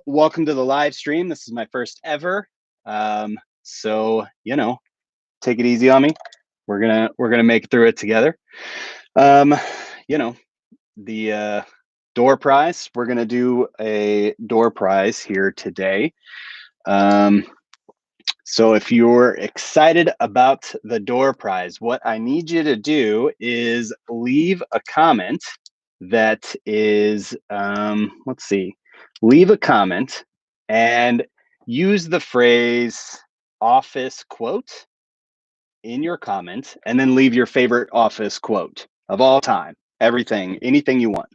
welcome to the live stream. This is my first ever. So take it easy on me. We're gonna make it through it together. Um, you know, the door prize. We're gonna do a door prize here today. So if you're excited about the door prize, what I need you to do is leave a comment that is, let's see, leave a comment and use the phrase office quote in your comment, and then leave your favorite office quote of all time, everything, anything you want.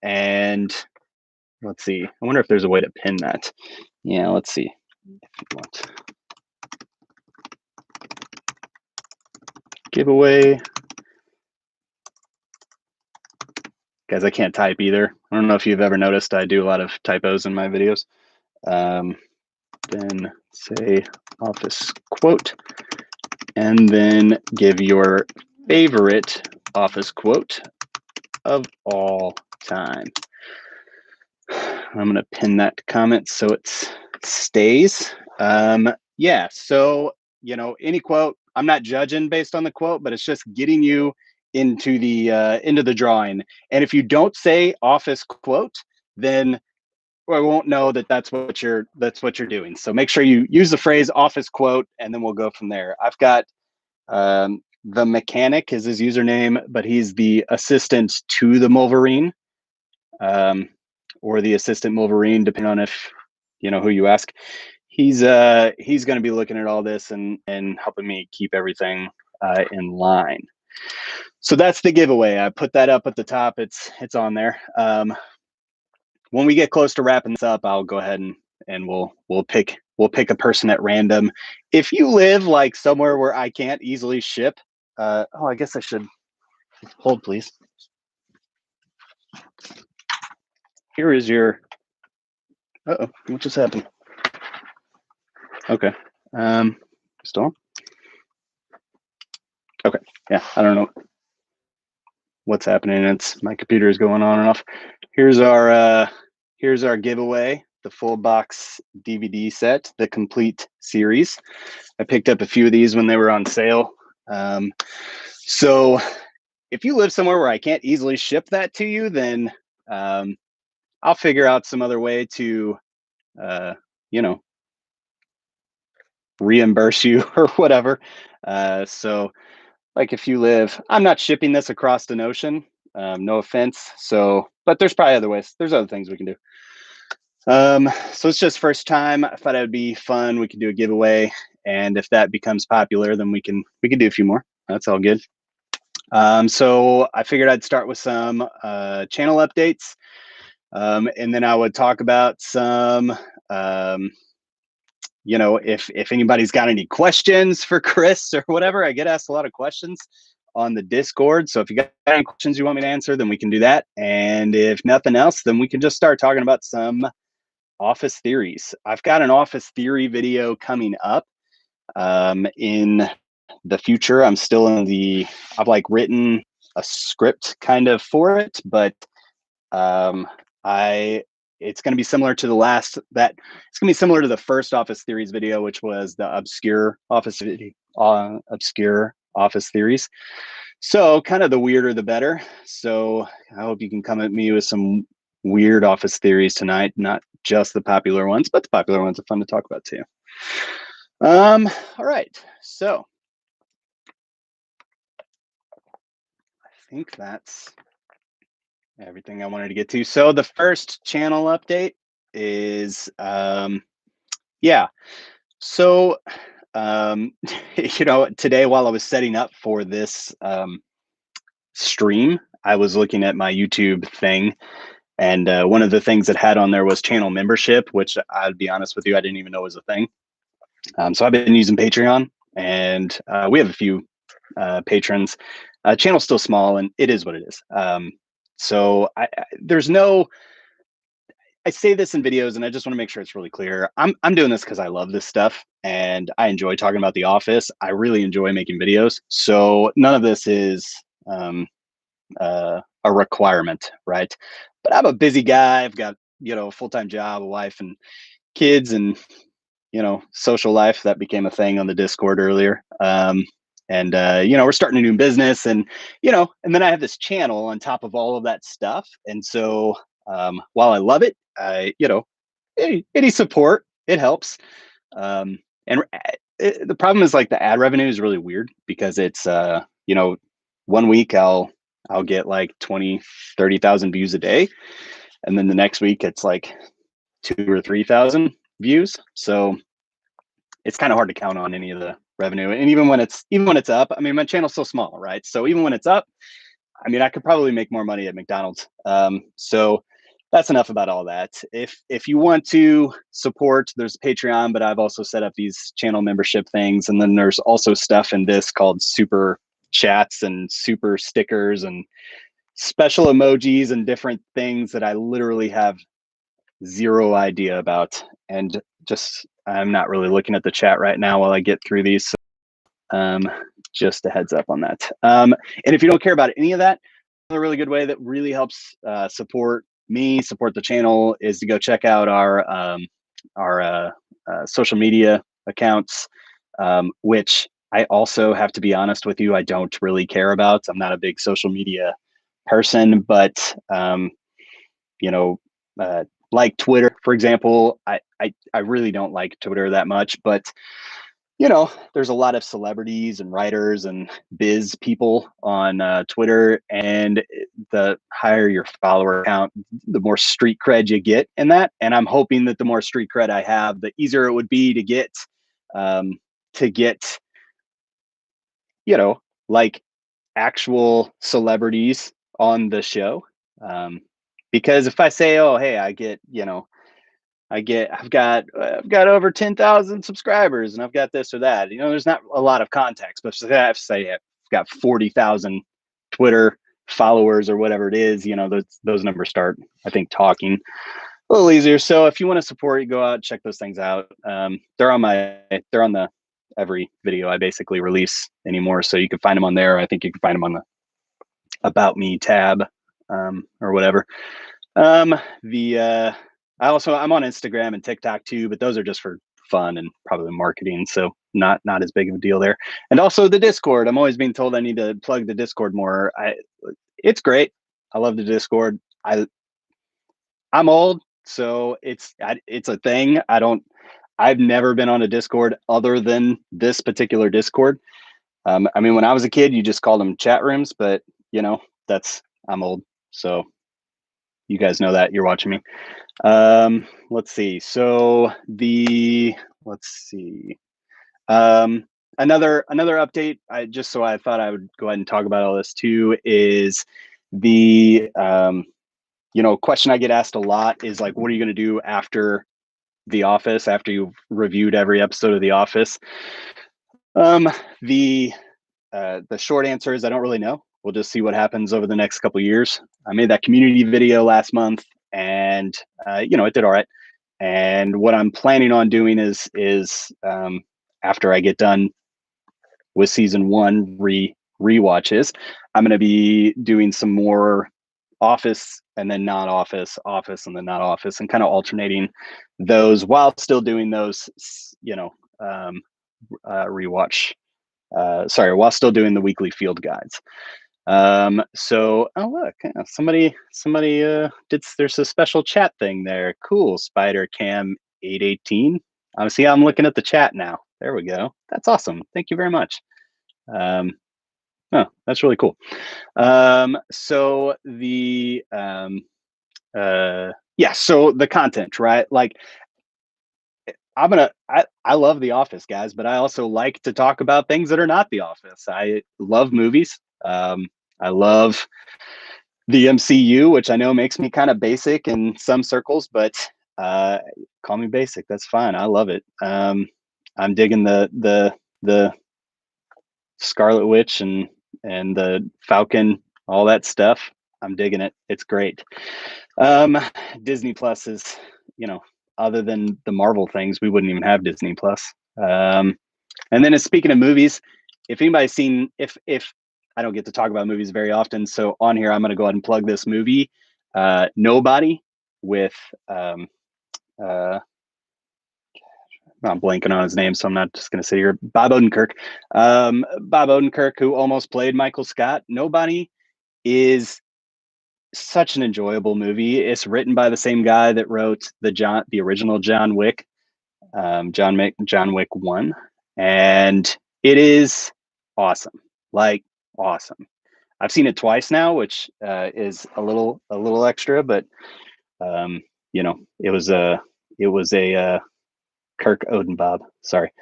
And let's see, I wonder if there's a way to pin that. Yeah, let's see if you want. Giveaway. Guys, I can't type either. I don't know if you've ever noticed I do a lot of typos in my videos. Then say office quote, and then give your favorite office quote of all time. I'm going to pin that comment so it stays. Yeah, so, any quote, I'm not judging based on the quote, but it's just getting you into the drawing. And if you don't say office quote, then I won't know that that's what you're doing. So make sure you use the phrase office quote, and then we'll go from there. I've got the mechanic is his username, but he's the assistant to the Wolverine, or the assistant Wolverine, depending on if you know who you ask. He's going to be looking at all this and helping me keep everything in line. So that's the giveaway. I put that up at the top. It's on there. When we get close to wrapping this up, I'll go ahead and we'll pick a person at random. If you live like somewhere where I can't easily ship, I guess I should hold, please. Here is your. Uh-oh, what just happened? Okay. Still on? Okay. Yeah, I don't know what's happening. It's my computer is going on and off. Here's our giveaway, the full box DVD set, the complete series. I picked up a few of these when they were on sale. So if you live somewhere where I can't easily ship that to you, then I'll figure out some other way to reimburse you or whatever. So like if you live, I'm not shipping this across the ocean, no offense. So, but there's probably other ways. There's other things we can do. So it's just first time. I thought it would be fun. We could do a giveaway, and if that becomes popular, then we can do a few more. That's all good. So I figured I'd start with some channel updates, and then I would talk about some if anybody's got any questions for Chris or whatever. I get asked a lot of questions on the Discord. So if you got any questions you want me to answer, then we can do that. And if nothing else, then we can just start talking about some office theories. I've got an office theory video coming up in the future. I'm still I've like written a script kind of for it, but it's going to be similar to it's going to be similar to the first office theories video, which was the obscure office theories. So kind of the weirder, the better. So I hope you can come at me with some weird office theories tonight, not just the popular ones, but the popular ones are fun to talk about too. All right. So I think that's everything I wanted to get to. So the first channel update is, So, today while I was setting up for this stream, I was looking at my YouTube thing, and one of the things it had on there was channel membership, which I'll be honest with you, I didn't even know was a thing. So I've been using Patreon, and we have a few patrons. Channel's still small, and it is what it is. So I say this in videos, and I just want to make sure it's really clear. I'm doing this because I love this stuff, and I enjoy talking about The Office. I really enjoy making videos. So none of this is a requirement, right? But I'm a busy guy. I've got full-time job, a wife and kids, and social life, that became a thing on the Discord earlier. And we're starting a new business, and and then I have this channel on top of all of that stuff. And so while I love it, any support, it helps. And the problem is, like, the ad revenue is really weird, because it's 1 week I'll get like 20-30,000 views a day, and then the next week it's like 2 or 3,000 views. So it's kind of hard to count on any of the revenue. And even when it's up, I mean, my channel's so small, right? So even when it's up, I mean, I could probably make more money at McDonald's. So that's enough about all that. If you want to support, there's Patreon, but I've also set up these channel membership things. And then there's also stuff in this called super chats and super stickers and special emojis and different things that I literally have zero idea about. And I'm not really looking at the chat right now while I get through these. So, just a heads up on that. And if you don't care about any of that, a really good way that really helps support the channel, is to go check out our social media accounts, which I also have to be honest with you, I don't really care about. I'm not a big social media person, but like Twitter, for example, I really don't like Twitter that much, but there's a lot of celebrities and writers and biz people on Twitter, and the higher your follower count, the more street cred you get in that. And I'm hoping that the more street cred I have, the easier it would be to get, like, actual celebrities on the show. Because if I say, oh, hey, I've got over 10,000 subscribers, and I've got this or that, there's not a lot of context. But if I say I've got 40,000 Twitter followers or whatever it is, those numbers start, I think, talking a little easier. So if you want to support, you go out, check those things out. They're on the every video I basically release anymore, so you can find them on there. I think you can find them on the About Me tab, or whatever. I'm on Instagram and TikTok too, but those are just for fun and probably marketing, so not as big of a deal there. And also the Discord. I'm always being told I need to plug the Discord more. It's great. I love the Discord. I'm old, so it's a thing. I've never been on a Discord other than this particular Discord. I mean, when I was a kid, you just called them chat rooms, but I'm old, so you guys know that. You're watching me. Let's see. Another update. I thought I would go ahead and talk about all this too, is the question I get asked a lot is, like, what are you going to do after The Office, after you've reviewed every episode of The Office? The short answer is I don't really know. We'll just see what happens over the next couple of years. I made that community video last month, and it did all right. And what I'm planning on doing is after I get done with season 1 rewatches, I'm going to be doing some more Office and then not Office, Office and then not Office, and kind of alternating those while still doing those, rewatch. While still doing the weekly field guides. So, oh look, somebody did. There's a special chat thing there. Cool, Spider Cam 818. See, I'm looking at the chat now. There we go. That's awesome. Thank you very much. That's really cool. So the so the content, right? Like, I love The Office, guys, but I also like to talk about things that are not The Office. I love movies. I love the MCU, which I know makes me kind of basic in some circles, but call me basic. That's fine. I love it. I'm digging the Scarlet Witch and the Falcon, all that stuff. I'm digging it. It's great. Disney Plus is, other than the Marvel things, we wouldn't even have Disney Plus. And then, speaking of movies, if anybody's seen, if I don't get to talk about movies very often, so on here I'm going to go ahead and plug this movie, Nobody, with I'm blanking on his name, so I'm not just going to say here. Bob Odenkirk. Bob Odenkirk, who almost played Michael Scott. Nobody is such an enjoyable movie. It's written by the same guy that wrote the original John Wick, John Wick 1, and it is awesome. Like awesome. I've seen it twice now, which is a little extra, but you know, it was a Kirk Odenbob. Sorry.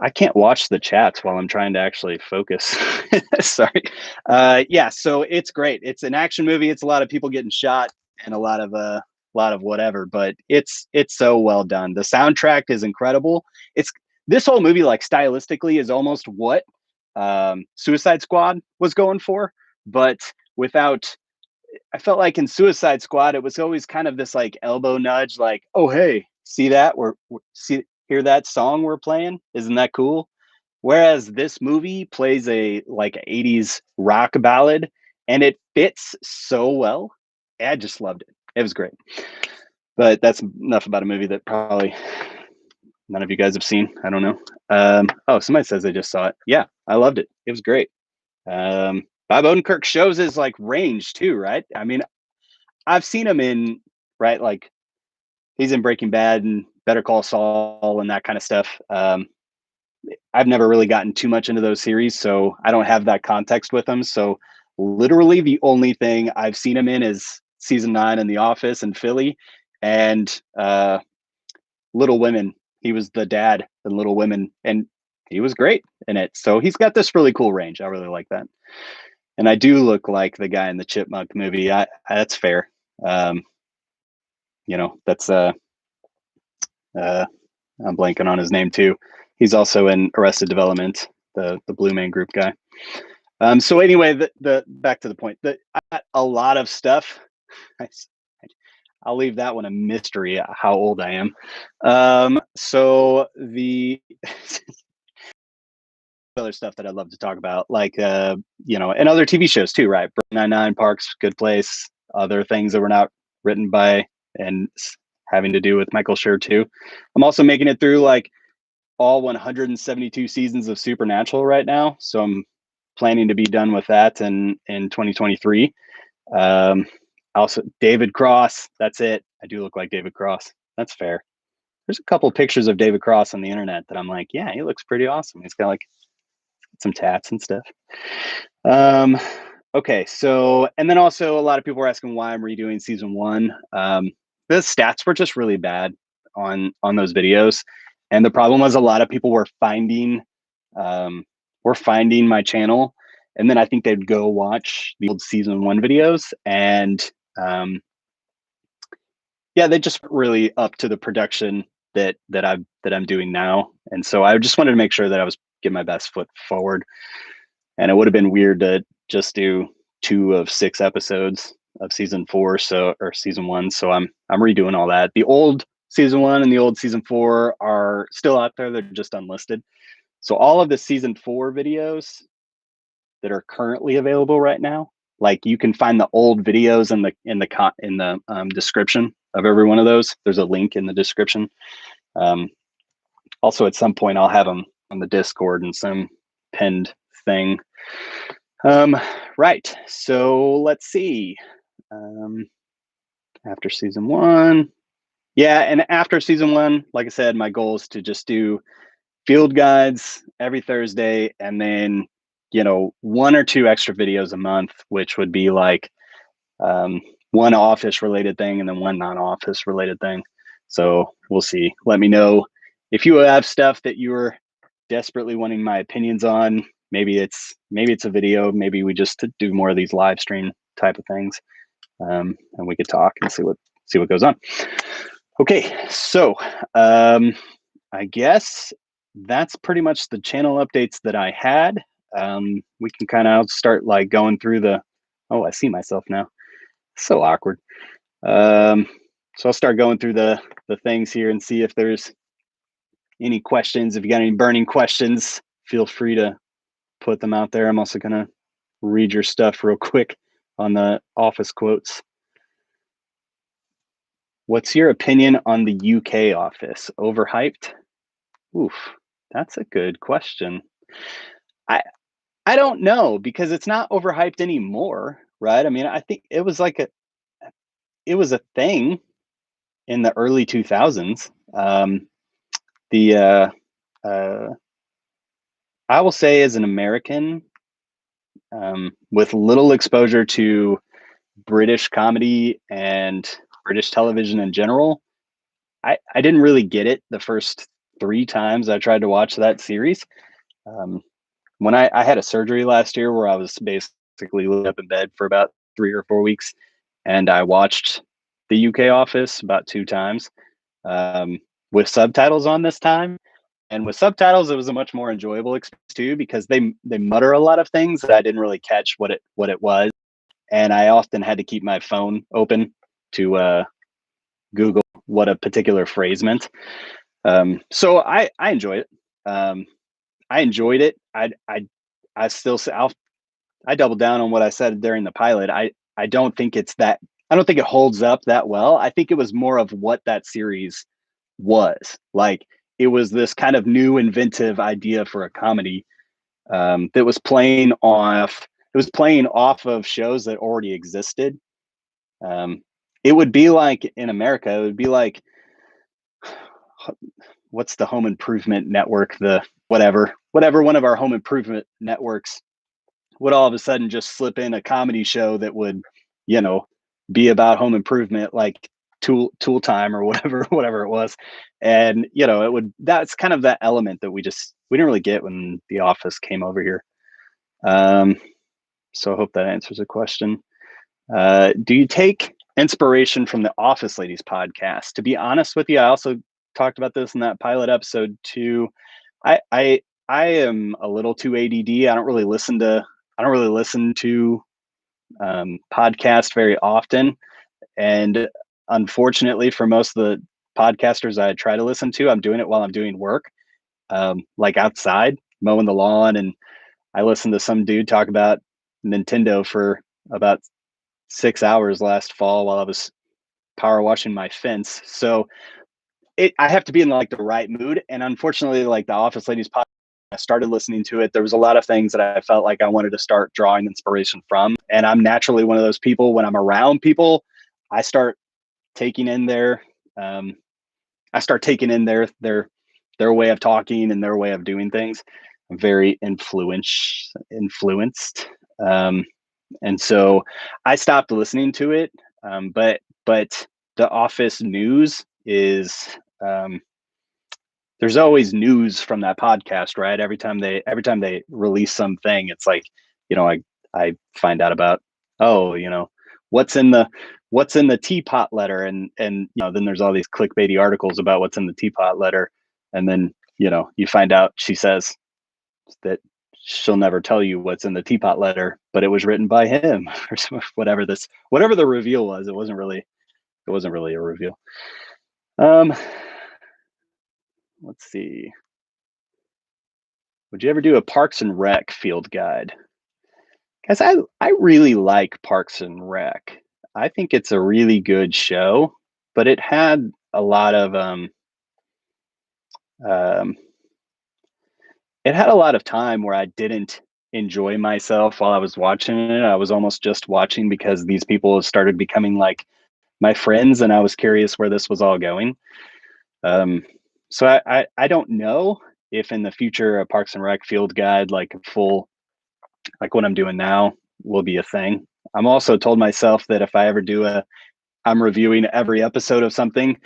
I can't watch the chats while I'm trying to actually focus. Sorry. Yeah, so it's great. It's an action movie. It's a lot of people getting shot and a lot of whatever, but it's so well done. The soundtrack is incredible. It's this whole movie, like stylistically, is almost what Suicide Squad was going for, but without. I felt like in Suicide Squad, it was always kind of this like elbow nudge, like, "Oh hey, see that? Hear that song we're playing? Isn't that cool?" Whereas this movie plays a like 80s rock ballad, and it fits so well. I just loved it. It was great. But that's enough about a movie that probably none of you guys have seen. I don't know. Oh, somebody says they just saw it. Yeah, I loved it. It was great. Bob Odenkirk shows his like range too, right? I mean, I've seen him in right, like he's in Breaking Bad and Better Call Saul and that kind of stuff. I've never really gotten too much into those series, so I don't have that context with him. So literally the only thing I've seen him in is season 9 in The Office in Philly and Little Women. He was the dad in Little Women, and he was great in it. So he's got this really cool range. I really like that. And I do look like the guy in the Chipmunk movie. That's fair. You know, that's I'm blanking on his name too. He's also in Arrested Development, the Blue Man Group guy. So anyway, the back to the point. A lot of stuff. I'll leave that one a mystery. How old I am. So the other stuff that I'd love to talk about, like you know, and other TV shows too, right? Brooklyn Nine-Nine, Parks, Good Place, other things that were not written by and having to do with Michael Schur too. I'm also making it through like all 172 seasons of Supernatural right now, so I'm planning to be done with that in 2023. Also, David Cross. That's it. I do look like David Cross. That's fair. There's a couple pictures of David Cross on the internet that I'm like, yeah, he looks pretty awesome. He's got like some tats and stuff. Okay, so and then also a lot of people were asking why I'm redoing season 1. The stats were just really bad on those videos, and the problem was a lot of people were finding my channel, and then I think they'd go watch the old season 1 videos, and yeah, they just really up to the production that I'm doing now, and so I just wanted to make sure that I was getting my best foot forward. And it would have been weird to just do 2 of 6 episodes of season 4, or season 1. So I'm redoing all that. The old season 1 and the old season 4 are still out there. They're just unlisted. So all of the season 4 videos that are currently available right now, like you can find the old videos in the description of every one of those. There's a link in the description. Also, at some point, I'll have them on the Discord and some pinned thing. Right. So let's see. After season 1. Yeah, and after season 1, like I said, my goal is to just do field guides every Thursday, and then, you know, 1 or 2 extra videos a month, which would be like one office related thing and then one non-office related thing. So we'll see. Let me know if you have stuff that you're desperately wanting my opinions on. Maybe it's a video. Maybe we just do more of these live stream type of things, and we could talk and see what goes on. Okay, so I guess that's pretty much the channel updates that I had. We can kind of start like going through the. Oh, I see myself now. So awkward. So I'll start going through the things here and see if there's any questions. If you got any burning questions, feel free to put them out there. I'm also gonna read your stuff real quick on the office quotes. What's your opinion on the UK Office? Overhyped? Oof, that's a good question. I I don't know because it's not overhyped anymore, right? I mean, I think it was a thing in the early 2000s. The uh, I will say, as an American, with little exposure to British comedy and British television in general, I didn't really get it the first 3 times I tried to watch that series. Um, when I had a surgery last year where I was basically laid up in bed for about 3 or 4 weeks, and I watched the UK Office about 2 times, with subtitles on this time. And with subtitles, it was a much more enjoyable experience too because they mutter a lot of things that I didn't really catch what it was, and I often had to keep my phone open to Google what a particular phrase meant. So I enjoy it. Um, I enjoyed it. I still say I double down on what I said during the pilot. I don't think it's that. I don't think it holds up that well. I think it was more of what that series was like. It was this kind of new, inventive idea for a comedy, that was playing off. It was playing off of shows that already existed. Um, it would be like in America. It would be like, what's the home improvement network? The whatever one of our home improvement networks would all of a sudden just slip in a comedy show that would, you know, be about home improvement, like Tool Time or whatever whatever it was. And it would that's kind of that element that we didn't really get when The Office came over here. Um, so I hope that answers the question. Do you take inspiration from the Office Ladies podcast? To be honest with you, I also talked about this in that pilot episode too. I am a little too ADD. I don't really listen to podcasts very often, and unfortunately, for most of the podcasters I try to listen to, I'm doing it while I'm doing work, like outside mowing the lawn, and I listened to some dude talk about Nintendo for about 6 hours last fall while I was power washing my fence. So I have to be in like the right mood. And unfortunately, like the Office Ladies podcast, I started listening to it. There was a lot of things that I felt like I wanted to start drawing inspiration from. And I'm naturally one of those people when I'm around people, I start taking in um, their way of talking and their way of doing things. I'm very influenced. Um, and so I stopped listening to it. But the Office news is, um, there's always news from that podcast, right? Every time they release something, it's like, I find out about, oh, what's in the what's in the teapot letter, and then there's all these clickbaity articles about what's in the teapot letter, and then you find out she says that she'll never tell you what's in the teapot letter, but it was written by him or whatever the reveal was. It wasn't really a reveal. Um, let's see. Would you ever do a Parks and Rec field guide? Guys, I really like Parks and Rec. I think it's a really good show, but um, it had a lot of time where I didn't enjoy myself while I was watching it. I was almost just watching because these people started becoming like my friends, and I was curious where this was all going. Um, so I don't know if in the future a Parks and Rec field guide, like full, like what I'm doing now, will be a thing. I'm also told myself that if I ever I'm reviewing every episode of something,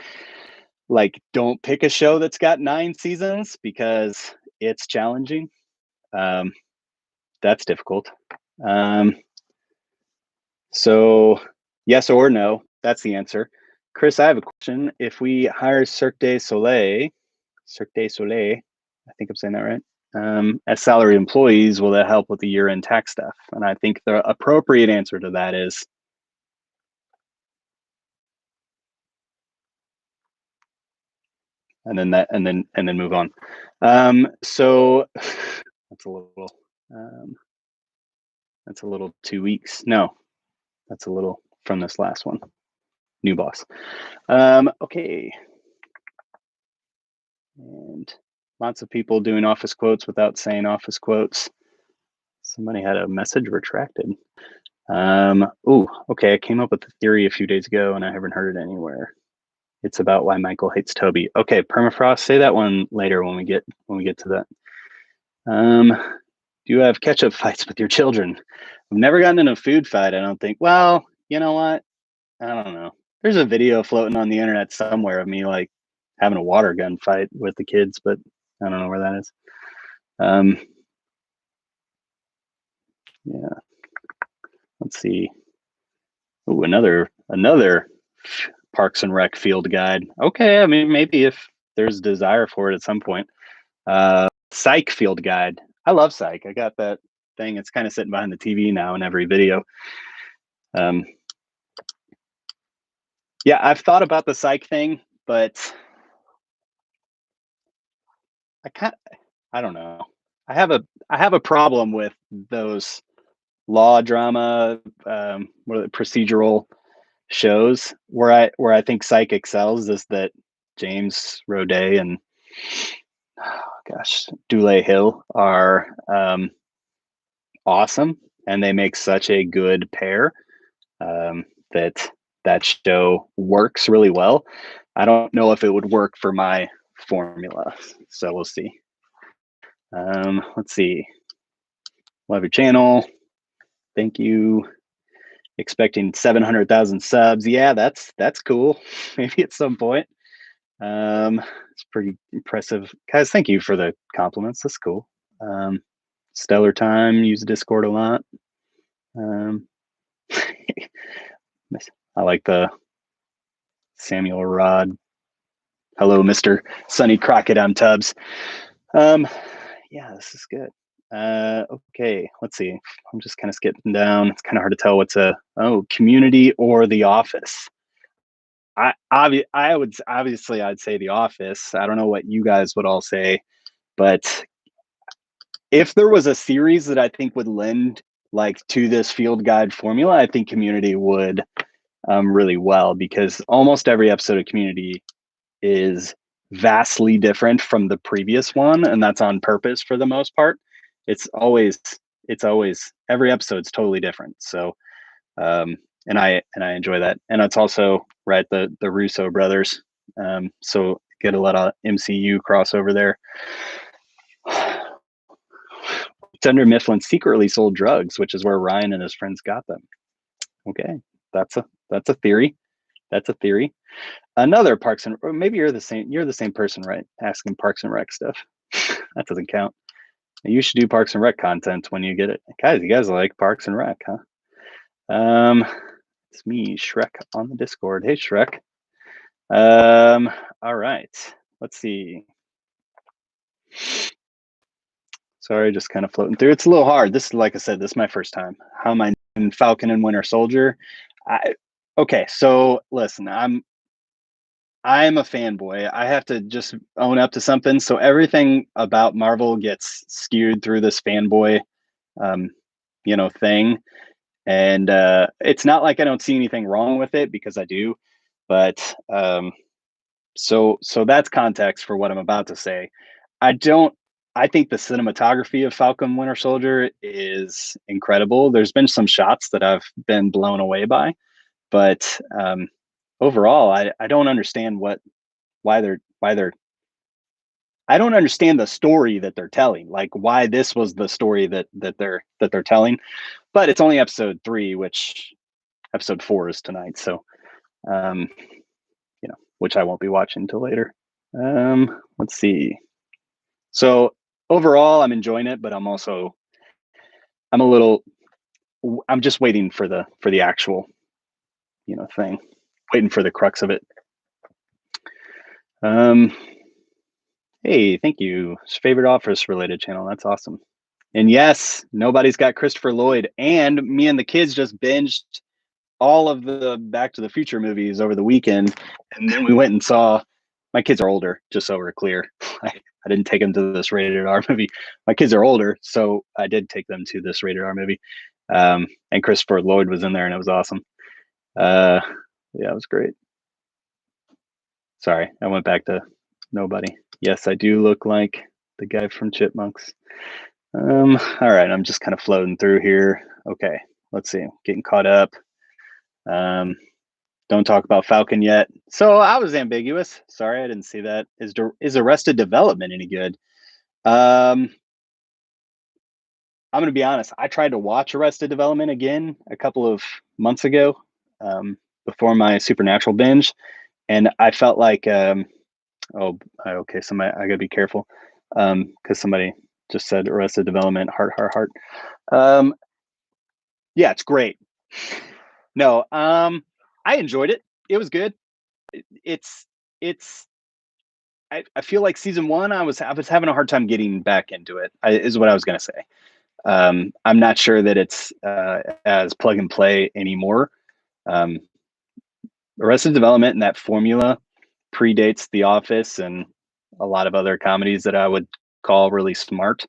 like don't pick a show that's got 9 seasons because it's challenging. Um, that's difficult. Um, so yes or no, that's the answer. Chris, I have a question. If we hire Cirque du Soleil, I think I'm saying that right, as salary employees, will that help with the year-end tax stuff? And I think the appropriate answer to that is, and then move on. So that's a little, um, that's a little 2 weeks. No, that's a little from this last one. new boss. Okay. And lots of people doing office quotes without saying office quotes. Somebody had a message retracted. Okay. I came up with a theory a few days ago and I haven't heard it anywhere. It's about why Michael hates Toby. Okay, Permafrost, say that one later when we get to that. Do you have ketchup fights with your children? I've never gotten in a food fight, I don't think. Well, you know what? I don't know. There's a video floating on the internet somewhere of me like having a water gun fight with the kids, but I don't know where that is. Yeah. Let's see. Oh, another Parks and Rec field guide. Okay, I mean maybe if there's desire for it at some point. Psych field guide. I love Psych. I got that thing. It's kind of sitting behind the TV now in every video. Yeah, I've thought about the Psych thing, but I don't know. I have a problem with those law drama, procedural shows where I think Psych excels is that James Roday and Dule Hill are awesome, and they make such a good pair that show works really well. I don't know if it would work for my formula, so we'll see. Let's see. Love your channel. Thank you. Expecting 700,000 subs. Yeah, that's cool. Maybe at some point. It's pretty impressive, guys. Thank you for the compliments. That's cool. Stellar time. Use Discord a lot. I like the Samuel Rod. Hello, Mr. Sonny Crockett. I'm Tubbs. Yeah, this is good. Okay, let's see. I'm just kind of skipping down. It's kind of hard to tell what's Community or The Office. I'd say The Office. I don't know what you guys would all say, but if there was a series that I think would lend like to this field guide formula, I think Community would really well, because almost every episode of Community is vastly different from the previous one, and that's on purpose for the most part. It's always every episode's totally different. So and I enjoy that. And it's also the Russo brothers. So get a lot of MCU crossover there. Dunder Mifflin secretly sold drugs, which is where Ryan and his friends got them. Okay, that's a theory. That's a theory. Another Parks and, or maybe you're the same person, right? Asking Parks and Rec stuff. That doesn't count. You should do Parks and Rec content when you get it. Guys, you guys like Parks and Rec, huh? It's me, Shrek, on the Discord. Hey, Shrek. All right. Let's see. Sorry, just kind of floating through. It's a little hard. This, like I said, this is my first time. How am I in Falcon and Winter Soldier? Okay, so listen, I'm a fanboy. I have to just own up to something. So everything about Marvel gets skewed through this fanboy, thing. And it's not like I don't see anything wrong with it, because I do. But so that's context for what I'm about to say. I think the cinematography of Falcon Winter Soldier is incredible. There's been some shots that I've been blown away by, but overall, I don't understand why they're I don't understand the story that they're telling, like why this was the story that they're telling. But it's only episode 3, which episode 4 is tonight, so which I won't be watching until later. Let's see. So overall, I'm enjoying it, but I'm just waiting for the actual thing, waiting for the crux of it. Hey, thank you. Favorite Office related channel. That's awesome. And yes, nobody's got Christopher Lloyd. And me and the kids just binged all of the Back to the Future movies over the weekend. And then we went and saw, my kids are older, just so we're clear. I didn't take them to this rated R movie. My kids are older, so I did take them to this rated R movie. And Christopher Lloyd was in there, and it was awesome. Yeah, it was great. Sorry, I went back to nobody. Yes, I do look like the guy from Chipmunks. All right, I'm just kind of floating through here. Okay, let's see. Getting caught up. Um, don't talk about Falcon yet. So I was ambiguous. Sorry, I didn't see that. Is Arrested Development any good? Um, I'm gonna be honest. I tried to watch Arrested Development again a couple of months ago, before my Supernatural binge, and I felt like, oh, okay, somebody, I gotta be careful, because somebody just said Arrested Development, heart, heart, heart. Um, yeah, it's great. No, I enjoyed it. It was good. It's it's. I feel like season one, I was having a hard time getting back into it. Is what I was gonna say. I'm not sure that it's as plug and play anymore. Um, Arrested Development and that formula predates The Office and a lot of other comedies that I would call really smart,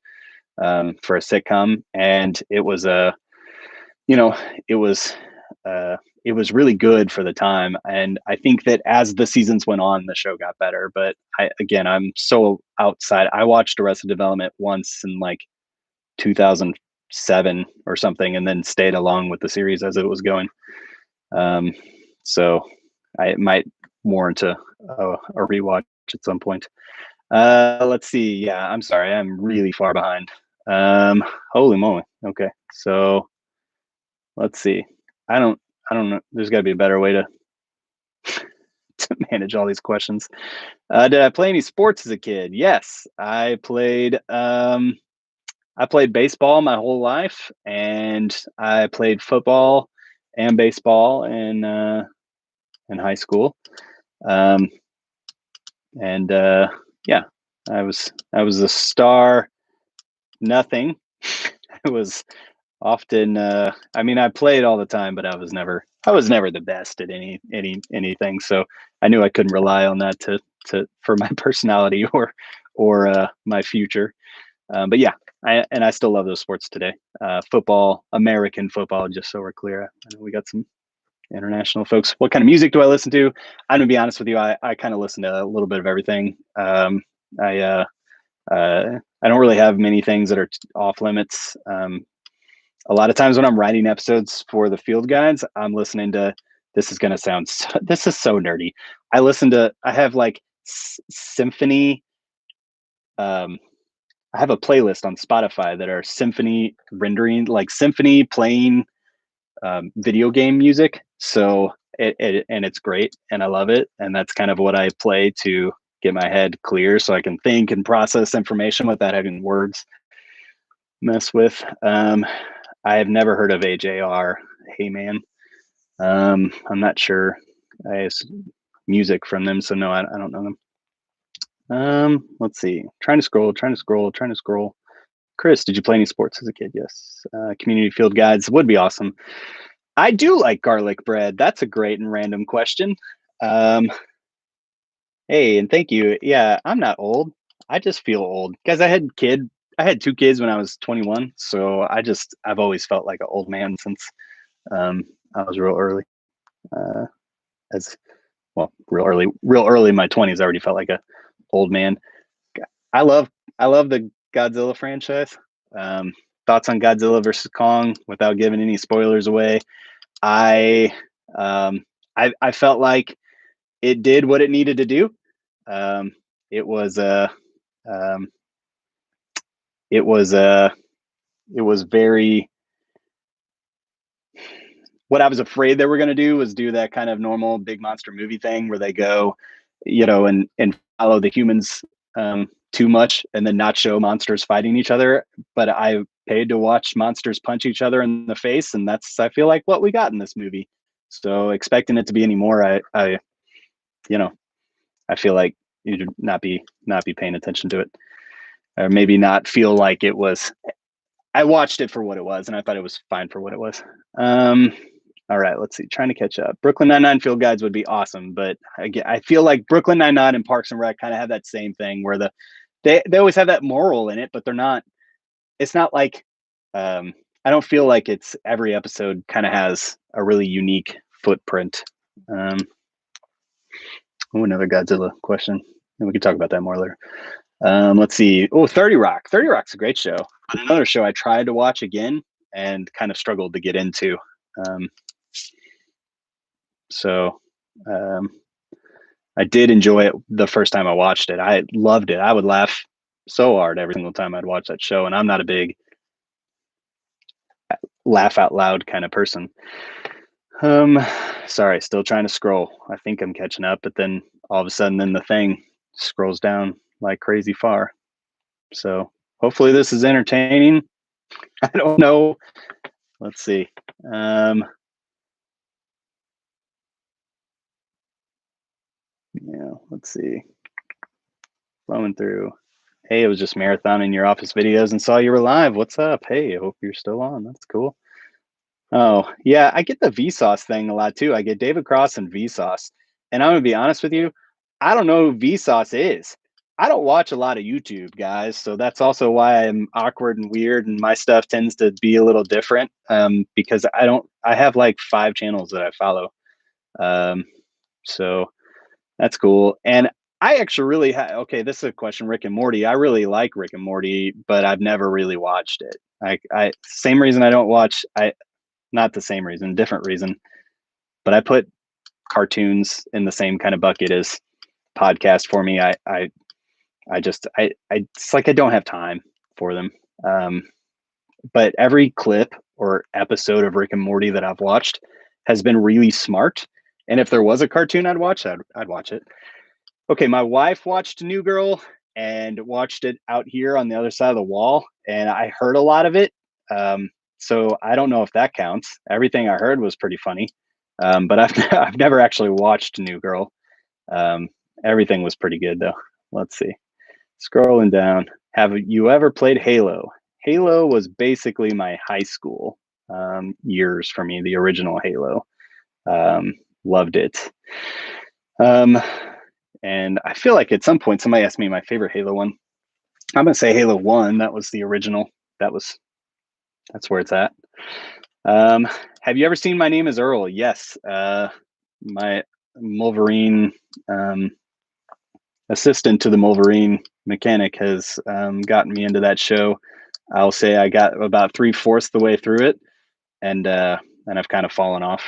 for a sitcom. And it was you know, it was it was really good for the time. And I think that as the seasons went on, the show got better. But I'm so outside. I watched Arrested Development once in like 2007 or something, and then stayed along with the series as it was going. Um, so I might warrant a rewatch at some point. Let's see. Yeah, I'm sorry. I'm really far behind. Holy moly. Okay. So let's see. I don't I don't know. There's gotta be a better way to to manage all these questions. Did I play any sports as a kid? Yes. I played baseball my whole life, and I played football and baseball in high school. Um, and yeah, I was a star. Nothing. It was often. I mean, I played all the time, but I was never the best at anything. So I knew I couldn't rely on that to for my personality or my future. But yeah, I still love those sports today. Football, American football, just so we're clear. I know we got some international folks. What kind of music do I listen to? I'm gonna be honest with you. I kind of listen to a little bit of everything. I I don't really have many things that are off limits. A lot of times when I'm writing episodes for the field guides, I'm listening to. This is gonna sound. This is so nerdy. I have like symphony. Um, I have a playlist on Spotify that are symphony rendering, like symphony playing, video game music. So and it's great, and I love it. And that's kind of what I play to get my head clear, so I can think and process information without having words mess with. I have never heard of AJR. Hey man, I'm not sure. I music from them, so no, I don't know them. Let's see. Trying to scroll. Chris, did you play any sports as a kid? Yes. Community field guides would be awesome. I do like garlic bread. That's a great and random question. Um, hey, and thank you. Yeah, I'm not old. I just feel old because I had two kids when I was 21, so I've always felt like an old man since, I was real early. Uh, as well, real early in my 20s. I already felt like a old man. I love I love the Godzilla franchise. Um, Thoughts on Godzilla versus Kong without giving any spoilers away. I um, I felt like it did what it needed to do. Um, it was um, it was it was very. What I was afraid they were going to do was do that kind of normal big monster movie thing where they go, and follow the humans, too much, and then not show monsters fighting each other. But I paid to watch monsters punch each other in the face, and that's, I feel like, what we got in this movie. So expecting it to be any more, you know, I feel like you'd not be paying attention to it, or maybe not feel like it was. I watched it for what it was, and I thought it was fine for what it was. Um, all right, let's see. Trying to catch up. Brooklyn Nine-Nine field guides would be awesome, but again, I feel like Brooklyn Nine-Nine and Parks and Rec kind of have that same thing where they always have that moral in it, but they're not. It's not like, I don't feel like it's every episode kind of has a really unique footprint. Another Godzilla question. And we can talk about that more later. Let's see. Oh, 30 Rock. 30 Rock's a great show. But another show I tried to watch again and kind of struggled to get into. So I did enjoy it the first time I watched it. I loved it. I would laugh so hard every single time I'd watch that show. And I'm not a big laugh out loud kind of person. Sorry, still trying to scroll. I think I'm catching up, but then all of a sudden then the thing scrolls down like crazy far. So hopefully this is entertaining. I don't know. Let's see. Yeah, let's see. Flowing through. Hey, it was just marathoning your office videos and saw you were live. What's up? Hey, I hope you're still on. That's cool. Oh, yeah, I get the Vsauce thing a lot too. I get David Cross and Vsauce. And I'm gonna be honest with you, I don't know who Vsauce is. I don't watch a lot of YouTube, guys, so that's also why I'm awkward and weird, and my stuff tends to be a little different because I have like 5 channels that I follow. So that's cool. And I actually really okay, this is a question, Rick and Morty. I really like Rick and Morty, but I've never really watched it. I same reason I don't watch I not the same reason, different reason. But I put cartoons in the same kind of bucket as podcast for me. It's like I don't have time for them. But every clip or episode of Rick and Morty that I've watched has been really smart. And if there was a cartoon I'd watch, I'd watch it. Okay, my wife watched New Girl and watched it out here on the other side of the wall, and I heard a lot of it. So I don't know if that counts. Everything I heard was pretty funny, but I've never actually watched New Girl. Everything was pretty good though. Let's see. Scrolling down. Have you ever played Halo? Halo was basically my high school years for me. The original Halo. Loved it. And I feel like at some point somebody asked me my favorite Halo one. I'm gonna say Halo 1. That was the original. That's where it's at. Have you ever seen My Name is Earl? Yes. My Wolverine assistant to the Wolverine mechanic has gotten me into that show. I'll say I got about 3/4 the way through it, and I've kind of fallen off.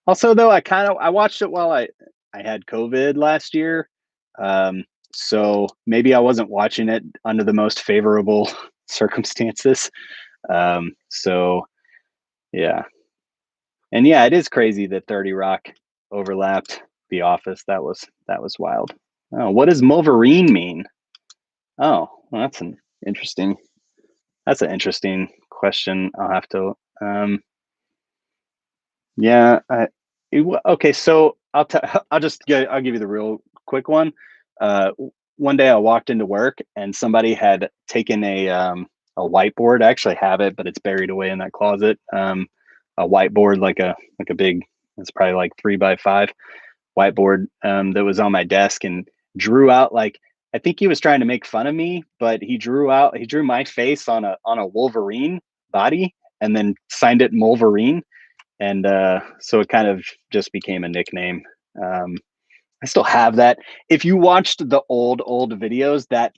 Also, though, I watched it while I had COVID last year, so maybe I wasn't watching it under the most favorable circumstances. So yeah, and yeah, it is crazy that 30 Rock overlapped The Office. That was wild. Oh, what does Wolverine mean? Oh, well, that's an interesting question. I'll have to yeah, okay, so I'll give you the real quick one. One day I walked into work and somebody had taken a whiteboard. I actually have it, but it's buried away in that closet. A whiteboard, like a big, it's probably like 3x5 whiteboard that was on my desk, and drew out like, I think he was trying to make fun of me, but he drew my face on a Wolverine body and then signed it Wolverine. And so it kind of just became a nickname. I still have that. If you watched the old videos, that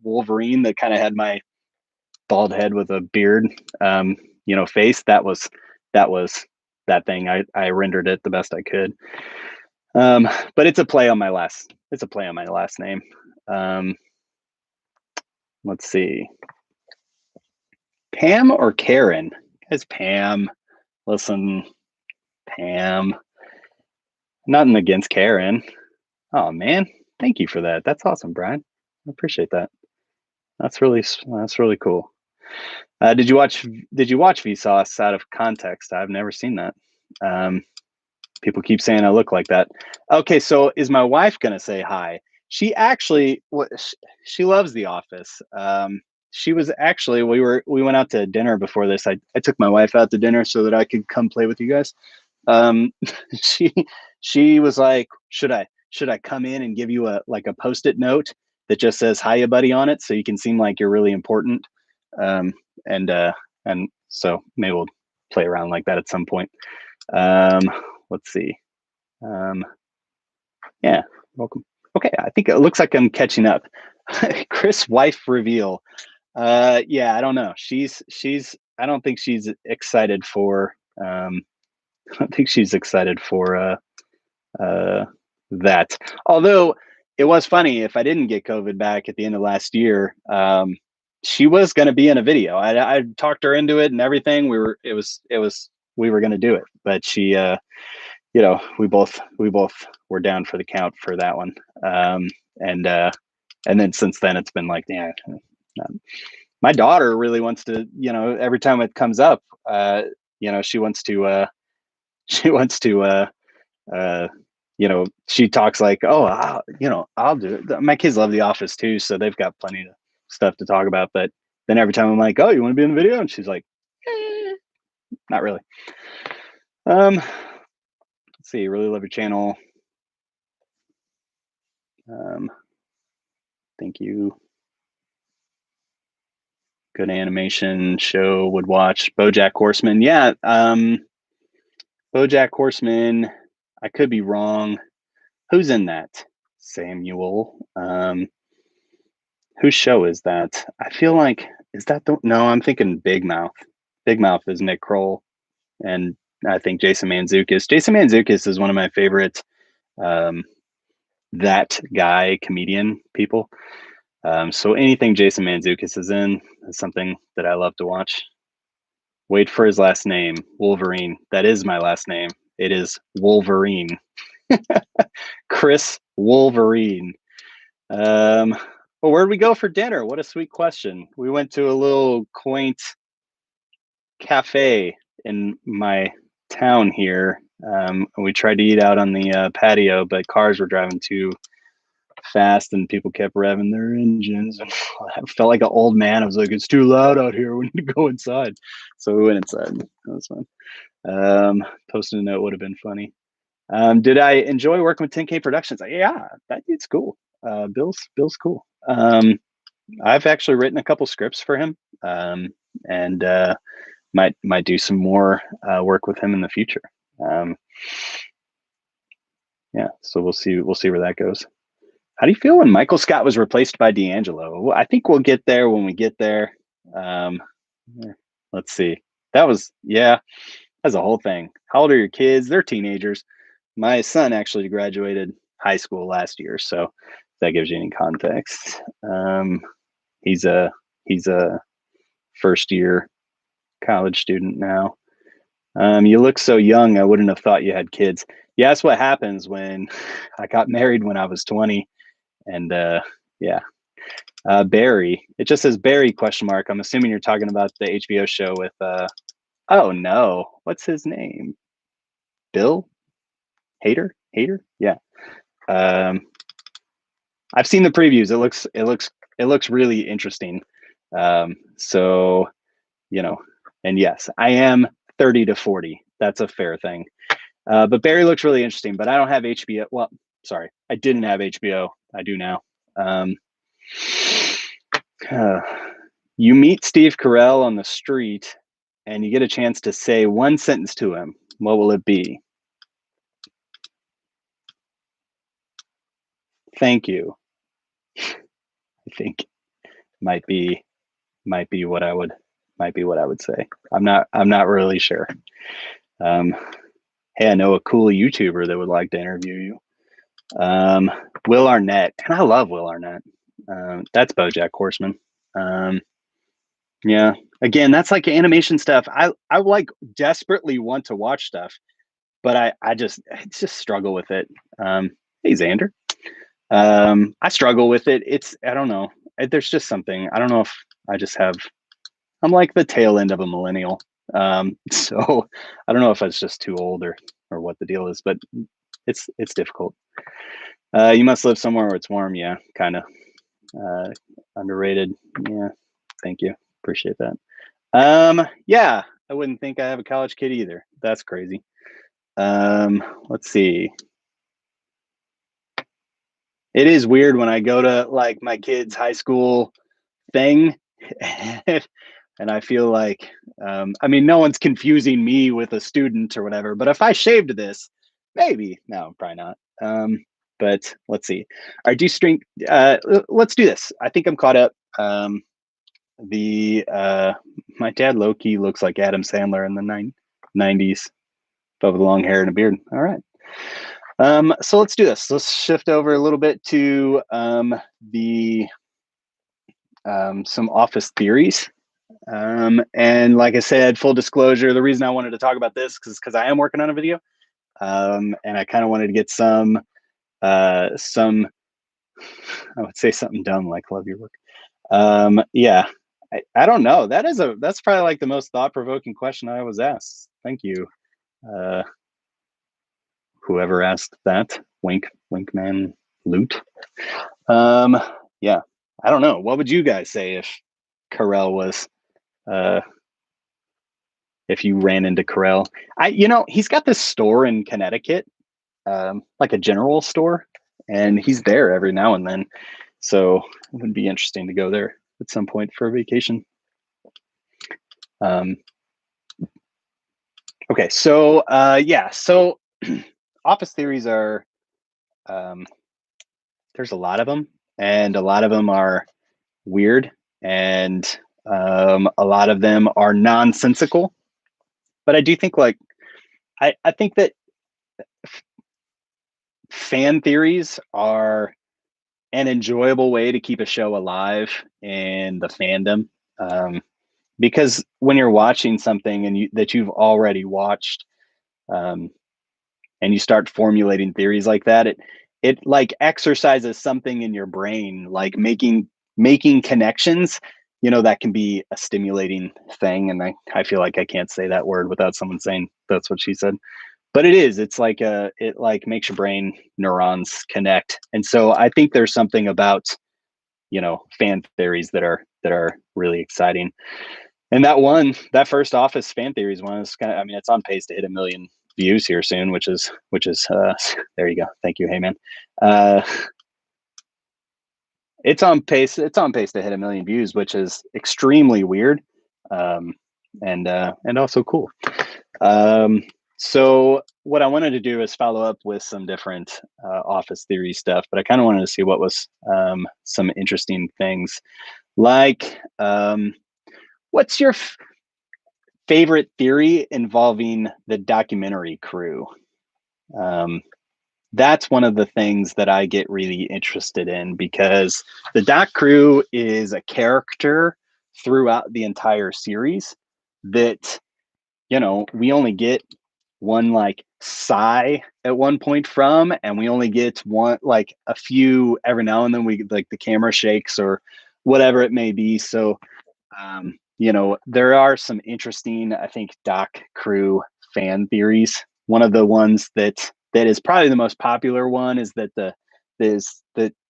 Wolverine that kind of had my bald head with a beard, face, that was that thing. I rendered it the best I could. But it's a play on my last name. Let's see. Pam or Karen? It's Pam. Listen, Pam. Nothing against Karen. Oh man, thank you for that. That's awesome, Brian. I appreciate that. That's really cool. Did you watch Vsauce out of context? I've never seen that. People keep saying I look like that. Okay, so is my wife gonna say hi? She actually, she loves The Office. She was actually, we went out to dinner before this. I took my wife out to dinner so that I could come play with you guys. She was like, should I come in and give you a Post-it note that just says hiya buddy on it so you can seem like you're really important? And so maybe we'll play around like that at some point. let's see. Yeah, welcome. Okay, I think it looks like I'm catching up. Chris wife reveal. Yeah, I don't know. I don't think she's excited for I don't think she's excited for that. Although it was funny, if I didn't get COVID back at the end of last year, she was going to be in a video. I talked her into it and everything. We were going to do it, but she, we both were down for the count for that one. And then since then it's been like, yeah, my daughter really wants to, every time it comes up, she wants to, she wants to, she talks like, oh, I'll do it. My kids love The Office too, so they've got plenty of stuff to talk about. But then every time I'm like, oh, you want to be in the video? And she's like, not really. Let's see, really love your channel. Thank you. Good animation show, would watch. BoJack Horseman. Yeah, BoJack Horseman. I could be wrong. Who's in that? Samuel. Whose show is that? I feel like, is that no, I'm thinking Big Mouth. Big Mouth is Nick Kroll, and I think Jason Mantzoukas. Jason Mantzoukas is one of my favorite that guy comedian people. So anything Jason Mantzoukas is in is something that I love to watch. Wait for his last name, Wolverine. That is my last name. It is Wolverine. Chris Wolverine. Well, where'd we go for dinner? What a sweet question. We went to a little quaint cafe in my town here. We tried to eat out on the patio, but cars were driving too fast and people kept revving their engines. And I felt like an old man. I was like, it's too loud out here. We need to go inside. So we went inside. That was fun. Posting a note would have been funny. Did I enjoy working with 10K Productions? Yeah, that dude's cool. Bill's cool. I've actually written a couple scripts for him, and might do some more work with him in the future. Yeah, so we'll see where that goes. How do you feel when Michael Scott was replaced by D'Angelo? I think we'll get there when we get there. Let's see. That's a whole thing. How old are your kids? They're teenagers. My son actually graduated high school last year, so if that gives you any context. He's a first year college student now. You look so young. I wouldn't have thought you had kids. Yeah, that's what happens when I got married when I was 20. And Barry. It just says Barry ? I'm assuming you're talking about the HBO show with oh no, what's his name? Bill Hader? Yeah. I've seen the previews. It looks really interesting. So, and yes, I am 30 to 40. That's a fair thing. But Barry looks really interesting, but I don't have HBO. Well, sorry, I didn't have HBO. I do now. You meet Steve Carell on the street and you get a chance to say one sentence to him. What will it be? Thank you. I think might be what I would say. I'm not really sure. Hey, I know a cool YouTuber that would like to interview you. Will Arnett, and I love Will Arnett. That's BoJack Horseman. Yeah, again, that's like animation stuff. I like desperately want to watch stuff, but I just struggle with it. Hey, Xander. I struggle with it. I don't know. There's just something. I don't know if I'm like the tail end of a millennial. So I don't know if it's just too old or what the deal is, but it's difficult. You must live somewhere where it's warm. Yeah, kind of. Underrated. Yeah. Thank you. Appreciate that. Yeah, I wouldn't think I have a college kid either. That's crazy. Let's see. It is weird when I go to like my kid's high school thing and I feel like, I mean, no one's confusing me with a student or whatever, but if I shaved this, Maybe. No, probably not. But let's see. I do string. Let's do this. I think I'm caught up. The My dad Loki looks like Adam Sandler in the 90s, but with long hair and a beard. All right. So let's do this. Let's shift over a little bit to the some office theories. And like I said, full disclosure, the reason I wanted to talk about this is because I am working on a video, and I kind of wanted to get some I would say something dumb like "love your work." Yeah, I don't know. That's probably like the most thought provoking question I was asked. Thank you, uh, whoever asked that. Wink, wink, man, loot. Um, yeah, I don't know. What would you guys say if Carell was uh if you ran into Carell? He's got this store in Connecticut, like a general store, and he's there every now and then. So it would be interesting to go there at some point for a vacation. Um, okay, so yeah, so office theories are there's a lot of them, and a lot of them are weird, and a lot of them are nonsensical. But I do think I think that fan theories are an enjoyable way to keep a show alive in the fandom. Because when you're watching something that you've already watched, um, and you start formulating theories like that, it like exercises something in your brain, like making connections. That can be a stimulating thing, and I feel like I can't say that word without someone saying that's what she said. But it's like it like makes your brain neurons connect, and so I think there's something about fan theories that are really exciting. And that first Office fan theories one is kind of, I mean, it's on pace to hit 1 million views here soon, which is there you go. Thank you. Hey man. Uh, it's on pace to hit 1 million views, which is extremely weird. Um, and also cool. So what I wanted to do is follow up with some different Office theory stuff, but I kind of wanted to see what was some interesting things like, what's your favorite theory involving the documentary crew? Um, that's one of the things that I get really interested in, because the doc crew is a character throughout the entire series that, we only get one like sigh at one point from, and we only get one, like a few every now and then, we like the camera shakes or whatever it may be. So there are some interesting, I think, doc crew fan theories. One of the ones that is probably the most popular one is that the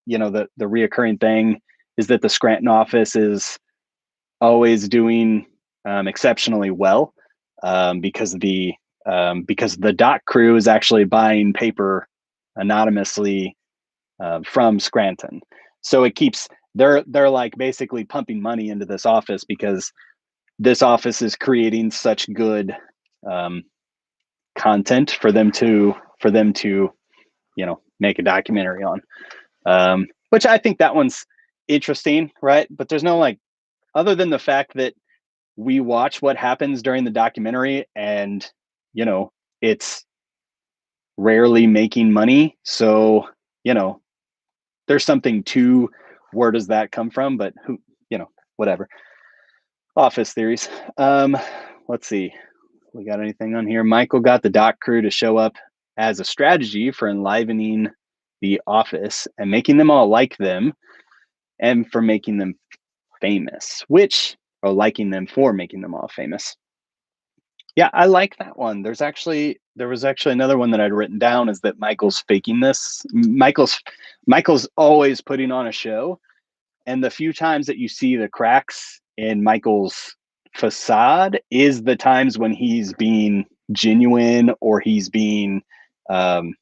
reoccurring thing is that the Scranton office is always doing exceptionally well, because the doc crew is actually buying paper anonymously from Scranton. So it keeps they're like basically pumping money into this office because this office is creating such good um, content for them to make a documentary on, which I think that one's interesting, right? But there's no, like, other than the fact that we watch what happens during the documentary, and it's rarely making money, so there's something to where does that come from, but whatever. Office theories. Let's see. We got anything on here? Michael got the doc crew to show up as a strategy for enlivening the office and making them all like them, and for making them famous, or liking them for making them all famous. Yeah, I like that one. There was actually another one that I'd written down, is that Michael's faking this. Michael's always putting on a show, and the few times that you see the cracks in Michael's facade is the times when he's being genuine, or he's being, um,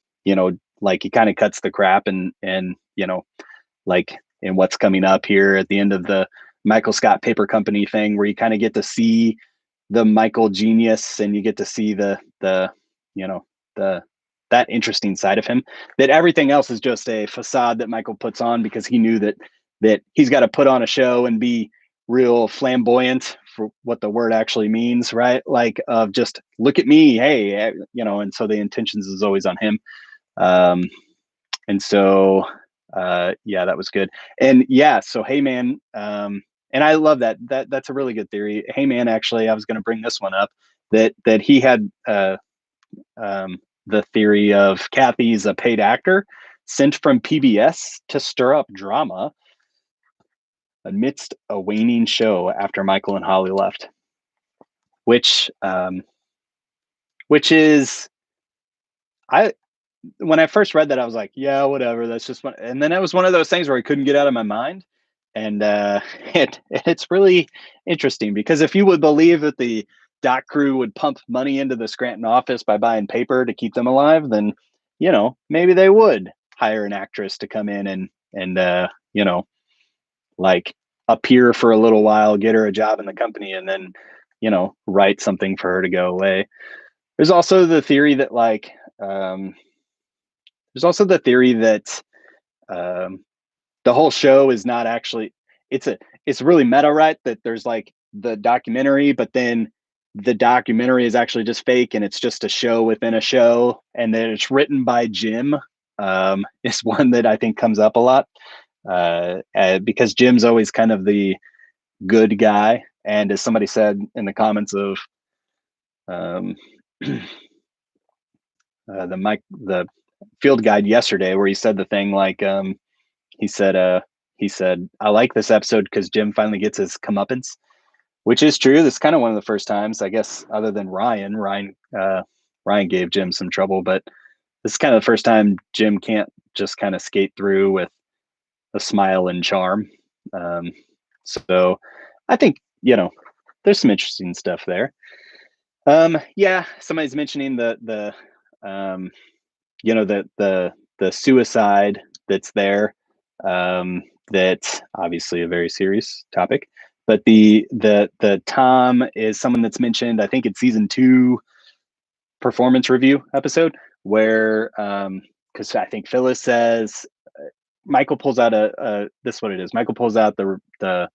like, he kind of cuts the crap, and like in what's coming up here at the end of the Michael Scott Paper Company thing, where you kind of get to see the Michael genius, and you get to see the you know the that interesting side of him, that everything else is just a facade that Michael puts on because he knew that he's got to put on a show and be real flamboyant for what the word actually means, right? Like of just look at me, hey, and so the intentions is always on him. Um, and so yeah, that was good. And yeah, so hey man, and I love that's a really good theory. Hey man, actually, I was going to bring this one up that he had the theory of Kathy's a paid actor sent from PBS to stir up drama amidst a waning show after Michael and Holly left, which is I when I first read that, I was like, yeah, whatever. That's just one. And then it was one of those things where I couldn't get out of my mind. And it's really interesting because if you would believe that the doc crew would pump money into the Scranton office by buying paper to keep them alive, then, maybe they would hire an actress to come in and like appear for a little while, get her a job in the company, and then, write something for her to go away. There's also the theory that the whole show is not actually it's really meta, right? That there's like the documentary, but then the documentary is actually just fake and it's just a show within a show, and then it's written by Jim. Is one that I think comes up a lot because Jim's always kind of the good guy, and as somebody said in the comments of the field guide yesterday, where he said the thing like he said, I like this episode because Jim finally gets his comeuppance, which is true. This is kind of one of the first times, I guess, other than Ryan. Ryan gave Jim some trouble, but this is kind of the first time Jim can't just kind of skate through with a smile and charm. So I think, there's some interesting stuff there. Yeah, somebody's mentioning the suicide that's there. That's obviously a very serious topic, but the Tom is someone that's mentioned, I think it's season 2 performance review episode where because I think Phyllis says Michael pulls out this is what it is. Michael pulls out the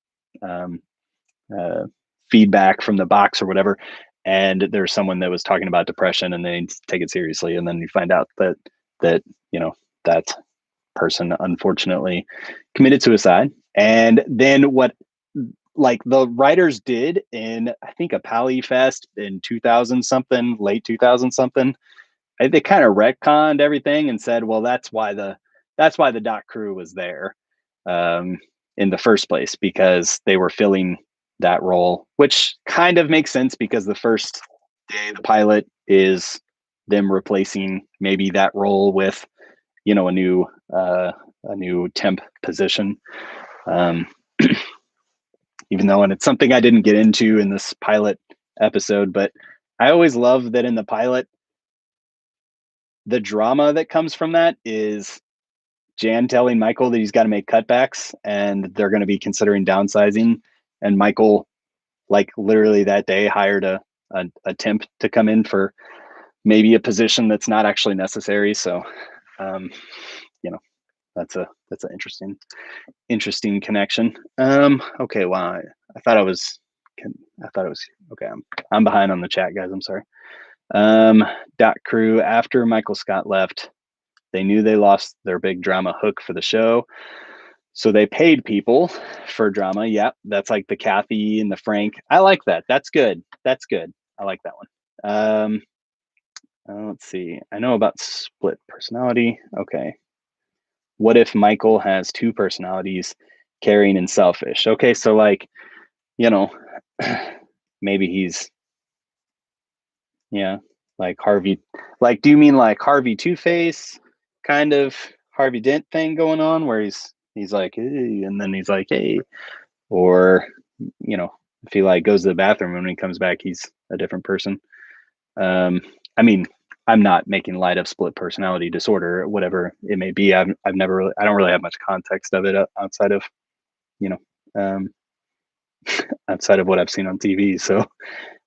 feedback from the box or whatever, and there's someone that was talking about depression and they take it seriously, and then you find out that that person unfortunately committed suicide. And then what like the writers did in I think a Pally Fest in 2000 something, late 2000 something, they kind of retconned everything and said, well, that's why the doc crew was there in the first place, because they were filling that role, which kind of makes sense because the first day the pilot is them replacing maybe that role with a new temp position. Even though, and it's something I didn't get into in this pilot episode, but I always love that in the pilot, the drama that comes from that is Jan telling Michael that he's got to make cutbacks and they're going to be considering downsizing. And Michael, like literally that day, hired a temp to come in for maybe a position that's not actually necessary. So, that's an interesting connection. Okay. Wow. I thought it was okay. I'm behind on the chat, guys. I'm sorry. Dot crew, after Michael Scott left, they knew they lost their big drama hook for the show, so they paid people for drama. Yep, that's like the Kathy and the Frank. I like that. That's good. I like that one. Let's see. I know about split personality. Okay. What if Michael has 2 personalities, caring and selfish? Okay, so like, maybe he's like Harvey. Like, do you mean like Harvey Two-Face kind of Harvey Dent thing going on where he's like, hey, and then he's like, hey, or if he like goes to the bathroom and when he comes back he's a different person. I mean, I'm not making light of split personality disorder or whatever it may be. I don't really have much context of it outside of outside of what I've seen on TV. So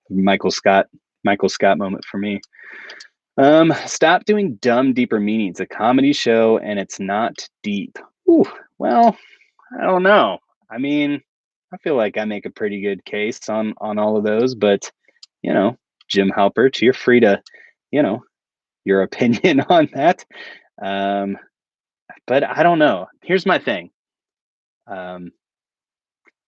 Michael Scott moment for me. Stop doing dumb, deeper meanings. A comedy show and it's not deep. Ooh, well, I don't know. I mean, I feel like I make a pretty good case on all of those, but you know, Jim Halpert, you're free to, you know, your opinion on that. Um, but I don't know. Here's my thing. Um,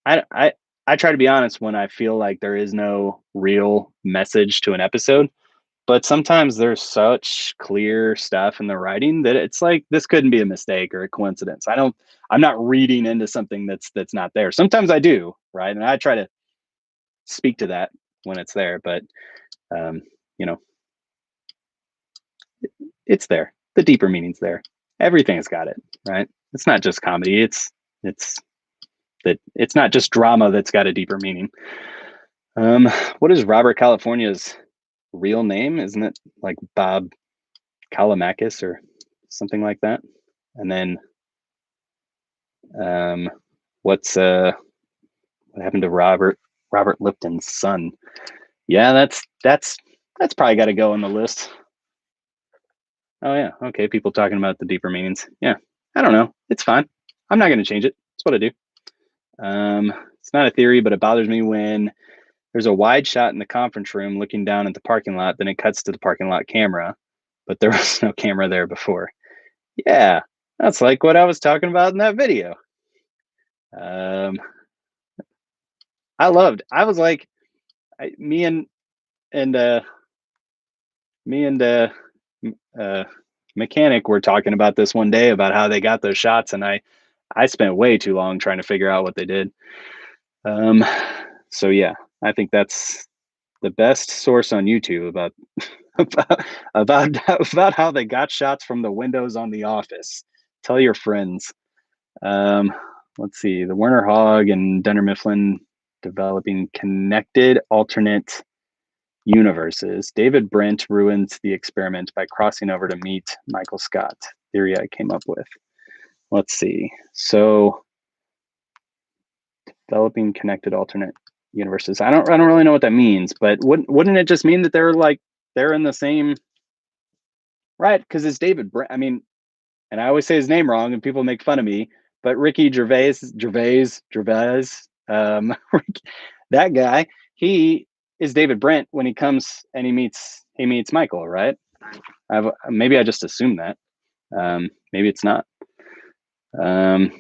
I I I try to be honest when I feel like there is no real message to an episode. But sometimes there's such clear stuff in the writing that it's like this couldn't be a mistake or a coincidence. I'm not reading into something that's not there. Sometimes I do, right? And I try to speak to that when it's there, but um, you know, it's there. The deeper meaning's there. Everything's got it, right? It's not just comedy. It's it's not just drama that's got a deeper meaning. Um, what is Robert California's real name? Isn't it like Bob Kalamakis or something like that? And then um, what's what happened to Robert Lipton's son? Yeah, that's probably got to go on the list. Oh yeah, okay. People talking about the deeper meanings. Yeah, I don't know. It's fine. I'm not going to change it. It's what I do. It's not a theory, but it bothers me when there's a wide shot in the conference room looking down at the parking lot. Then it cuts to the parking lot camera, but there was no camera there before. Yeah, that's like what I was talking about in that video. Um, I was like, I, and me and uh, mechanic were talking about this one day about how they got those shots, and I spent way too long trying to figure out what they did. Um, so yeah, I think that's the best source on YouTube about about about how they got shots from the windows on The Office. Tell your friends. Um, let's see, the Werner Hogg and Dunder Mifflin developing connected alternate universes. David Brent ruins the experiment by crossing over to meet Michael Scott. Theory I came up with. Let's see. So developing connected alternate universes. I don't really know what that means, but wouldn't it just mean that they're in the same, right? Because it's David Brent. I mean, and I always say his name wrong, and people make fun of me. But Ricky Gervais, that guy, he is David Brent when he comes and he meets Michael, right? Maybe I just assumed that. Maybe it's not. Um,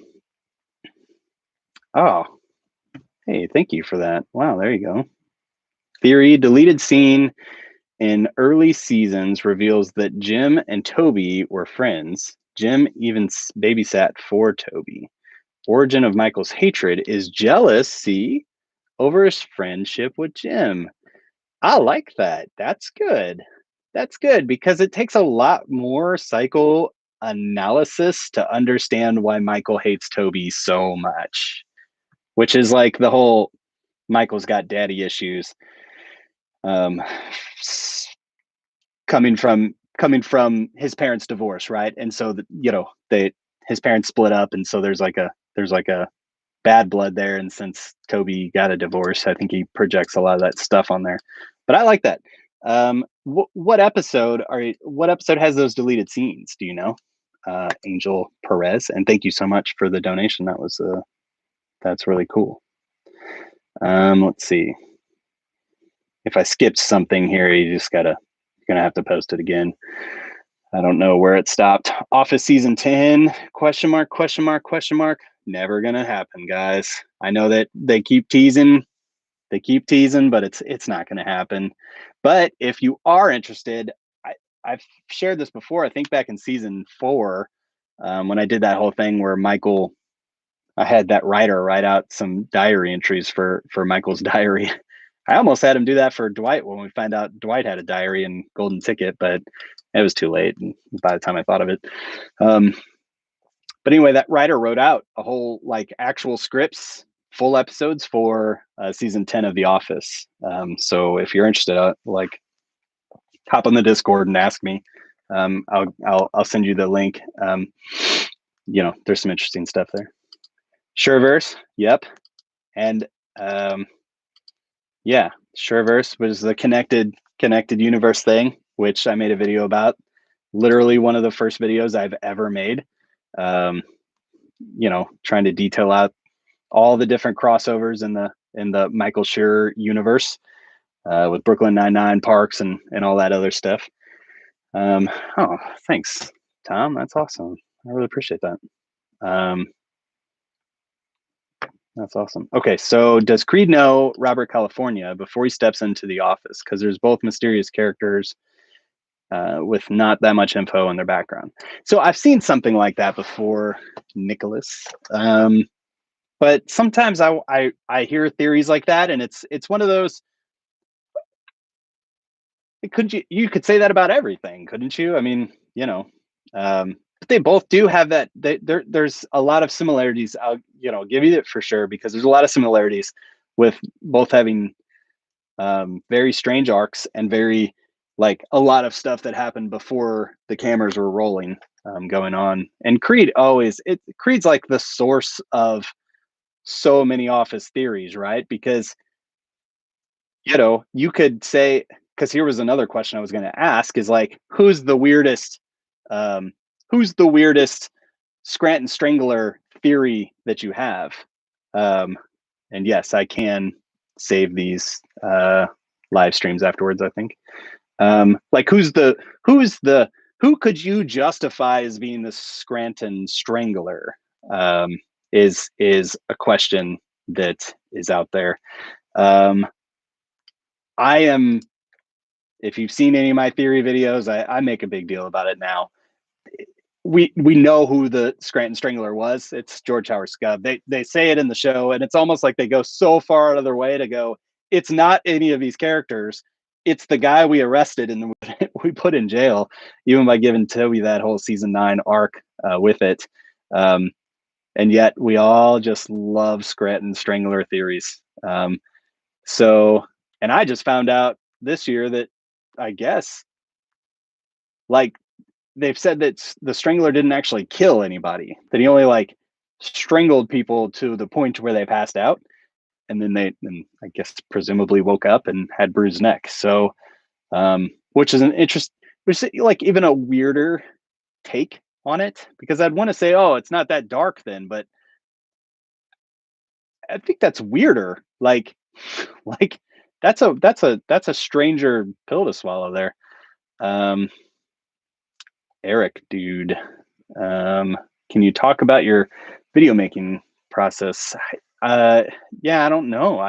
oh, hey, thank you for that. Wow, there you go. Theory: deleted scene in early seasons reveals that Jim and Toby were friends. Jim even babysat for Toby. Origin of Michael's hatred is jealousy over his friendship with Jim. I like that. That's good. That's good because it takes a lot more psychoanalysis to understand why Michael hates Toby so much, which is like the whole Michael's got daddy issues. Um, coming from his parents' divorce, right? And so that his parents split up, and so there's like a bad blood there. And since Toby got a divorce, I think he projects a lot of that stuff on there. But I like that. What episode what episode has those deleted scenes? Do you know? Angel Perez, and thank you so much for the donation. That's really cool. Let's see. If I skipped something here, you're gonna have to post it again. I don't know where it stopped. Office season 10, question mark, question mark, question mark. Never gonna happen, guys. I know that they keep teasing, but it's not gonna happen. But if you are interested, I've shared this before. I think back in season 4, when I did that whole thing where I had that writer write out some diary entries for Michael's diary. I almost had him do that for Dwight when we found out Dwight had a diary and golden ticket, but it was too late by the time I thought of it. But anyway, that writer wrote out a whole like actual scripts, full episodes for season 10 of The Office. So if you're interested, like hop on the Discord and ask me. I'll send you the link. There's some interesting stuff there. Sureverse, yep, and yeah, Sureverse was the connected universe thing which I made a video about. Literally one of the first videos I've ever made. Trying to detail out all the different crossovers in the Michael Schur universe, with Brooklyn Nine-Nine, Parks, and all that other stuff. Oh, thanks, Tom. That's awesome. I really appreciate that. That's awesome. Okay, so does Creed know Robert California before he steps into the office? Because there's both mysterious characters with not that much info on their background. So I've seen something like that before, Nicholas. But sometimes I hear theories like that, and it's one of those. You could say that about everything, couldn't you? I mean, but they both do have that. There's a lot of similarities. I'll give you that for sure, because there's a lot of similarities with both having very strange arcs and very like a lot of stuff that happened before the cameras were rolling going on. And Creed's like the source of so many office theories, right? Because you could say, because here was another question I was going to ask, is like, who's the weirdest Scranton Strangler theory that you have? And yes, I can save these live streams afterwards, I think. Like who could you justify as being the Scranton Strangler? Is a question that is out there. I am, if you've seen any of my theory videos, I make a big deal about it now. We know who the Scranton Strangler was. It's George Howard Scub. They say it in the show, and it's almost like they go so far out of their way to go, it's not any of these characters. It's the guy we arrested and we put in jail, even by giving Toby that whole season 9 arc with it. And yet we all just love Scranton Strangler theories. And I just found out this year that, I guess, like, they've said that the Strangler didn't actually kill anybody, that he only like strangled people to the point where they passed out. And then I guess presumably woke up and had bruised neck. So, which is which is like even a weirder take on it, because I'd want to say, oh, it's not that dark then, but I think that's weirder. Like that's a stranger pill to swallow there. Eric, dude, can you talk about your video making process? Yeah, I don't know.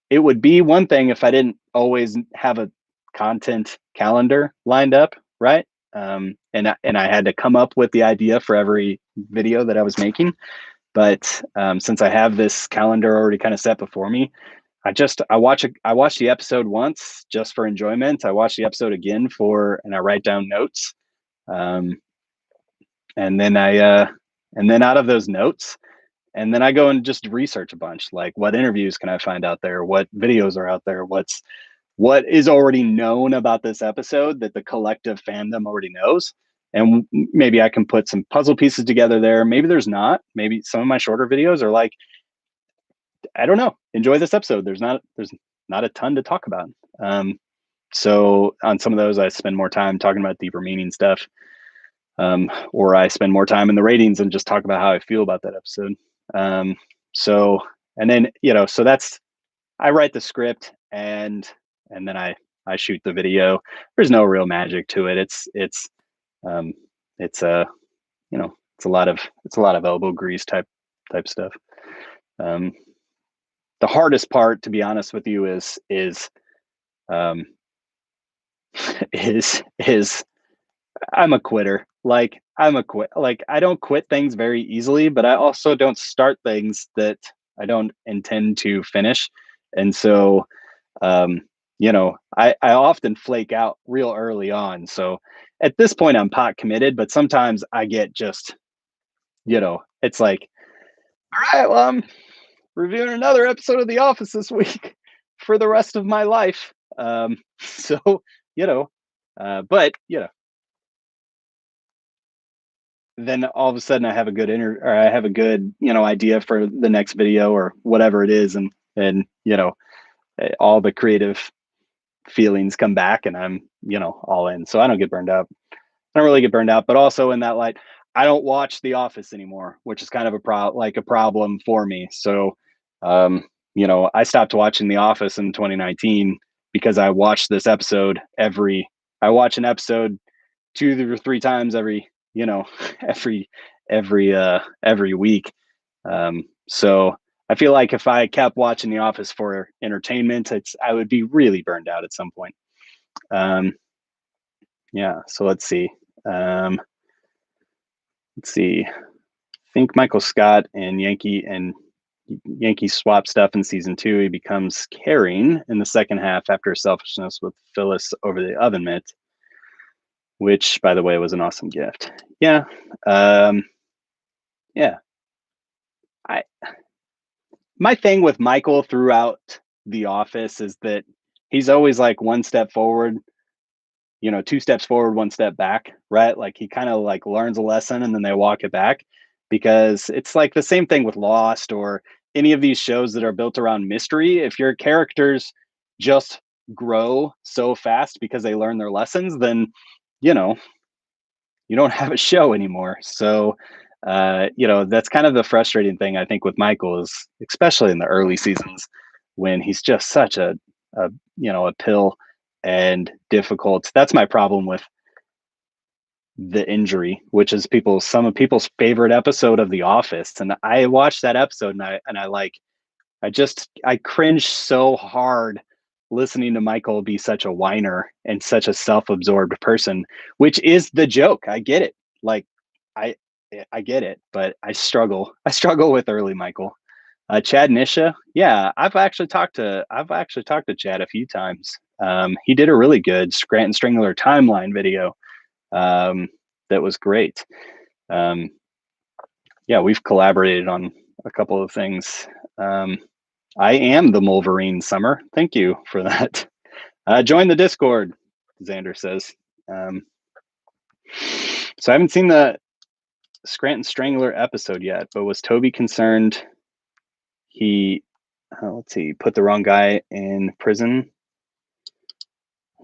It would be one thing if I didn't always have a content calendar lined up, right? And I had to come up with the idea for every video that I was making. But since I have this calendar already kind of set before me, I watch the episode once just for enjoyment. I watch the episode again and I write down notes. And then out of those notes, and then I go and just research a bunch, like what interviews can I find out there? What videos are out there? What is already known about this episode that the collective fandom already knows? And maybe I can put some puzzle pieces together there. Maybe there's not. Maybe some of my shorter videos are like, I don't know, enjoy this episode. There's not a ton to talk about. So on some of those, I spend more time talking about deeper meaning stuff. Or I spend more time in the ratings and just talk about how I feel about that episode. So that's, I write the script and then I shoot the video. There's no real magic to it. It's a lot of elbow grease type stuff. The hardest part, to be honest with you, is I'm a quitter. Like I don't quit things very easily, but I also don't start things that I don't intend to finish. And so, I often flake out real early on. So at this point I'm pot committed, but sometimes I get just, it's like, all right, well, I'm reviewing another episode of The Office this week for the rest of my life. So, but then all of a sudden I have a good idea for the next video or whatever it is. And all the creative feelings come back, and I'm all in. So I don't get burned out. I don't really get burned out, but also in that light, I don't watch The Office anymore, which is kind of a problem for me. So, I stopped watching The Office in 2019 because I watched this episode I watch an episode 2 or 3 times every every week. So I feel like if I kept watching The Office for entertainment, I would be really burned out at some point. Um, yeah. So let's see. I think Michael Scott and Yankee swap stuff in season 2. He becomes caring in the second half after selfishness with Phyllis over the oven mitt, which, by the way, was an awesome gift. Yeah. Yeah. I My thing with Michael throughout The Office is that he's always like one step forward, 2 steps forward, 1 step back, right? Like he kind of like learns a lesson and then they walk it back, because it's like the same thing with Lost or any of these shows that are built around mystery. If your characters just grow so fast because they learn their lessons, then, you know, you don't have a show anymore. So, that's kind of the frustrating thing I think with Michael is, especially in the early seasons, when he's just such a pill and difficult. That's my problem with The Injury, which is some of people's favorite episode of The Office. And I watched that episode and I cringe so hard listening to Michael be such a whiner and such a self-absorbed person, which is the joke. I get it. Like I I get it, but I struggle. I struggle with early Michael. Chad Nisha, yeah, I've actually talked to Chad a few times. He did a really good Scranton Strangler timeline video. That was great. Um, yeah, we've collaborated on a couple of things. Um, I am the Wolverine Summer. Thank you for that. Join the Discord, Xander says. Um, so I haven't seen the Scranton Strangler episode yet, but was Toby concerned he, let's see, put the wrong guy in prison?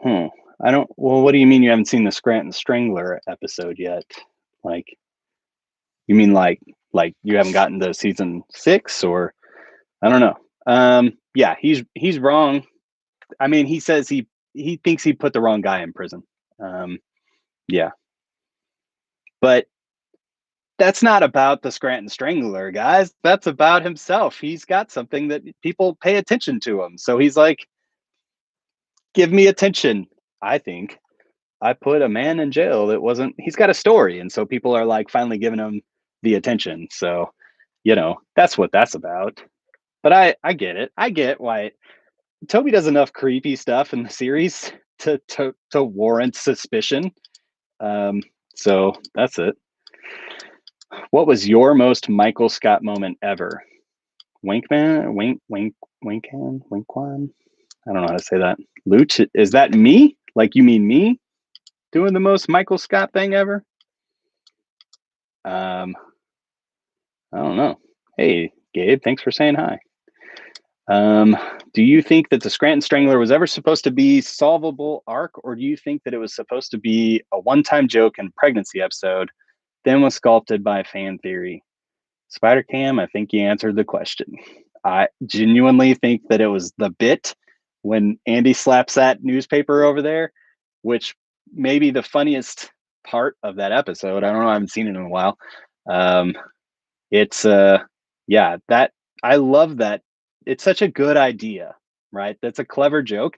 I don't, well, what do you mean you haven't seen the Scranton Strangler episode yet? Like, you mean like you haven't gotten to season 6, or I don't know. Yeah, he's wrong. I mean, he says he thinks he put the wrong guy in prison. Yeah, but that's not about the Scranton Strangler, guys. That's about himself. He's got something that people pay attention to him. So he's like, give me attention. I think I put a man in jail that wasn't, he's got a story. And so people are like finally giving him the attention. So, that's what that's about. But I get it. I get why Toby does enough creepy stuff in the series to warrant suspicion. So that's it. What was your most Michael Scott moment ever? Winkman, Winkwan. I don't know how to say that. Luch, is that me? Like you mean me doing the most Michael Scott thing ever? I don't know. Hey, Gabe, thanks for saying hi. Do you think that the Scranton Strangler was ever supposed to be solvable arc, or do you think that it was supposed to be a one-time joke and pregnancy episode, then was sculpted by fan theory? Spider Cam, I think you answered the question. I genuinely think that it was the bit when Andy slaps that newspaper over there, which may be the funniest part of that episode. I don't know. I haven't seen it in a while. It's yeah, that I love that. It's such a good idea, right? That's a clever joke.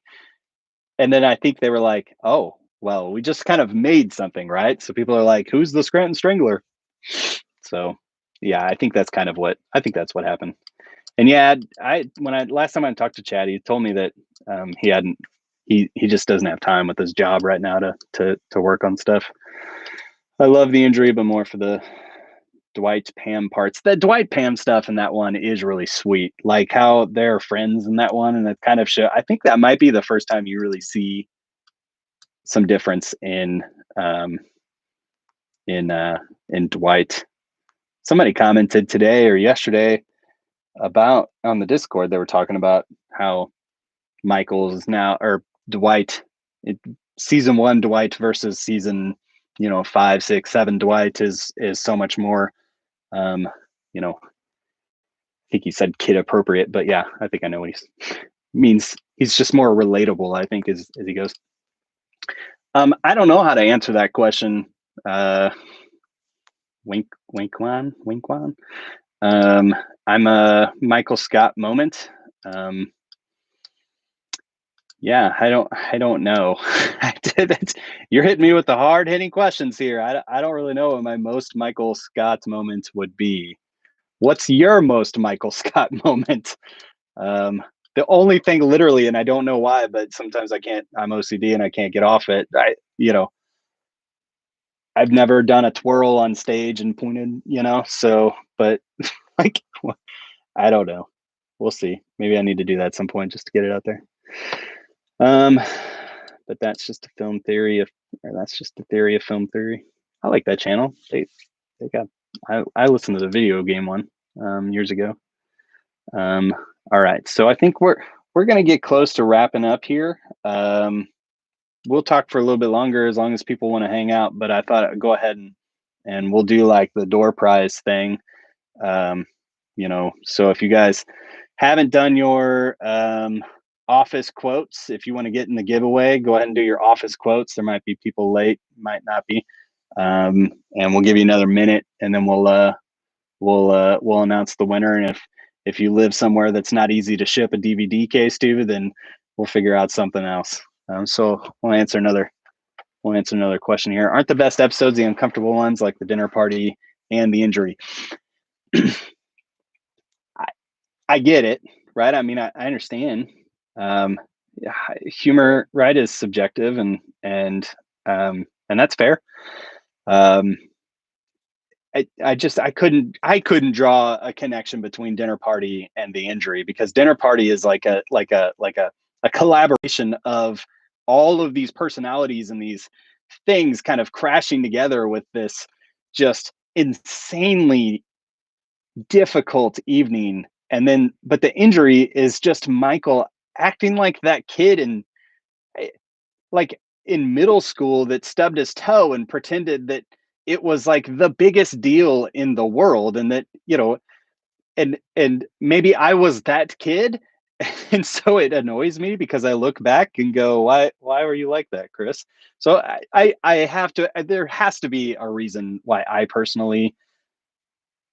And then I think they were like, oh, well, we just kind of made something, right? So people are like, who's the Scranton Strangler? So yeah, I think that's what happened. And yeah, when I last time I talked to Chad, he told me that he just doesn't have time with his job right now to work on stuff. I love The Injury, but more for the Dwight Pam parts. The Dwight Pam stuff in that one is really sweet. Like how they're friends in that one, and it kind of show. I think that might be the first time you really see some difference in Dwight. Somebody commented today or yesterday about on the Discord. They were talking about how Michael's now, or Dwight. Season 1 Dwight versus season 5, 6, 7 Dwight is so much more you know, I think he said kid appropriate, but yeah, I think I know what he means. He's just more relatable, I think, as he goes. I don't know how to answer that question. Winkwan. I'm a Michael Scott moment. Yeah, I don't know. You're hitting me with the hard hitting questions here. I don't really know what my most Michael Scott moment would be. What's your most Michael Scott moment? The only thing literally, and I don't know why, but sometimes I can't, I'm OCD and I can't get off it. I've never done a twirl on stage and pointed, so, but like, I don't know. We'll see. Maybe I need to do that at some point just to get it out there. But that's just a film theory that's just the theory of film theory. I like that channel. They got, I listened to the video game one, years ago. All right. So I think we're going to get close to wrapping up here. We'll talk for a little bit longer as long as people want to hang out, but I thought I'd go ahead and we'll do like the door prize thing. So if you guys haven't done your office quotes, if you want to get in the giveaway, go ahead and do your office quotes. There might be people late, might not be. And we'll give you another minute and then we'll announce the winner. And if you live somewhere that's not easy to ship a DVD case to, then we'll figure out something else. So we'll answer another question here. Aren't the best episodes the uncomfortable ones, like the dinner party and the injury? I get it, right? I mean, I understand. Humor, right, is subjective, and that's fair. I couldn't draw a connection between dinner party and the injury, because dinner party is like a collaboration of all of these personalities and these things kind of crashing together with this just insanely difficult evening. And then, but the injury is just Michael acting like that kid like in middle school that stubbed his toe and pretended that it was like the biggest deal in the world, and that and maybe I was that kid. And so it annoys me because I look back and go, why were you like that, Chris? So I have to, there has to be a reason why I personally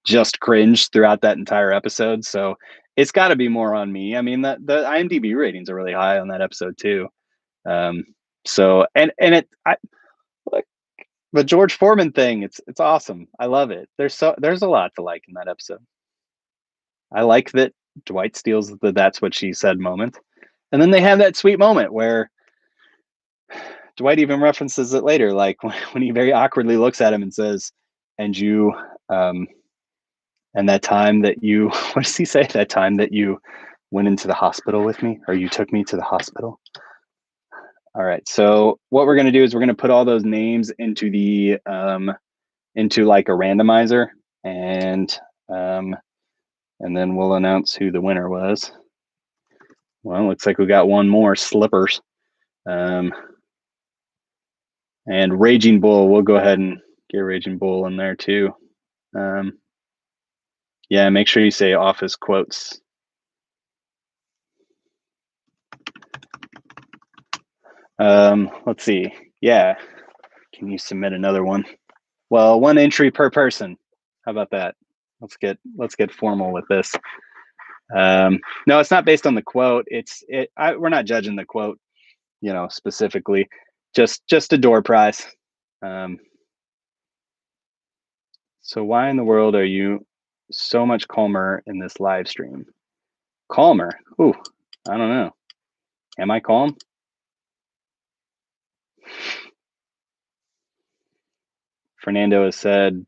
just cringed throughout that entire episode. So it's got to be more on me. I mean, the IMDb ratings are really high on that episode too. So like the George Foreman thing, it's awesome. I love it. There's a lot to like in that episode. I like that Dwight steals the "that's what she said" moment, and then they have that sweet moment where Dwight even references it later, like when he very awkwardly looks at him and says, "And you, and that time that you," what does he say? "That time that you went into the hospital with me, or you took me to the hospital." All right. So what we're going to do is we're going to put all those names into the into like a randomizer, and then we'll announce who the winner was. Well, looks like we got one more, Slippers. And Raging Bull, we'll go ahead and get Raging Bull in there too. Yeah, make sure you say office quotes. Let's see. Yeah. Can you submit another one? Well, one entry per person. How about that? Let's get formal with this. No, it's not based on the quote. We're not judging the quote, specifically. Just a door prize. So why in the world are you so much calmer in this live stream? Calmer? Ooh, I don't know. Am I calm? Fernando has said,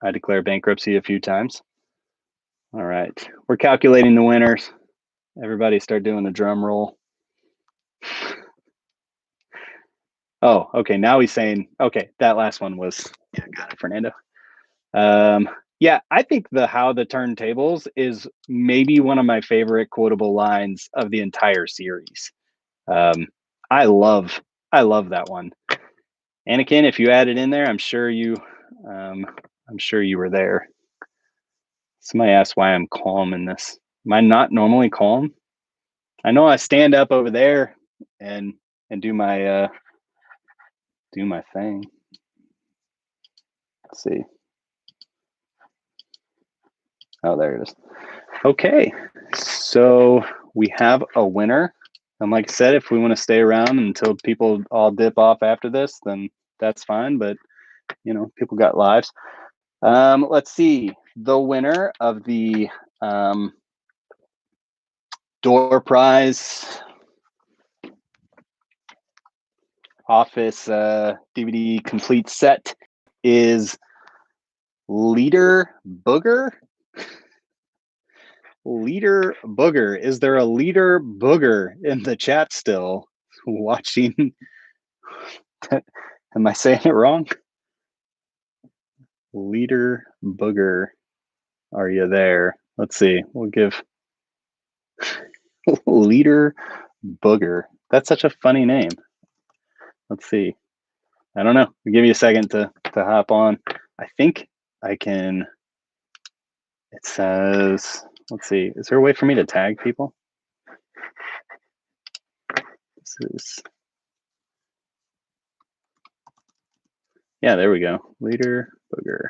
I declare bankruptcy a few times. All right. We're calculating the winners. Everybody start doing the drum roll. Oh, okay. Now he's saying, okay, that last one was, yeah, got it, Fernando. Yeah, I think the "How the Turntables" is maybe one of my favorite quotable lines of the entire series. Um, I love I love that one. Anakin, if you add it in there, um, I'm sure you were there. Somebody asked why I'm calm in this. Am I not normally calm? I know I stand up over there and do my thing. Let's see. Oh, there it is. Okay, so we have a winner. And like I said, if we want to stay around until people all dip off after this, then that's fine. But people got lives. Let's see. The winner of the um, door prize office DVD complete set is Leader Booger. Leader Booger. Is there a Leader Booger in the chat still watching? Am I saying it wrong? Leader Booger. Are you there? Let's see. We'll give Leader Booger. That's such a funny name. Let's see. I don't know. I'll give you a second to hop on. I think I can. It says, let's see. Is there a way for me to tag people? This is. Yeah, there we go. Leader Booger.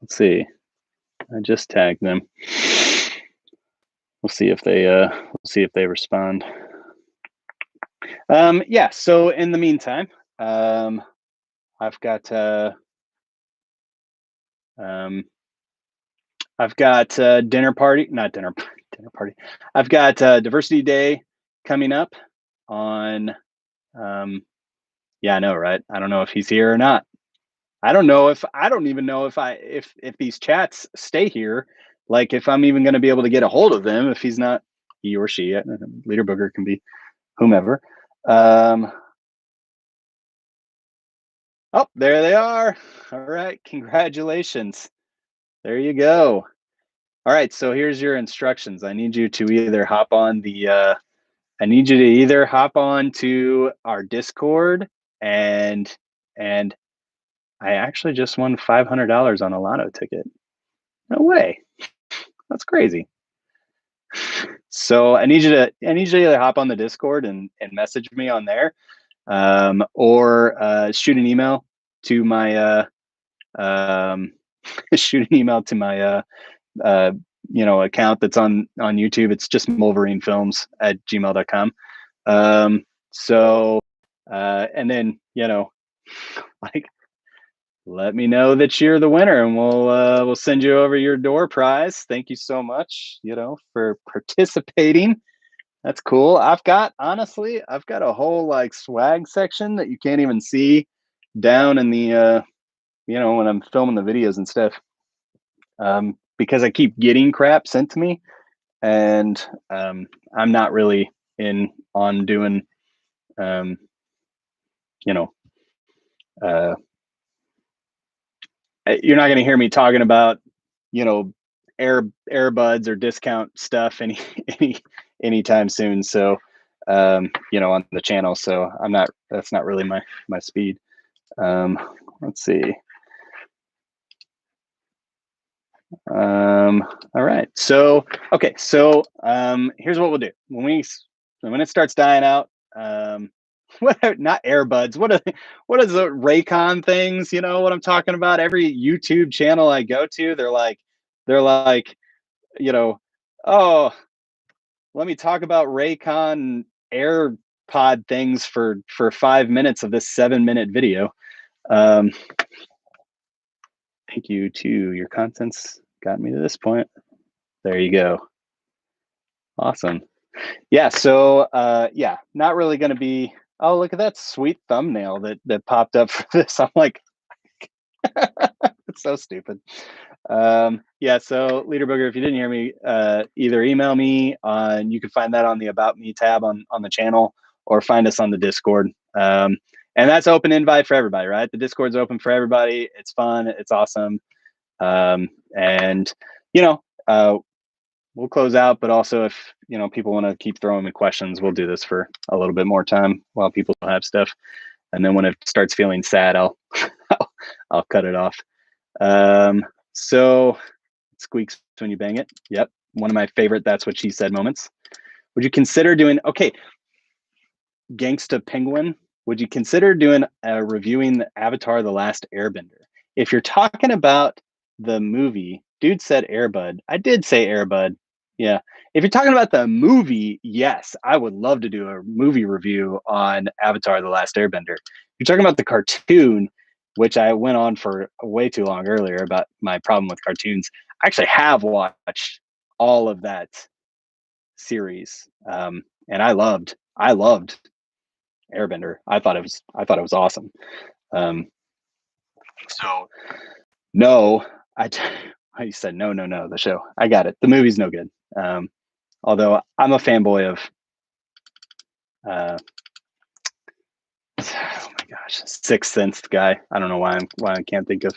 Let's see. I just tagged them. We'll see if they respond. Yeah. So in the meantime, I've got dinner party, not dinner dinner party. I've got Diversity Day coming up on. Yeah, I know, right? I don't know if he's here or not. I don't even know if these chats stay here. Like if I'm even going to be able to get a hold of them if he's not he or she. Leader Booger can be whomever. Oh, there they are. All right, congratulations. There you go. All right, so here's your instructions. I need you to either hop on to our Discord and I actually just won $500 on a lotto ticket. No way. That's crazy. So I need you to either hop on the Discord and message me on there, or shoot an email to my shoot an email to my account that's on YouTube. It's just mulverinefilms@gmail.com. So and then like let me know that you're the winner and we'll send you over your door prize. Thank you so much, for participating. That's cool. Honestly, I've got a whole like swag section that you can't even see down in the when I'm filming the videos and stuff. Because I keep getting crap sent to me and I'm not really in on doing um, you know uh, you're not going to hear me talking about air airbuds or discount stuff anytime soon. So on the channel. So that's not really my speed. Let's see. All right. So okay. So here's what we'll do when it starts dying out. What not airbuds? What is the Raycon things? You know what I'm talking about? Every YouTube channel I go to, they're like, oh, let me talk about Raycon AirPod things for 5 minutes of this 7-minute video. Um, thank you to your contents got me to this point. There you go. Awesome. Yeah. So not really going to be. Oh, look at that sweet thumbnail that popped up for this. I'm like, it's so stupid. Yeah. So Leader Booger, if you didn't hear me, either email me on. You can find that on the About Me tab on the channel, or find us on the Discord. And that's open invite for everybody, right? The Discord's open for everybody. It's fun. It's awesome. And you know, we'll close out, but also if people want to keep throwing me questions, we'll do this for a little bit more time while people have stuff. And then when it starts feeling sad, I'll I'll cut it off. So it squeaks when you bang it. Yep. One of my favorite "that's what she said" moments. Would you consider doing Gangsta Penguin? Would you consider doing reviewing the Avatar: The Last Airbender? If you're talking about the movie, dude said Airbud. I did say Airbud. Yeah. If you're talking about the movie, yes, I would love to do a movie review on Avatar: The Last Airbender. If you're talking about the cartoon, which I went on for way too long earlier about my problem with cartoons, I actually have watched all of that series, and I loved Airbender. I thought it was awesome. So no, I said no, the show. I got it. The movie's no good. Although I'm a fanboy of oh my gosh, Sixth Sense guy. I don't know why I can't think of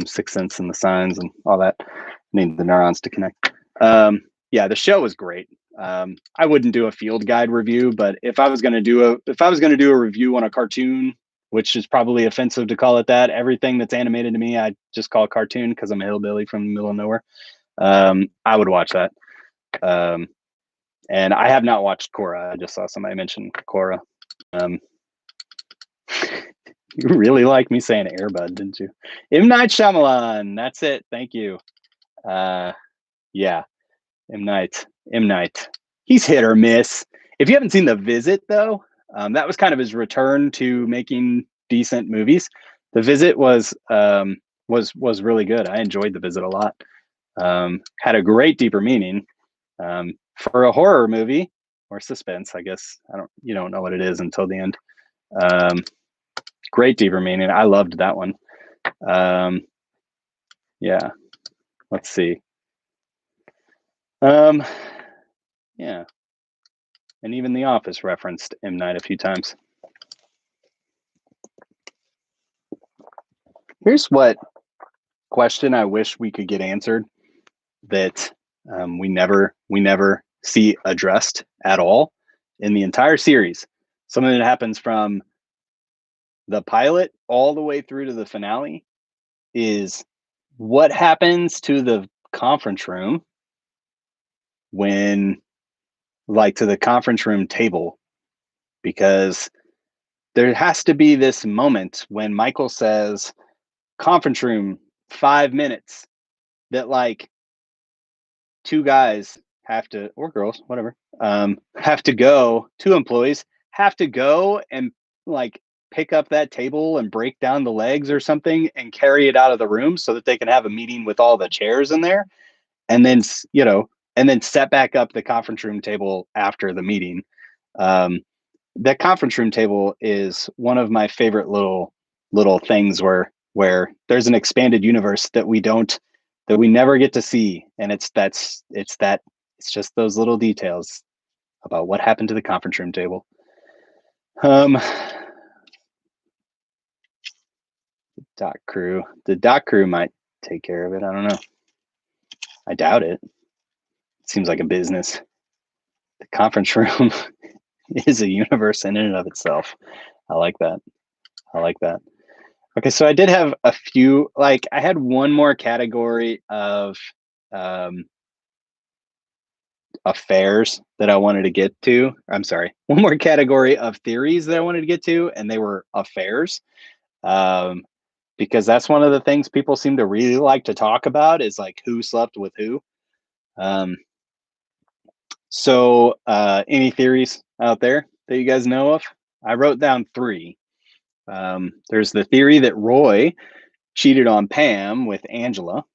Sixth Sense and the signs and all that. I need the neurons to connect. Yeah, the show was great. I wouldn't do a field guide review, but if I was going to do a review on a cartoon, which is probably offensive to call it that, everything that's animated to me, I just call cartoon because I'm a hillbilly from the middle of nowhere. I would watch that. And I have not watched Korra. I just saw somebody mention Korra. You really like me saying Airbud, didn't you? M. Night Shyamalan. That's it. Thank you. Yeah. M. Night. He's hit or miss. If you haven't seen The Visit, though, that was kind of his return to making decent movies. The Visit was really good. I enjoyed The Visit a lot. Had a great deeper meaning for a horror movie or suspense. I guess you don't know what it is until the end. Great deeper meaning. I loved that one. Yeah. Let's see. Yeah. And even The Office referenced M. Night a few times. Here's what question I wish we could get answered that we never see addressed at all in the entire series. Something that happens from the pilot all the way through to the finale is what happens to the conference room when, like, to the conference room table, because there has to be this moment when Michael says conference room 5 minutes that like two guys have to, or girls, whatever, have to go, two employees have to go and like pick up that table and break down the legs or something and carry it out of the room so that they can have a meeting with all the chairs in there. And then, and then set back up the conference room table after the meeting. That conference room table is one of my favorite little things where there's an expanded universe that we never get to see. And it's just those little details about what happened to the conference room table. The doc crew might take care of it. I don't know. I doubt it. It seems like a business. The conference room is a universe in and of itself. I like that. Okay, so I did have a few, like I had one more category of affairs that I wanted to get to. I'm sorry, one more category of theories that I wanted to get to, and they were affairs. Because that's one of the things people seem to really like to talk about is like who slept with who. So any theories out there that you guys know of? I wrote down 3. There's the theory that Roy cheated on Pam with Angela.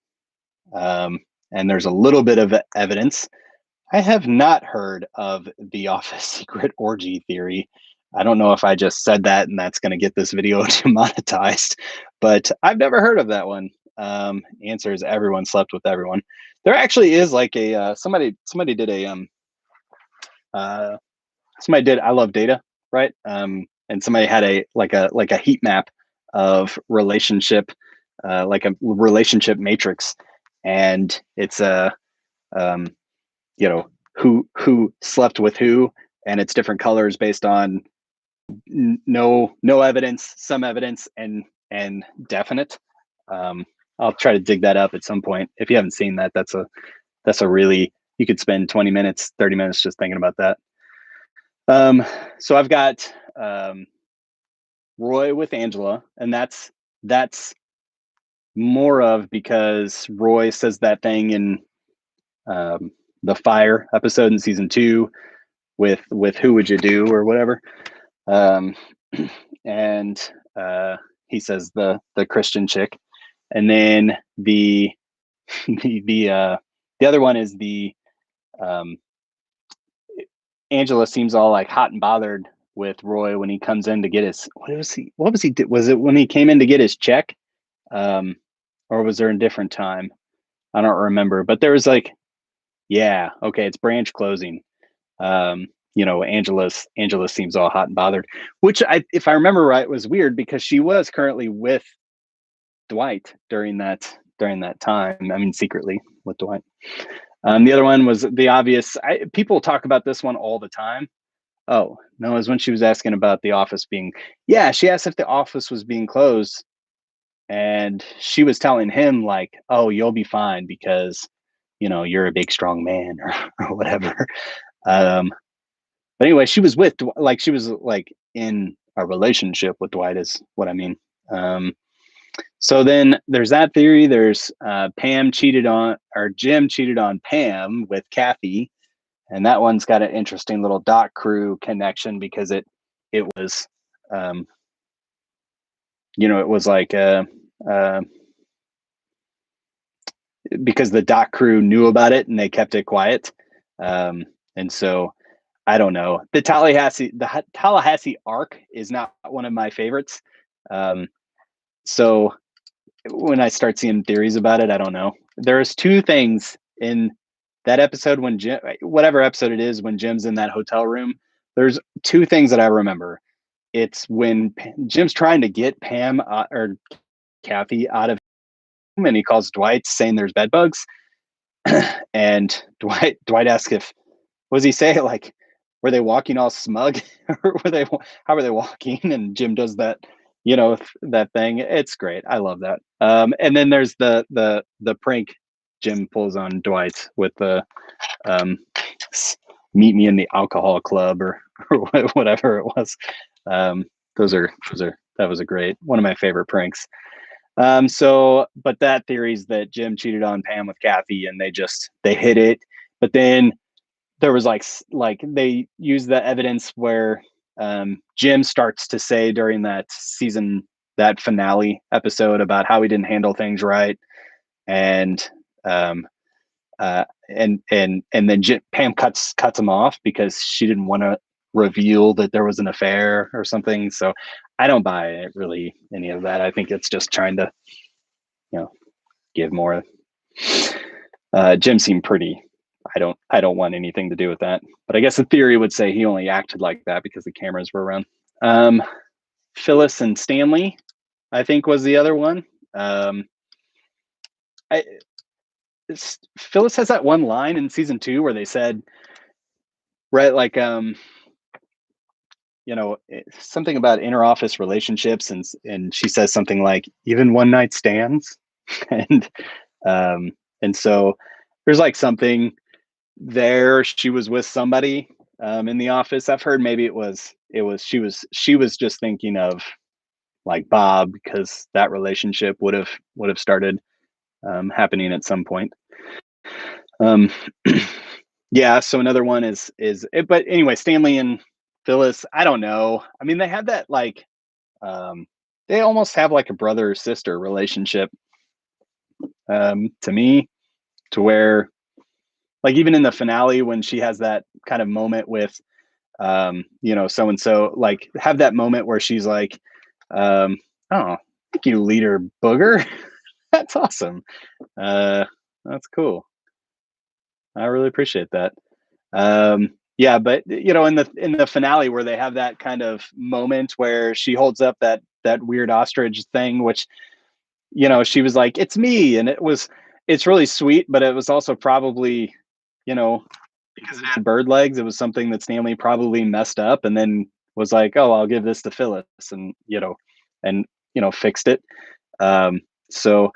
And there's a little bit of evidence. I have not heard of the Office secret orgy theory. I don't know if I just said that and that's going to get this video demonetized, but I've never heard of that one. Answer is everyone slept with everyone. There actually is like a somebody did a I Love Data, right? and somebody had a heat map of relationship, like a relationship matrix, and it's a you know, who slept with who, and it's different colors based on no evidence, some evidence, and definite. Um, I'll try to dig that up at some point. If you haven't seen that, that's a really, you could spend 20 minutes, 30 minutes just thinking about that. So I've got Roy with Angela, and that's more of because Roy says that thing in um, the fire episode in season 2 with who would you do or whatever, um, and he says the Christian chick, and then the the other one is the um, Angela seems all like hot and bothered with Roy when he comes in to get his, what was he was it when he came in to get his check, um, or was there a different time? I don't remember, but there was like, yeah, okay, it's branch closing. Angela seems all hot and bothered, which if I remember right, was weird because she was currently with Dwight during that time. I mean, secretly with Dwight. The other one was the obvious. People talk about this one all the time. Oh no, it was when she was asking about the office being. Yeah, she asked if the office was being closed, and she was telling him like, "Oh, you'll be fine because, you're a big strong man or whatever." Um, but anyway, she was she was like in a relationship with Dwight is what I mean. Um, so then there's that theory. There's Jim cheated on Pam with Kathy, and that one's got an interesting little dock crew connection because it was, um, it was like because the dock crew knew about it and they kept it quiet, and so I don't know. The Tallahassee arc is not one of my favorites. So when I start seeing theories about it, I don't know. There's two things in that episode when Jim, whatever episode it is, when Jim's in that hotel room. There's two things that I remember. It's when Jim's trying to get Pam or Kathy out of him, and he calls Dwight saying there's bed bugs, and Dwight asks if, what does he say, like, were they walking all smug or how were they walking? And Jim does that, that thing. It's great. I love that. And then there's the prank Jim pulls on Dwight with the um, meet me in the alcohol club or whatever it was. Um, that was a great, one of my favorite pranks. But that theory is that Jim cheated on Pam with Kathy and they hid it. But then there was like they used the evidence where Jim starts to say during that finale episode about how he didn't handle things right, and um, and then Pam cuts him off because she didn't want to reveal that there was an affair or something. So I don't buy it, really, any of that. I think it's just trying to, give more. Jim seemed pretty. I don't want anything to do with that. But I guess the theory would say he only acted like that because the cameras were around. Phyllis and Stanley, I think, was the other one. Phyllis has that one line in season 2 where they said, right, like something about interoffice relationships, and she says something like even one night stands, and um, and so there's like something there. She was with somebody in the office. I've heard maybe she was just thinking of like Bob because that relationship would have started happening at some point. Yeah. So another one is but anyway, Stanley and Phyllis. I don't know. I mean, they have that like they almost have like a brother sister relationship to me, to where like even in the finale when she has that kind of moment with so and so, like have that moment where she's like, oh, thank you, leader Booger. That's awesome. That's cool. I really appreciate that. Yeah, but in the finale where they have that kind of moment where she holds up that weird ostrich thing, which she was like, "It's me," and it's really sweet, but it was also probably, you know, because it had bird legs, it was something that Stanley probably messed up, and then was like, "Oh, I'll give this to Phyllis," and fixed it. Um, so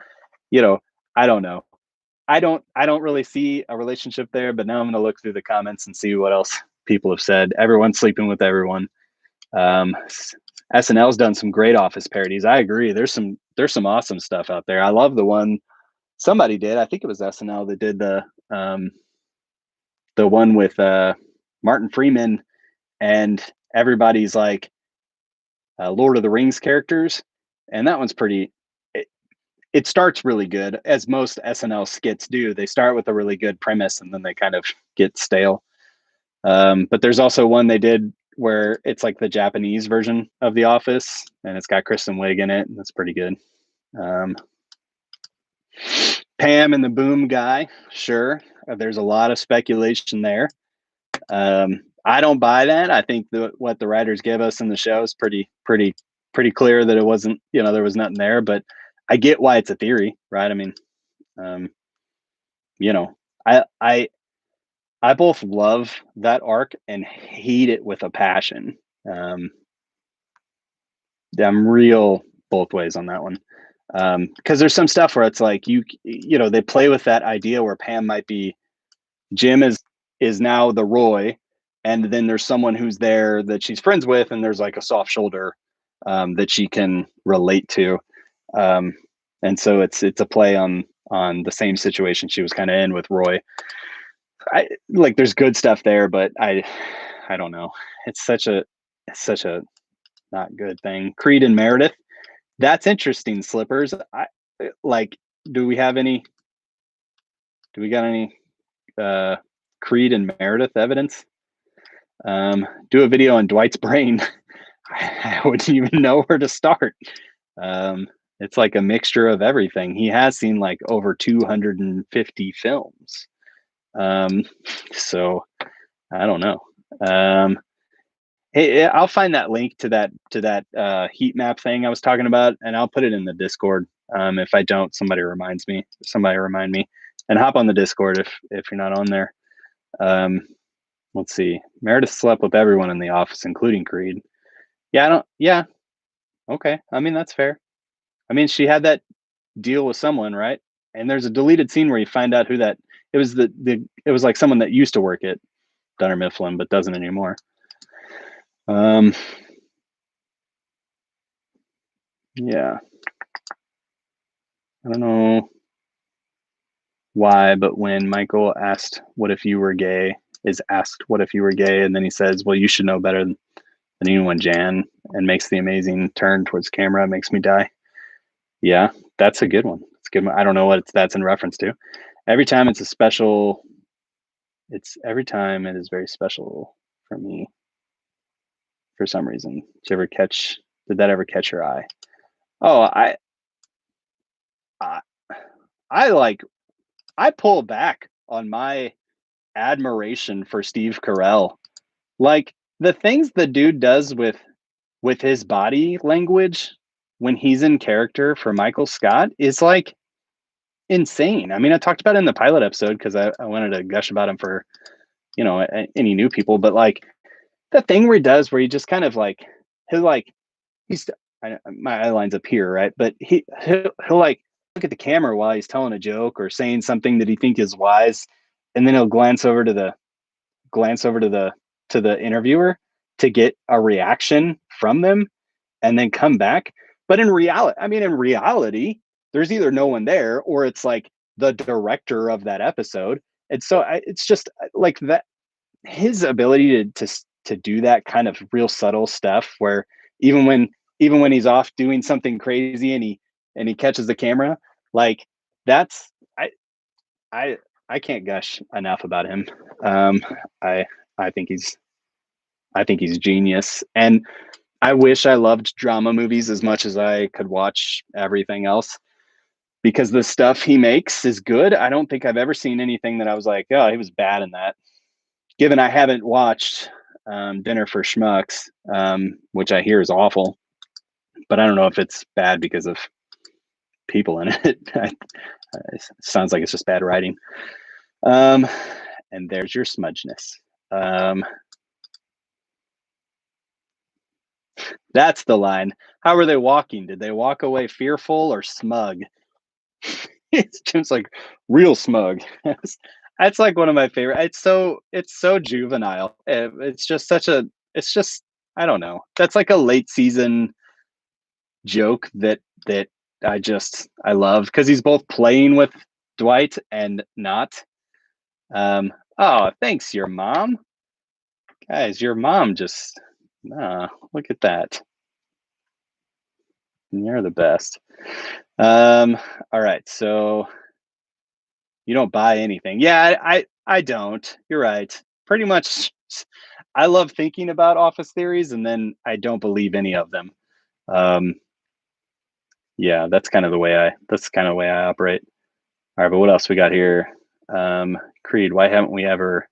I don't know. I don't really see a relationship there, but now I'm gonna look through the comments and see what else people have said. Everyone's sleeping with everyone. Um, SNL's done some great Office parodies. I agree. There's some awesome stuff out there. I love the one somebody did. I think it was SNL that did the one with Martin Freeman and everybody's like Lord of the Rings characters, and that one's pretty. It starts really good, as most SNL skits do. They start with a really good premise and then they kind of get stale. But there's also one they did where it's like the Japanese version of The Office, and it's got Kristen Wiig in it, and that's pretty good. Um, Pam and the Boom Guy, sure. There's a lot of speculation there. I don't buy that. I think what the writers give us in the show is pretty clear that it wasn't. There was nothing there. But I get why it's a theory, right? I mean, um, you know, I both love that arc and hate it with a passion. Um, I'm real both ways on that one. Because there's some stuff where it's like they play with that idea where Pam might be Jim is now the Roy, and then there's someone who's there that she's friends with, and there's like a soft shoulder that she can relate to, um, and so it's a play on the same situation she was kind of in with Roy. I like there's good stuff there, but I don't know. It's such a not good thing. Creed and Meredith. That's interesting, Slippers. I like. Do we have any? Do we got any uh, Creed and Meredith evidence? Do a video on Dwight's brain. I wouldn't even know where to start. Um, it's like a mixture of everything. He has seen like over 250 films. Um, so I don't know. Um, Hey, I'll find that link to that heat map thing I was talking about, and I'll put it in the Discord. If I don't, somebody reminds me. Somebody remind me, and hop on the Discord if you're not on there. Um, let's see. Meredith slept with everyone in the office, including Creed. Yeah, I don't. Yeah, okay. I mean, that's fair. I mean, she had that deal with someone, right? And there's a deleted scene where you find out who that. It was it was like someone that used to work at Dunder Mifflin but doesn't anymore. Um, yeah. I don't know why, but when Michael is asked, what if you were gay? And then he says, well, you should know better than anyone, Jan, and makes the amazing turn towards camera, makes me die. Yeah, that's a good one. It's a good one. I don't know what that's in reference to. Every time every time it is very special for me for some reason. Did that ever catch your eye? Oh, I, I like, I pull back on my admiration for Steve Carell. Like the things the dude does with his body language when he's in character for Michael Scott is like insane. I mean, I talked about it in the pilot episode because I wanted to gush about him for any new people, but like the thing where he does where he just kind of like he's my eye line's up here, right? But he'll like look at the camera while he's telling a joke or saying something that he think is wise, and then he'll glance over to the interviewer to get a reaction from them and then come back. But in reality, there's either no one there or it's like the director of that episode. And so it's just like that his ability to do that kind of real subtle stuff where even when he's off doing something crazy and he catches the camera, like that's I I can't gush enough about him. I I think he's genius, and I wish I loved drama movies as much as I could watch everything else because the stuff he makes is good. I don't think I've ever seen anything that I was like, oh, he was bad in that. given I haven't watched Dinner for Schmucks, which I hear is awful, but I don't know if it's bad because of people in it. It sounds like it's just bad writing. Um, and there's your smudgeness. Um, that's the line. How were they walking? Did they walk away fearful or smug? It's just like real smug. That's like one of my favorite. It's so juvenile. It's just such a. It's just I don't know. That's like a late season joke that I love because he's both playing with Dwight and not. Oh, thanks, your mom. Guys, your mom just look at that. You're the best. All right, so you don't buy anything. Yeah, I don't. You're right. Pretty much I love thinking about office theories and then I don't believe any of them. Um, yeah, that's kind of the way I operate. All right, but what else we got here? Creed, why haven't we ever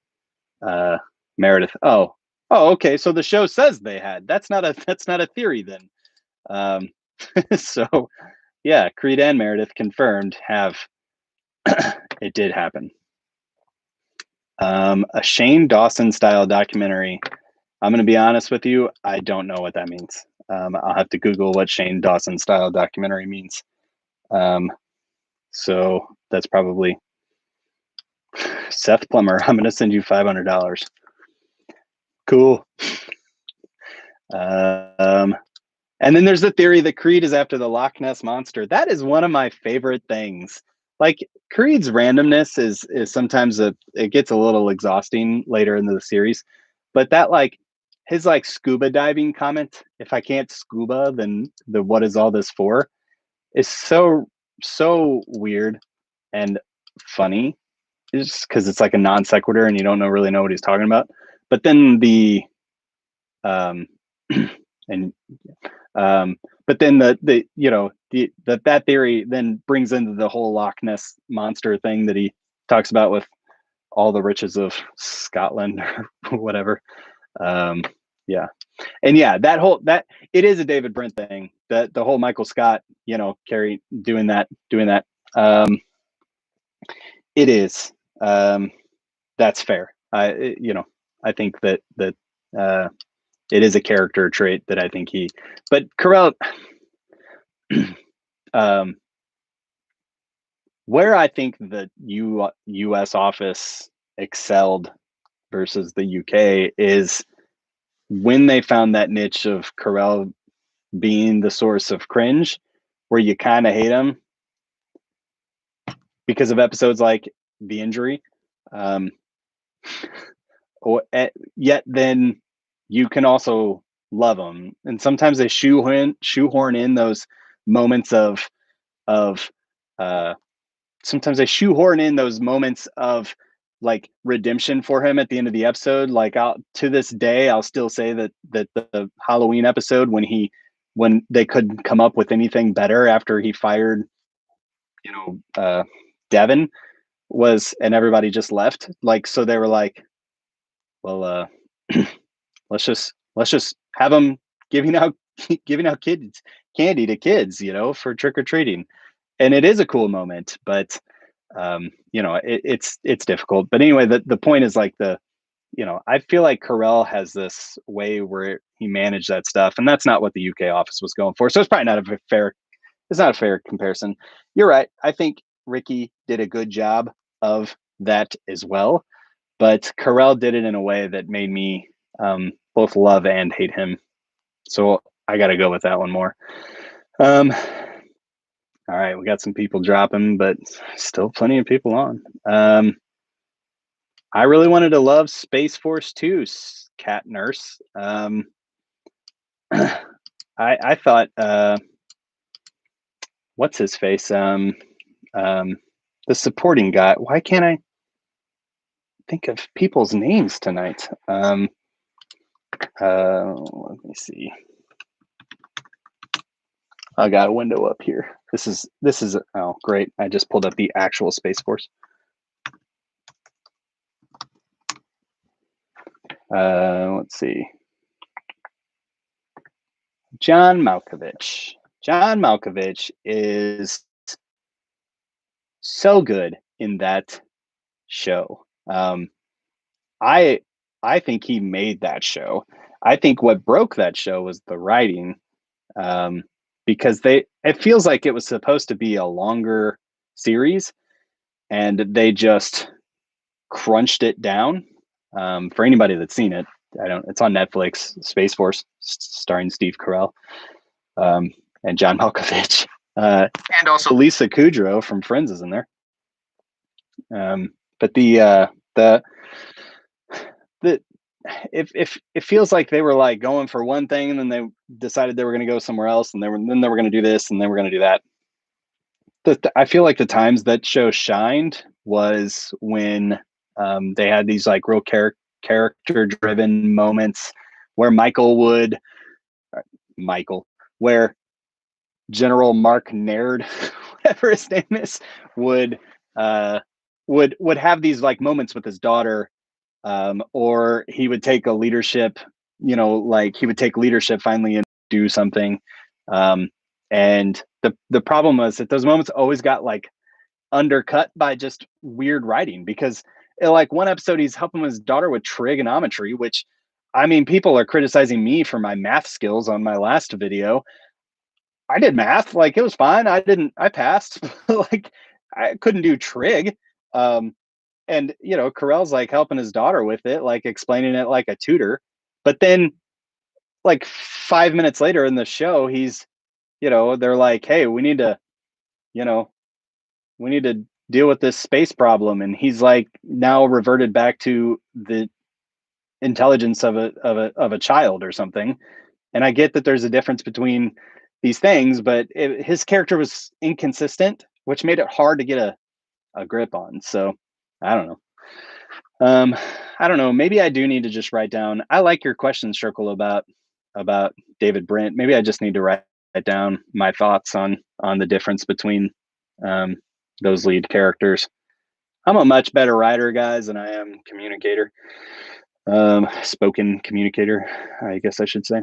uh Meredith? Oh, okay. So the show says they had. That's not a theory then. Um so yeah, Creed and Meredith confirmed have it did happen. A Shane Dawson style documentary. I'm going to be honest with you. I don't know what that means. I'll have to Google what Shane Dawson style documentary means. Um, so that's probably Seth Plummer. I'm going to send you $500. Cool. Um, and then there's the theory that Creed is after the Loch Ness monster. That is one of my favorite things. Like Creed's randomness is sometimes it gets a little exhausting later in the series, but that like his like scuba diving comment, if I can't scuba, then the what is all this for? Is so weird and funny. Just because it's like a non sequitur and you don't really know what he's talking about. But then the um and um, but then the that theory then brings into the whole Loch Ness monster thing that he talks about with all the riches of Scotland or whatever. Um, yeah, and yeah, that it is a David Brent thing. That the whole Michael Scott, Carrie doing that. Um, it is. That's fair. I think that uh, it is a character trait that I think but Carell, um, where I think the U.S. office excelled versus the UK is when they found that niche of Carell being the source of cringe, where you kind of hate him because of episodes like The Injury. Um, Yet then you can also love them, and sometimes they shoehorn in those moments of uh, sometimes they shoehorn in those moments of like redemption for him at the end of the episode. Like to this day, I'll still say that the Halloween episode when they couldn't come up with anything better after he fired, you know, Devin and everybody just left. Like, so they were like, well, let's just have them giving out giving out kids candy to kids, for trick or treating, and it is a cool moment, but it's difficult. But anyway, the point is like I feel like Carell has this way where he managed that stuff, and that's not what the UK office was going for. So it's probably not a fair. It's not a fair comparison. You're right. I think Ricky did a good job of that as well, but Carell did it in a way that made me both love and hate him. So I got to go with that one more. Um, all right, we got some people dropping, but still plenty of people on. I really wanted to love Space Force 2, Cat Nurse. I thought, what's his face? The supporting guy. Why can't I think of people's names tonight? Let me see. I got a window up here. This is oh great. I just pulled up the actual Space Force. Let's see. John Malkovich. John Malkovich is so good in that show. I think he made that show. I think what broke that show was the writing, because it feels like it was supposed to be a longer series, and they just crunched it down. For anybody that's seen it, it's on Netflix. Space Force, starring Steve Carell, and John Malkovich, and also Lisa Kudrow from Friends is in there. But if it feels like they were like going for one thing and then they decided they were going to go somewhere else, and then they were going to do this and they were going to do that. I feel like the times that show shined was when they had these like real character driven moments where where General Mark Naird, whatever his name is, would have these like moments with his daughter, or he would take a leadership, like he would take leadership finally and do something. And the problem was that those moments always got like undercut by just weird writing, because like one episode he's helping his daughter with trigonometry, which, I mean, people are criticizing me for my math skills on my last video. I did math, like it was fine. I passed. Like I couldn't do trig. And Carell's like helping his daughter with it, like explaining it like a tutor. But then like 5 minutes later in the show, he's, they're like, hey, we need to deal with this space problem. And he's like now reverted back to the intelligence of a child or something. And I get that there's a difference between these things, but his character was inconsistent, which made it hard to get a grip on. So I don't know. I don't know. Maybe I do need to just write down. I like your question, Circle, about David Brent. Maybe I just need to write down my thoughts on the difference between those lead characters. I'm a much better writer, guys, than I am communicator. Spoken communicator, I guess I should say.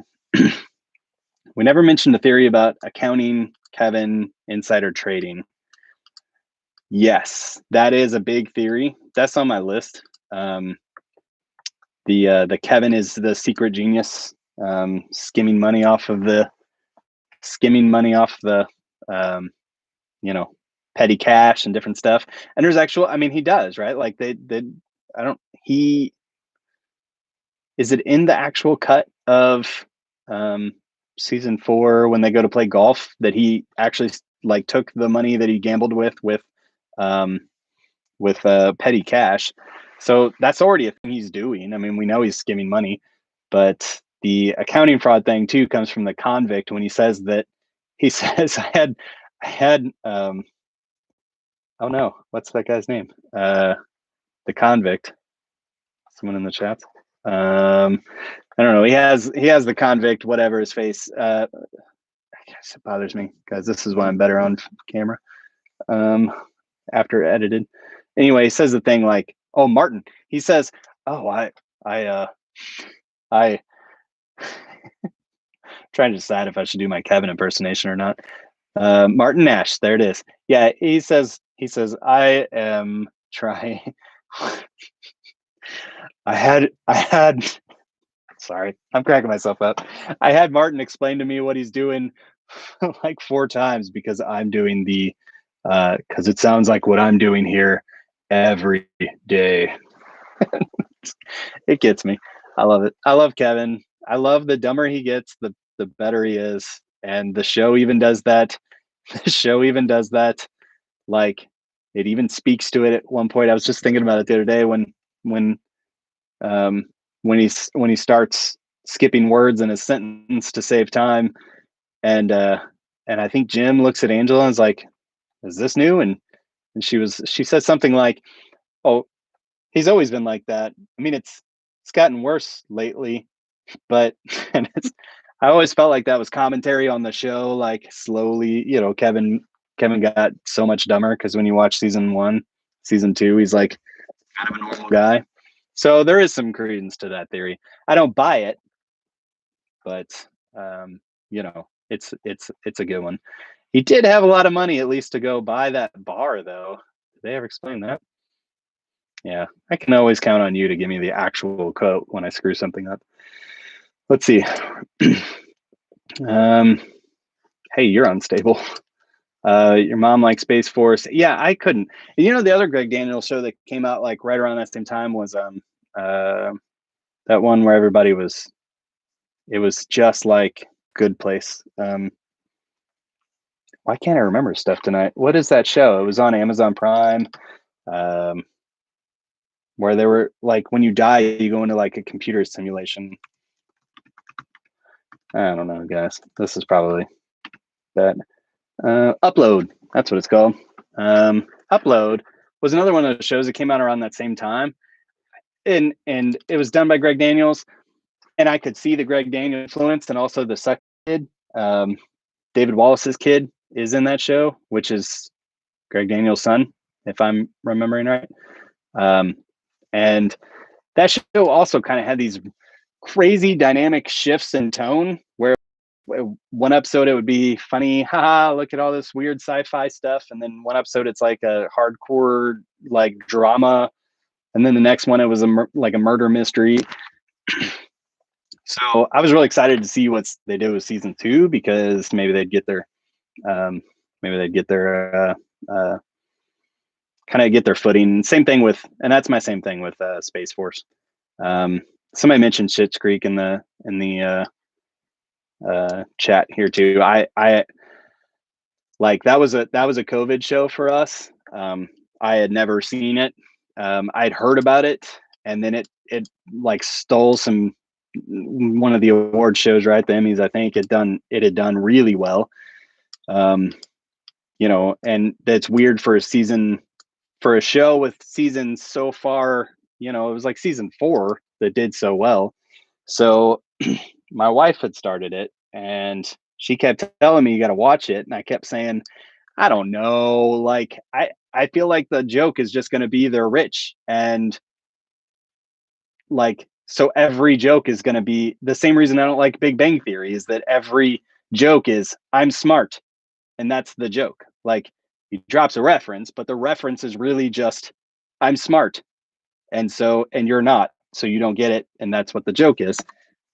We never mentioned the theory about accounting, Kevin, insider trading. Yes, that is a big theory. That's on my list. The Kevin is the secret genius, skimming money off the petty cash and different stuff. And there's he does, right? Like is it in the actual cut of season 4 when they go to play golf that he actually like took the money that he gambled with petty cash? So that's already a thing he's doing. I mean, we know he's skimming money, but the accounting fraud thing too comes from the convict when he says I had oh no, what's that guy's name? The convict. Someone in the chat. I don't know. He has the convict, whatever his face. I guess it bothers me because this is why I'm better on camera. After edited. Anyway, he says the thing like, oh, Martin. He says, oh, I trying to decide if I should do my Kevin impersonation or not. Martin Nash, there it is. Yeah, he says, I am trying. I had sorry, I'm cracking myself up. I had Martin explain to me what he's doing like 4 times because I'm doing because it sounds like what I'm doing here every day. It gets me. I love it. I love Kevin. I love the dumber he gets, the better he is. And the show even does that. Like it even speaks to it at one point. I was just thinking about it the other day when he starts skipping words in a sentence to save time. And I think Jim looks at Angela and is like, is this new? And she says something like, oh, he's always been like that. I mean, it's gotten worse lately, but and I always felt like that was commentary on the show. Like slowly, Kevin got so much dumber because when you watch season 1, season 2, he's like kind of a normal guy. So there is some credence to that theory. I don't buy it, but it's a good one. He did have a lot of money, at least, to go buy that bar, though. Did they ever explain that? Yeah, I can always count on you to give me the actual quote when I screw something up. Let's see. Hey, you're unstable. Your mom likes Space Force. Yeah, I couldn't. The other Greg Daniels show that came out like right around that same time was that one where everybody was. It was just like Good Place. Why can't I remember stuff tonight? What is that show? It was on Amazon Prime. Where they were like, when you die, you go into like a computer simulation. I don't know, guys. This is probably that. Upload. That's what it's called. Upload was another one of those shows that came out around that same time, and it was done by Greg Daniels, and I could see the Greg Daniels influence, and also the Suck kid, David Wallace's kid, is in that show, which is Greg Daniels' son, if I'm remembering right. And that show also kind of had these crazy dynamic shifts in tone, where one episode it would be funny, haha, look at all this weird sci-fi stuff, and then one episode it's like a hardcore like drama, and then the next one it was like a murder mystery. So I was really excited to see what they did with season 2, because maybe they'd get their kind of get their footing. Same thing with, and that's my same thing with Space Force. Somebody mentioned Schitt's Creek in the chat here too. I like that was a COVID show for us. I had never seen it. I'd heard about it, and then it like stole one of the award shows, right? The Emmys, I think it had done really well. And that's weird for a show with seasons so far. It was like season 4 that did so well. So my wife had started it, and she kept telling me, you got to watch it. And I kept saying, I don't know. Like, I feel like the joke is just going to be they're rich. And like, so every joke is going to be the same. Reason I don't like Big Bang Theory is that every joke is I'm smart. And that's the joke. Like, he drops a reference, but the reference is really just I'm smart. And you're not. So you don't get it. And that's what the joke is.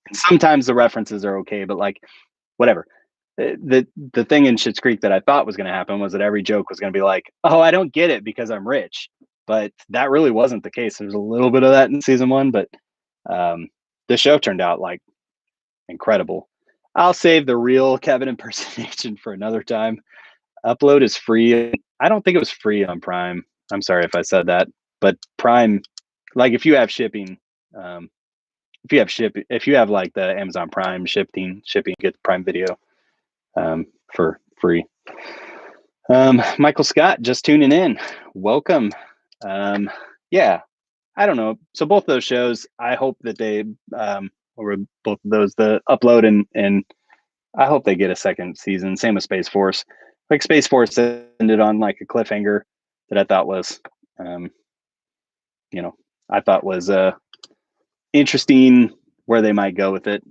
And sometimes the references are okay, but like, whatever. The thing in Schitt's Creek that I thought was going to happen was that every joke was going to be like, oh, I don't get it because I'm rich. But that really wasn't the case. There's a little bit of that in season 1, but the show turned out like incredible. I'll save the real Kevin impersonation for another time. Upload is free. I don't think it was free on Prime. I'm sorry if I said that, but Prime, like if you have shipping, if you have like the Amazon Prime shipping, get Prime Video for free. Michael Scott just tuning in. Welcome. Yeah, I don't know. So both those shows, I hope that they or both of those, the Upload and I hope they get a second season. Same with Space Force. Like Space Force ended on like a cliffhanger that I thought was interesting where they might go with it.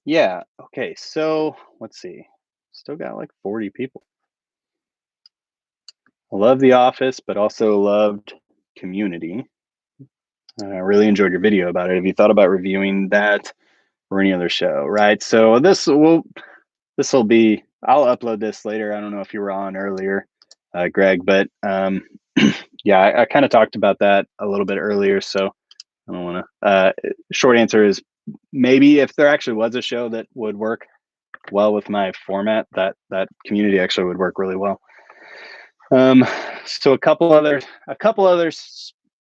Yeah. Okay. So let's see. Still got like 40 people. I love The Office, but also loved Community. I really enjoyed your video about it. Have you thought about reviewing that or any other show? Right. So this will be. I'll upload this later. I don't know if you were on earlier, Greg, but yeah, I kind of talked about that a little bit earlier. So I don't want to. Short answer is maybe if there actually was a show that would work well with my format, that Community actually would work really well. So a couple others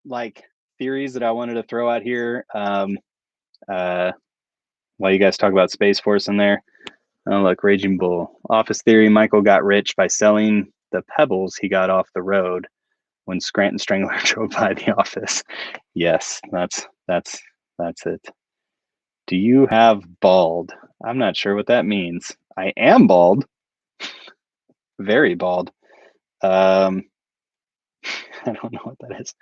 like theories that I wanted to throw out here. While you guys talk about Space Force in there. Oh, look, Raging Bull. Office theory: Michael got rich by selling the pebbles he got off the road when Scranton Strangler drove by the office. Yes, that's it. Do you have bald? I'm not sure what that means. I am bald. Very bald. I don't know what that is.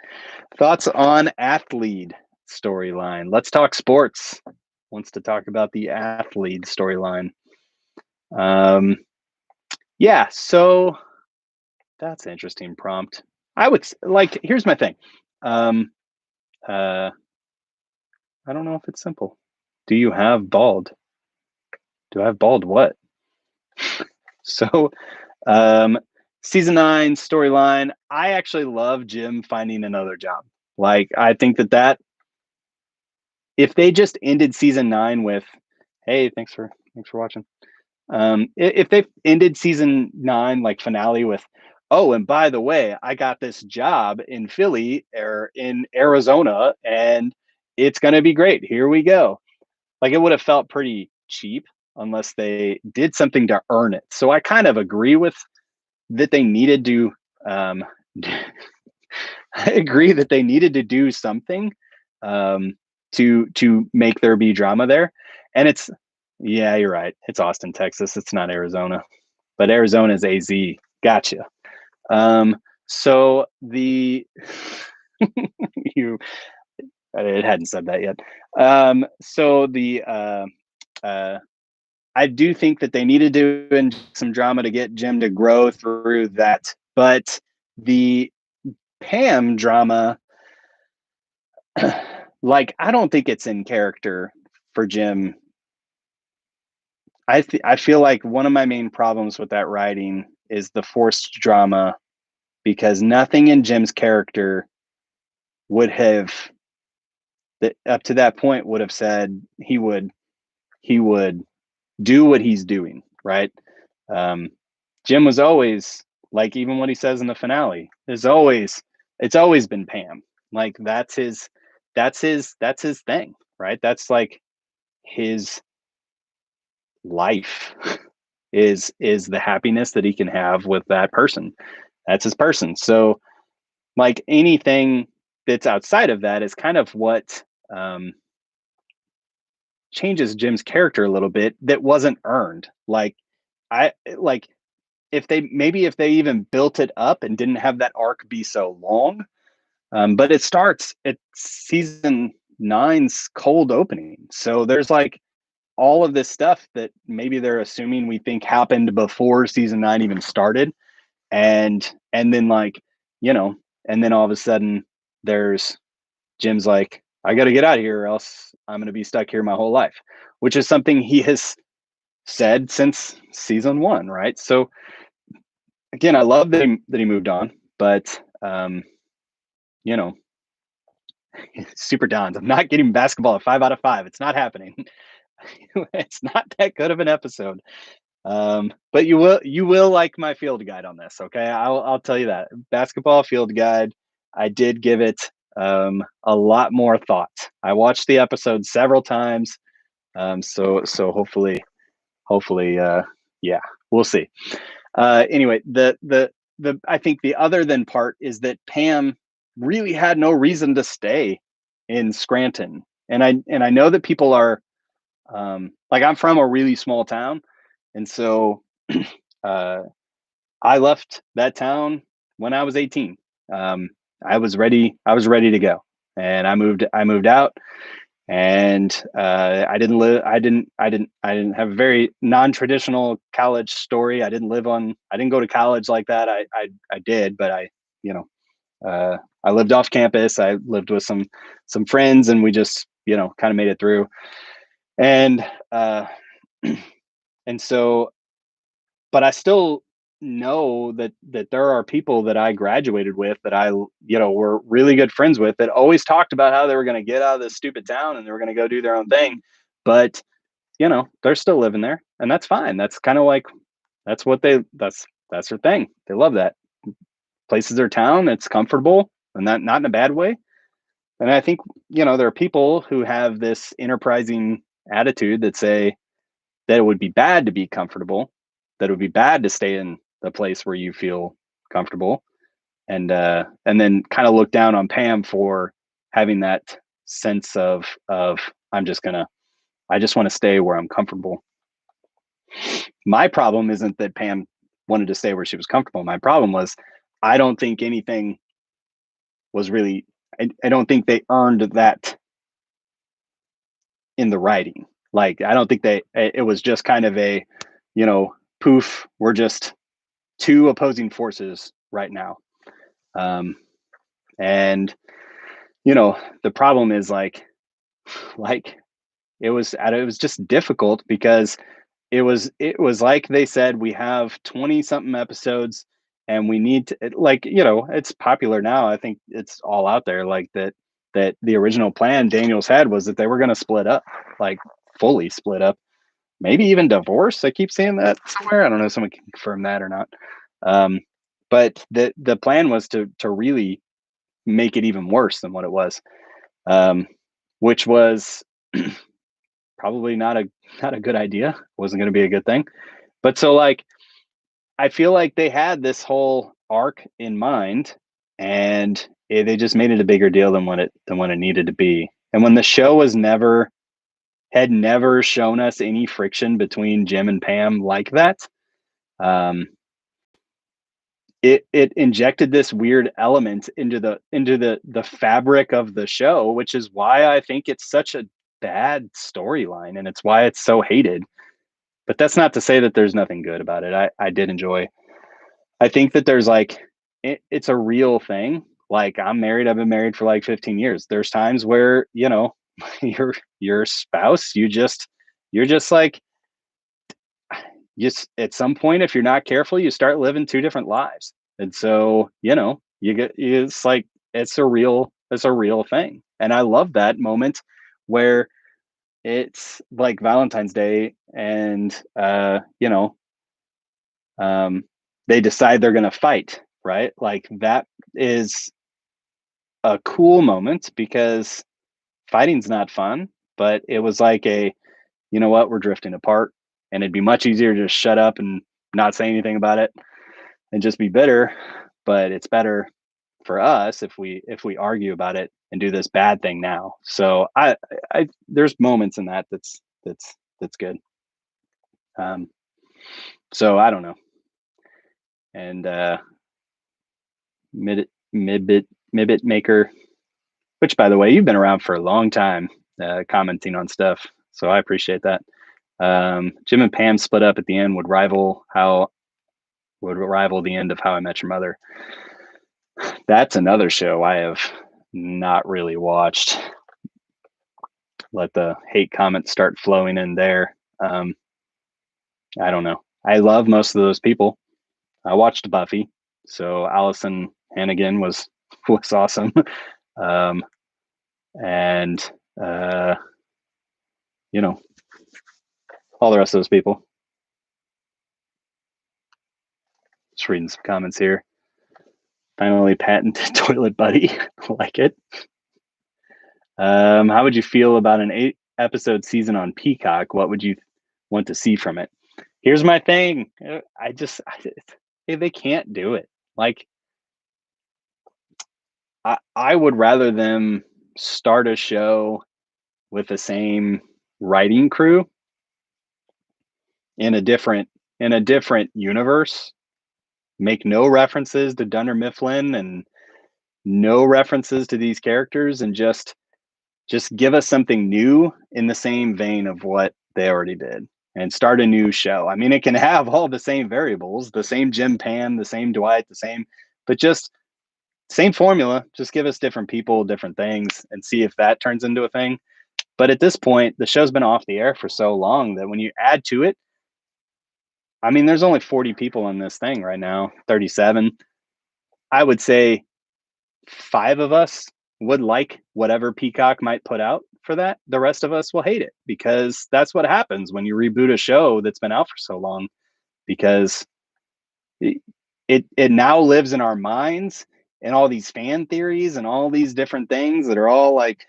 Thoughts on athlete storyline. Let's talk sports. Wants to talk about the athlete storyline. Yeah, so that's an interesting prompt. I would like, here's my thing. Uh, I don't know if it's simple. Do you have bald? Do I have bald what? So, um, season 9 storyline. I actually love Jim finding another job. Like, I think that if they just ended season 9 with, "Hey, thanks for watching." If they ended season 9 like finale with, "Oh, and by the way, I got this job in Philly or in Arizona, and it's gonna be great. Here we go." Like, it would have felt pretty cheap unless they did something to earn it. So I kind of agree with that they needed to um, I agree that they needed to do something um, to make there be drama there. And it's yeah, you're right. It's Austin, Texas. It's not Arizona, but Arizona is AZ. Gotcha. So the you it hadn't said that yet. So the uh, I do think that they needed to inject some drama to get Jim to grow through that, but the Pam drama, like, I don't think it's in character for Jim. I feel like one of my main problems with that writing is the forced drama because nothing in Jim's character would have that up to that point would have said he would do what he's doing, right? Um, Jim was always like, even what he says in the finale is always, it's always been Pam. Like, that's his thing, right? That's like his life is the happiness that he can have with that person. That's his person. So like anything that's outside of that is kind of what um, changes Jim's character a little bit that wasn't earned. Like I like if they even built it up and didn't have that arc be so long. But it starts at season nine's cold opening. So there's like all of this stuff that maybe they're assuming we think happened before season 9 even started. And then like, you know, and then all of a sudden there's Jim's like, I gotta get out of here or else I'm gonna be stuck here my whole life, which is something he has said since season 1, right? So again, I love that he moved on, but you know, Super Dons. I'm not getting basketball at 5 out of 5. It's not happening. It's not that good of an episode. But you will like my field guide on this. Okay, I'll tell you that basketball field guide. I did give it a lot more thought. I watched the episode several times. So hopefully yeah, we'll see. Anyway, the I think the other than part is that Pam really had no reason to stay in Scranton, and I know that people are like, I'm from a really small town, and so uh, I left that town when I was 18. Um, I was ready. I was ready to go, and I moved out, and I didn't live. I didn't have a very non-traditional college story. I didn't live on. I didn't go to college like that. I did, but you know I lived off campus. I lived with some friends, and we just kind of made it through. And and so, but I still know that there are people that I graduated with that I were really good friends with that always talked about how they were going to get out of this stupid town and they were going to go do their own thing, but they're still living there, and that's fine. That's kind of like that's their thing. They love that. Place is their town. It's comfortable, and that not in a bad way. And I think there are people who have this enterprising attitude that say that it would be bad to be comfortable, that it would be bad to stay in the place where you feel comfortable, and then kind of look down on Pam for having that sense of I just want to stay where I'm comfortable. My problem isn't that Pam wanted to stay where she was comfortable. My problem was I don't think anything was really, I don't think they earned that in the writing. Like, I don't think it was just kind of a, poof, we're just two opposing forces right now. And, the problem is like it was just difficult because it was like they said, we have 20 something episodes and we need to, it's popular now. I think it's all out there, like that the original plan Daniels had was that they were going to split up, like fully split up, maybe even divorce. I keep seeing that somewhere. I don't know if someone can confirm that or not. But the plan was to really make it even worse than what it was, um, which was probably not a good idea. Wasn't going to be a good thing. But so like I feel like they had this whole arc in mind, and they just made it a bigger deal than what it needed to be. And when the show had never shown us any friction between Jim and Pam like that, um, it injected this weird element into the fabric of the show, which is why I think it's such a bad storyline, and it's why it's so hated. But that's not to say that there's nothing good about it. I did enjoy. I think that there's it's a real thing. Like, I'm married. I've been married for like 15 years. There's times where, your spouse, you're just like, just at some point, if you're not careful, you start living two different lives. And so, it's like, it's a real thing. And I love that moment where it's like Valentine's Day and, um, they decide they're going to fight, right? Like, that is a cool moment because fighting's not fun, but it was like you know what, we're drifting apart, and it'd be much easier to just shut up and not say anything about it and just be bitter. But it's better for us if we argue about it and do this bad thing now. So I there's moments in that's good. Um, so I don't know. And mid Mibit Maker, which, by the way, you've been around for a long time, commenting on stuff, so I appreciate that. Jim and Pam split up at the end would rival the end of How I Met Your Mother. That's another show I have not really watched. Let the hate comments start flowing in there. I don't know. I love most of those people. I watched Buffy, so Allison Hannigan was awesome. And all the rest of those people. Just reading some comments here. Finally patented toilet buddy. Like it. How would you feel about an 8-episode season on Peacock? What would you want to see from it? Here's my thing. They can't do it. Like, I would rather them start a show with the same writing crew in a different universe, make no references to Dunder Mifflin and no references to these characters, and just give us something new in the same vein of what they already did, and start a new show. I mean, it can have all the same variables, the same Jim Pam, the same Dwight, but just same formula. Just give us different people, different things, and see if that turns into a thing. But at this point, the show's been off the air for so long that when you add to it, I mean, there's only 40 people on this thing right now, 37. I would say 5 of us would like whatever Peacock might put out for that. The rest of us will hate it, because that's what happens when you reboot a show that's been out for so long, because it now lives in our minds, and all these fan theories and all these different things that are all like,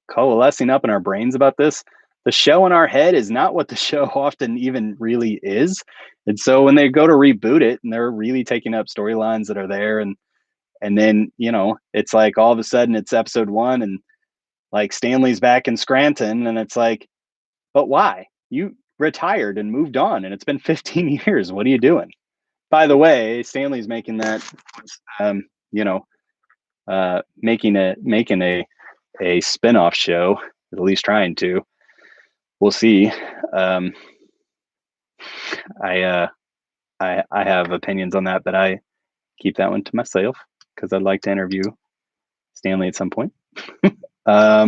coalescing up in our brains about this. The show in our head is not what the show often even really is. And so when they go to reboot it and they're really taking up storylines that are there, and then, it's like all of a sudden it's episode 1 and like Stanley's back in Scranton, and it's like, but why? You retired and moved on, and it's been 15 years. What are you doing? By the way, Stanley's making that, you know, making a spin-off show, at least trying to. We'll see. I have opinions on that, but I keep that one to myself because I'd like to interview Stanley at some point. How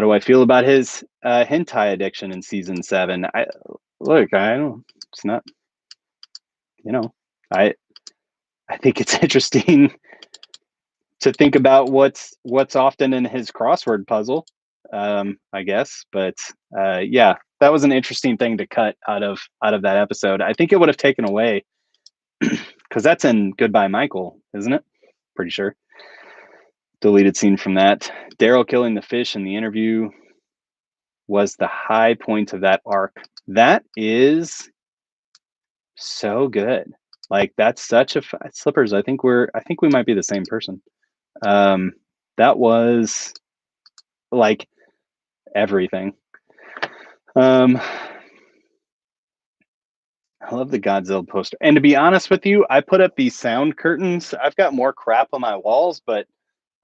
do I feel about his hentai addiction in season 7? I don't. It's not. I think it's interesting to think about what's often in his crossword puzzle. I guess, but yeah, that was an interesting thing to cut out of that episode. I think it would have taken away because that's in Goodbye Michael, isn't it? Pretty sure. Deleted scene from that. Daryl killing the fish in the interview was the high point of that arc. That is so good. Like that's such a Slippers. I think we might be the same person. That was like everything. I love the Godzilla poster. And to be honest with you, I put up these sound curtains. I've got more crap on my walls, but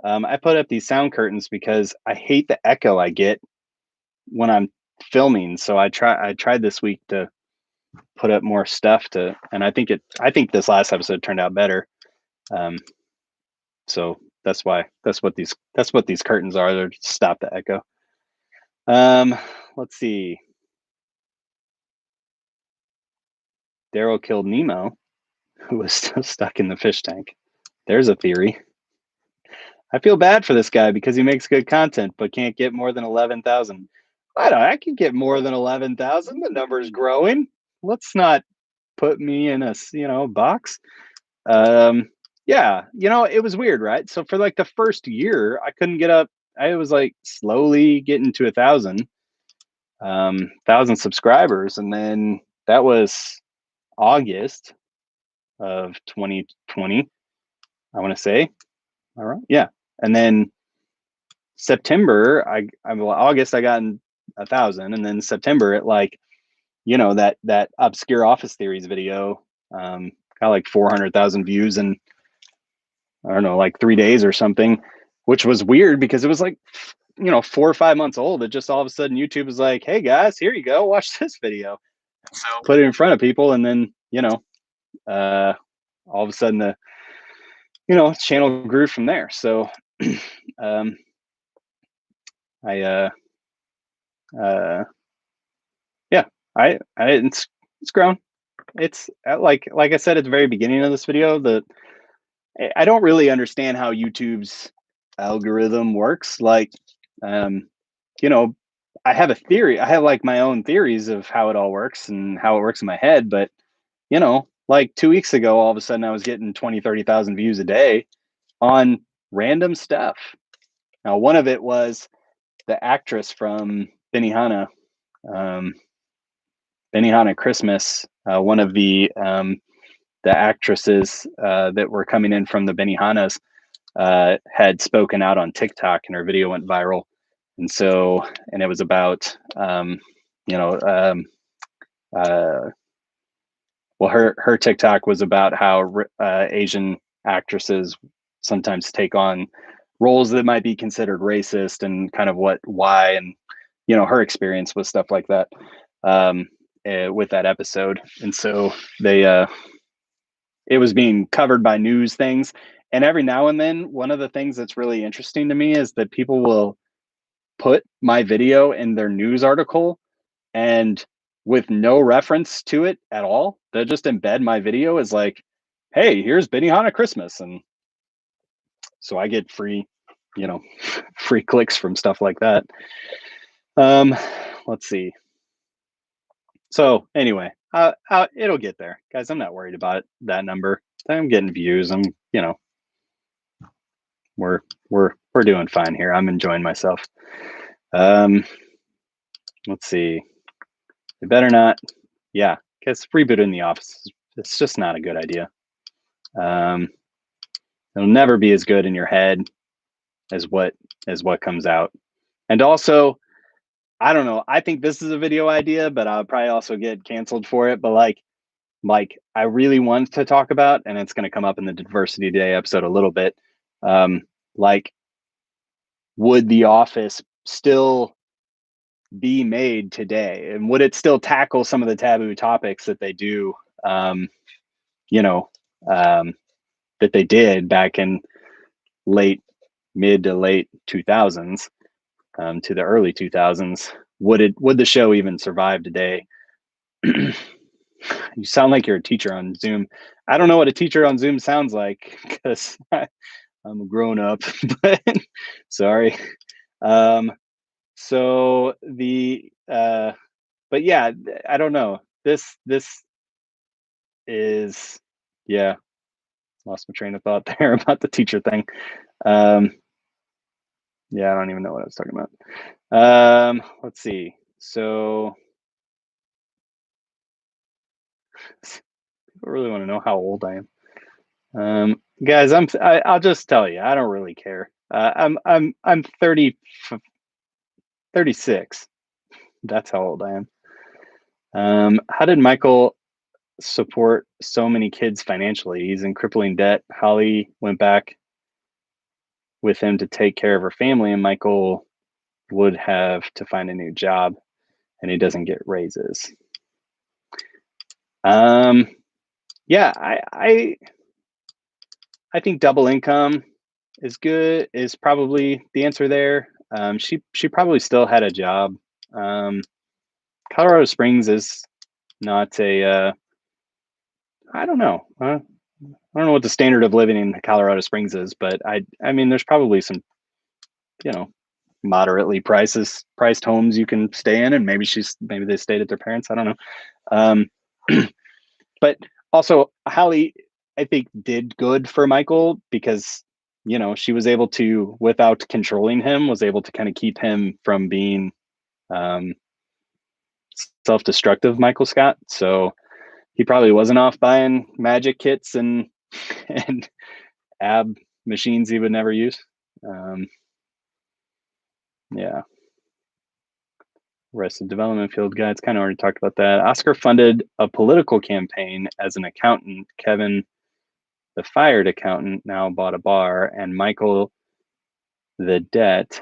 I put up these sound curtains because I hate the echo I get when I'm filming. So I tried this week to put up more stuff and I think this last episode turned out better. So that's what these curtains are. They're to stop the echo. Let's see. Daryl killed Nemo, who was still stuck in the fish tank. There's a theory. I feel bad for this guy because he makes good content, but can't get more than 11,000. I can get more than 11,000. The number's growing. Let's not put me in a box. Yeah, it was weird, right? So for like the first year, I couldn't get up. I was like slowly getting to 1,000 subscribers, and then that was August of 2020. I want to say, all right, yeah, and then September, August I got 1,000, and then September it like, that obscure Office Theories video got like 400,000 views in I don't know, like 3 days or something, which was weird because it was like 4 or 5 months old. It just all of a sudden YouTube was like, hey guys, here you go, watch this video. So put it in front of people, and then all of a sudden the channel grew from there. So yeah, it's grown. It's like I said at the very beginning of this video, I don't really understand how YouTube's algorithm works. Like, I have a theory. I have like my own theories of how it all works and how it works in my head. But, like 2 weeks ago, all of a sudden I was getting 20, 30,000 views a day on random stuff. Now, one of it was the actress from Benihana, Benihana Christmas, one of the actresses that were coming in from the Benihanas had spoken out on TikTok, and her video went viral. And so, and it was about, well, her TikTok was about how Asian actresses sometimes take on roles that might be considered racist, and kind of why, and her experience with stuff like that with that episode. And so it was being covered by news things. And every now and then, one of the things that's really interesting to me is that people will put my video in their news article, and with no reference to it at all, they'll just embed my video as like, hey, here's Benihana Christmas. And so I get free, free clicks from stuff like that. Let's see. So anyway, it'll get there, guys. I'm not worried about that number. I'm getting views. I'm, we're doing fine here. I'm enjoying myself. Let's see. It better not. Yeah, because rebooting The Office, it's just not a good idea. It'll never be as good in your head as what comes out. And also, I don't know. I think this is a video idea, but I'll probably also get canceled for it. But like, like I really want to talk about, and it's going to come up in the Diversity Day episode a little bit. Like, would The Office still be made today, and would it still tackle some of the taboo topics that they do, you know, that they did back in mid to late 2000s, to the early 2000s? Would the show even survive today? You sound like you're a teacher on Zoom. I don't know what a teacher on Zoom sounds like because I'm a grown up, but sorry. So but yeah, I don't know. This is, yeah, lost my train of thought there about the teacher thing. Um, yeah, I don't even know what I was talking about. Let's see. So people really want to know how old I am. Guys, I'll just tell you, I don't really care. I'm 36. That's how old I am. How did Michael support so many kids financially? He's in crippling debt. Holly went back with him to take care of her family, and Michael would have to find a new job, and he doesn't get raises. Yeah, I think double income is probably the answer there. She probably still had a job. Colorado Springs is not a I don't know. I don't know what the standard of living in Colorado Springs is, but I mean there's probably some, moderately priced homes you can stay in, and maybe they stayed at their parents. I don't know. Um, but also Holly, I think, did good for Michael because she was able to, without controlling him, was able to kind of keep him from being um, self-destructive Michael Scott. So he probably wasn't off buying magic kits and and ab machines he would never use. Yeah. Arrested Development Field Guides, kind of already talked about that. Oscar funded a political campaign as an accountant. Kevin, the fired accountant, now bought a bar, and Michael, the debt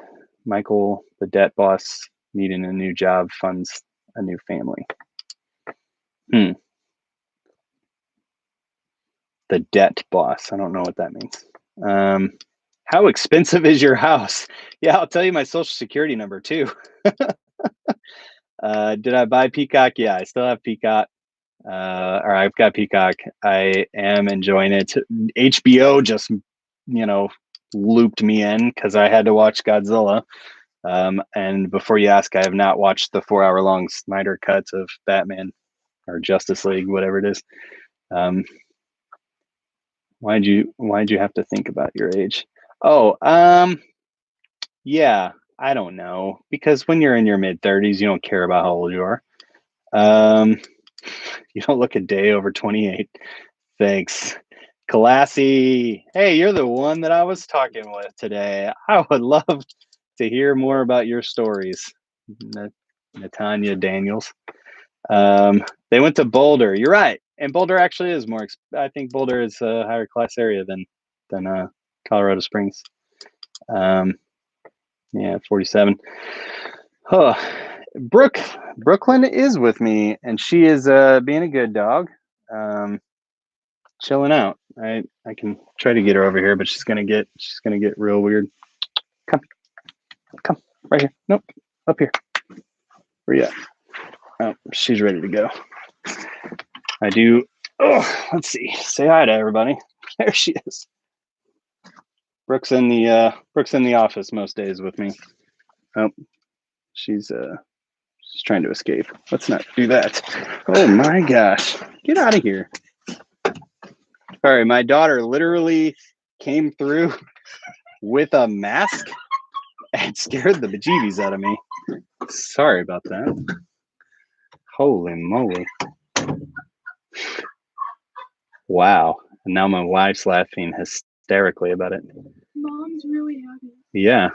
boss, needing a new job, funds a new family. The debt boss. I don't know what that means. How expensive is your house? Yeah, I'll tell you my social security number too. Did I buy Peacock? Yeah, I still have Peacock. Or I've got Peacock. I am enjoying it. HBO just, looped me in because I had to watch Godzilla. And before you ask, I have not watched the 4-hour long Snyder cuts of Batman or Justice League, whatever it is. Why'd you have to think about your age? Oh, yeah, I don't know. Because when you're in your mid-30s, you don't care about how old you are. You don't look a day over 28. Thanks. Classy. Hey, you're the one that I was talking with today. I would love to hear more about your stories. Natanya Daniels. They went to Boulder. You're right. And Boulder actually is more, I think Boulder is a higher class area than Colorado Springs. Yeah, 47. Oh, Brooklyn is with me, and she is being a good dog, chilling out. I can try to get her over here, but she's gonna get real weird. Come right here. Nope, up here. Where you at? Oh, she's ready to go. I do. Oh, let's see. Say hi to everybody. There she is. Brooke's in the office most days with me. Oh, she's trying to escape. Let's not do that. Oh my gosh. Get out of here. Sorry, my daughter literally came through with a mask and scared the bejeebies out of me. Sorry about that. Holy moly. Wow. And now my wife's laughing hysterically about it. Mom's really happy. Yeah.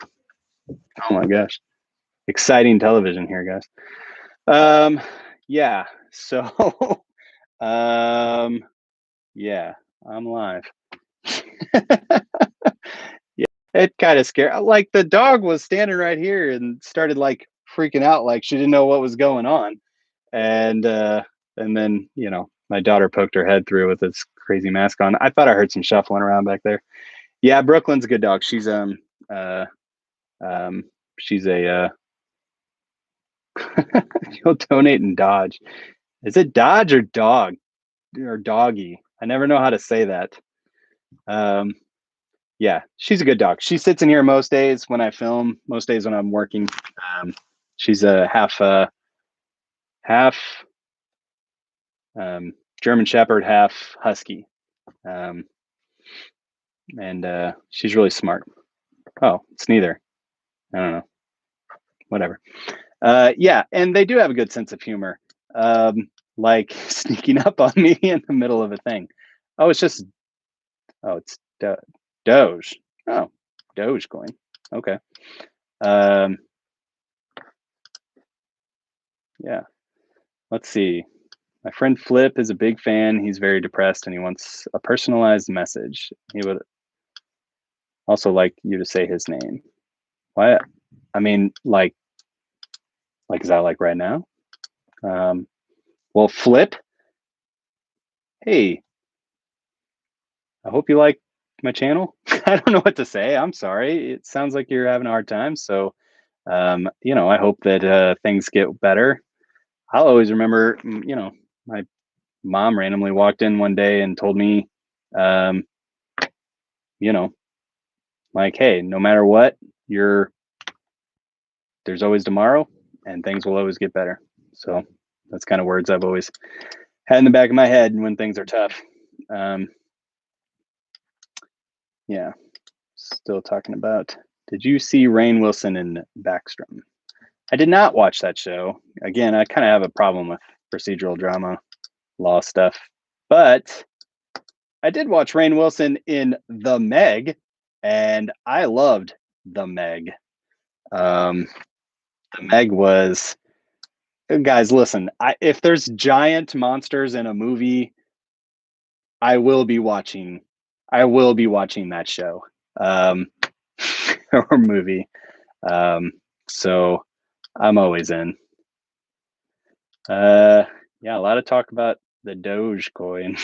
Oh my gosh. Exciting television here, guys. Yeah. So Yeah, I'm live. Yeah, it kind of scared. Like the dog was standing right here and started like freaking out, like she didn't know what was going on, and uh, and then my daughter poked her head through with this crazy mask on. I thought I heard some shuffling around back there. Yeah, Brooklyn's a good dog. Uh um she's a she'll donate and dodge. Is it dodge or dog or doggy? I never know how to say that. Um, yeah, she's a good dog. She sits in here most days when I film, most days when I'm working. Um, she's a half German Shepherd, half Husky, um, and she's really smart. Oh, it's neither. I don't know. Whatever. Yeah, and they do have a good sense of humor, like sneaking up on me in the middle of a thing. Oh, it's just it's Doge. Oh, Dogecoin. Okay. Um, yeah. Let's see. My friend Flip is a big fan. He's very depressed and he wants a personalized message. He would also like you to say his name. Why? I mean, is that like right now? Well, Flip, hey, I hope you like my channel. I don't know what to say. I'm sorry. It sounds like you're having a hard time. So, I hope that things get better. I'll always remember, my mom randomly walked in one day and told me, um, you know, like, hey, no matter what, there's always tomorrow and things will always get better. So that's kind of words I've always had in the back of my head when things are tough. Um, yeah, still talking about. Did you see Rainn Wilson in Backstrom? I did not watch that show. Again, I kind of have a problem with procedural drama, law stuff, but I did watch Rainn Wilson in The Meg, and I loved The Meg. Um, the Meg was guys. Listen, if there's giant monsters in a movie, I will be watching. I will be watching that show um, or movie. Um, so I'm always in. Yeah, a lot of talk about the Dogecoin.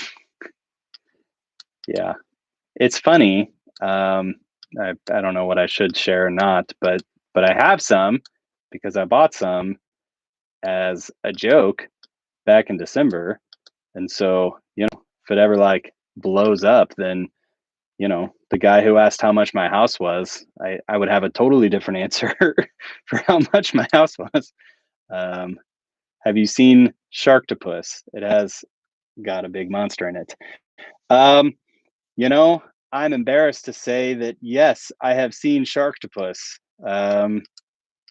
Yeah, it's funny. I don't know what I should share or not, but I have some because I bought some as a joke back in December, and so if it ever like blows up, then the guy who asked how much my house was, I would have a totally different answer for how much my house was. Um, have you seen Sharktopus? It has got a big monster in it. Um, you know, I'm embarrassed to say that yes, I have seen Sharktopus. Um,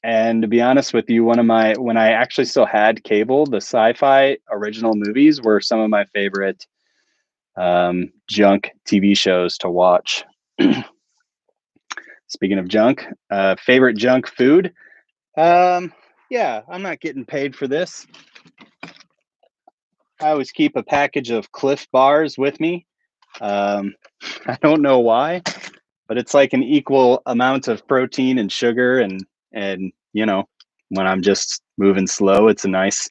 and to be honest with you, when I actually still had cable, the sci-fi original movies were some of my favorite junk TV shows to watch. Speaking of junk, favorite junk food? Yeah, I'm not getting paid for this. I always keep a package of Cliff Bars with me. Um, I don't know why, but it's like an equal amount of protein and sugar, and when I'm just moving slow, it's a nice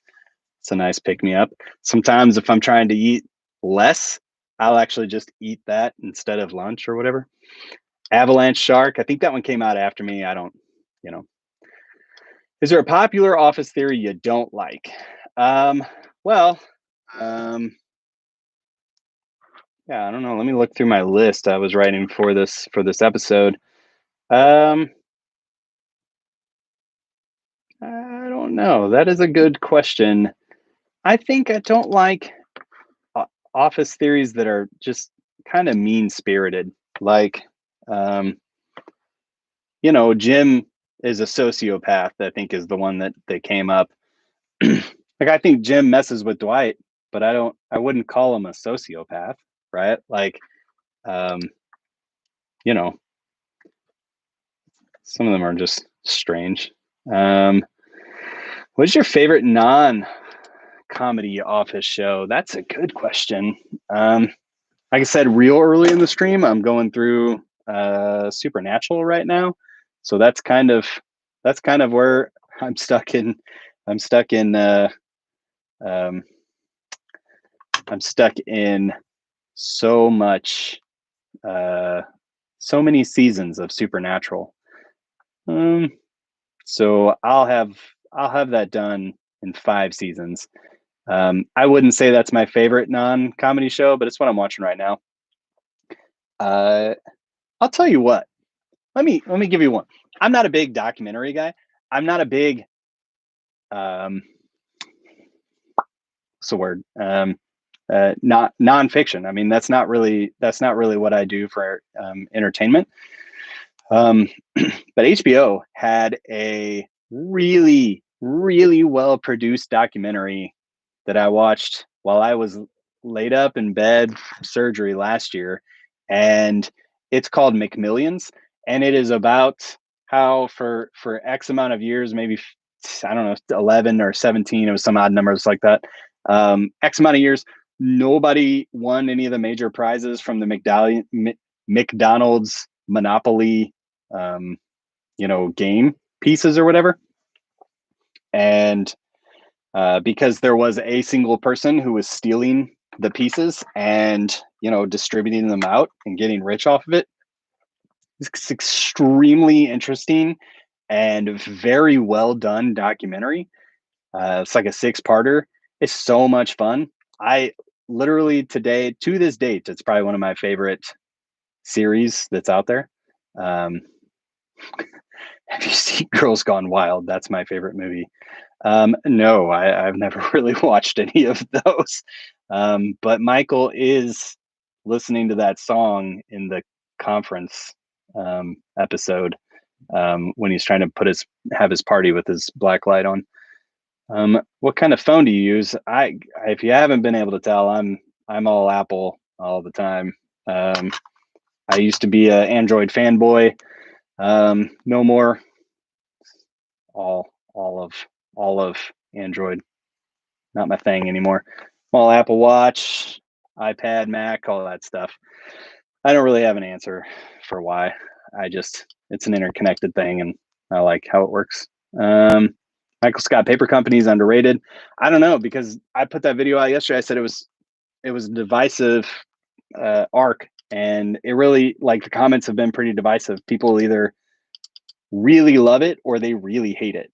pick me up. Sometimes if I'm trying to eat less, I'll actually just eat that instead of lunch or whatever. Avalanche Shark. I think that one came out after me. I don't, you know. Is there a popular office theory you don't like? Well, um, yeah, I don't know. Let me look through my list I was writing for this episode. Um, I don't know. That is a good question. I think I don't like office theories that are just kind of mean spirited. Like, um, Jim is a sociopath. I think is the one that came up. Like, I think Jim messes with Dwight, but I wouldn't call him a sociopath, right? Like, um, you know, some of them are just strange. What's your favorite non comedy office show. That's a good question. Like I said, real early in the stream, I'm going through Supernatural right now, so that's kind of where I'm stuck in. I'm stuck in. Um, I'm stuck in so much, so many seasons of Supernatural. So I'll have that done in 5 seasons. I wouldn't say that's my favorite non-comedy show, but it's what I'm watching right now. I'll tell you what. Let me give you one. I'm not a big documentary guy. I'm not a big what's the word? Not nonfiction. I mean, that's not really what I do for entertainment. But HBO had a really, really well produced documentary that I watched while I was laid up in bed from surgery last year, and it's called McMillions, and it is about how for X amount of years, maybe I don't know, 11 or 17, it was some odd numbers like that. X amount of years, nobody won any of the major prizes from the McDonald's Monopoly, game pieces or whatever. And because there was a single person who was stealing the pieces and distributing them out and getting rich off of it. It's extremely interesting and very well done documentary. It's like a 6-parter. It's so much fun. I literally to this date, it's probably one of my favorite series that's out there. Have you seen Girls Gone Wild? That's my favorite movie. No, I've never really watched any of those. But Michael is listening to that song in the conference episode when he's trying to have his party with his black light on. What kind of phone do you use? If you haven't been able to tell, I'm all Apple all the time. I used to be an Android fanboy. No more. All of Android, not my thing anymore. All Apple Watch, iPad, Mac, all that stuff. I don't really have an answer for why. It's an interconnected thing, and I like how it works. Michael Scott Paper Company is underrated. I don't know, because I put that video out yesterday. I said it was a divisive arc, and it really, like, the comments have been pretty divisive. People either really love it or they really hate it.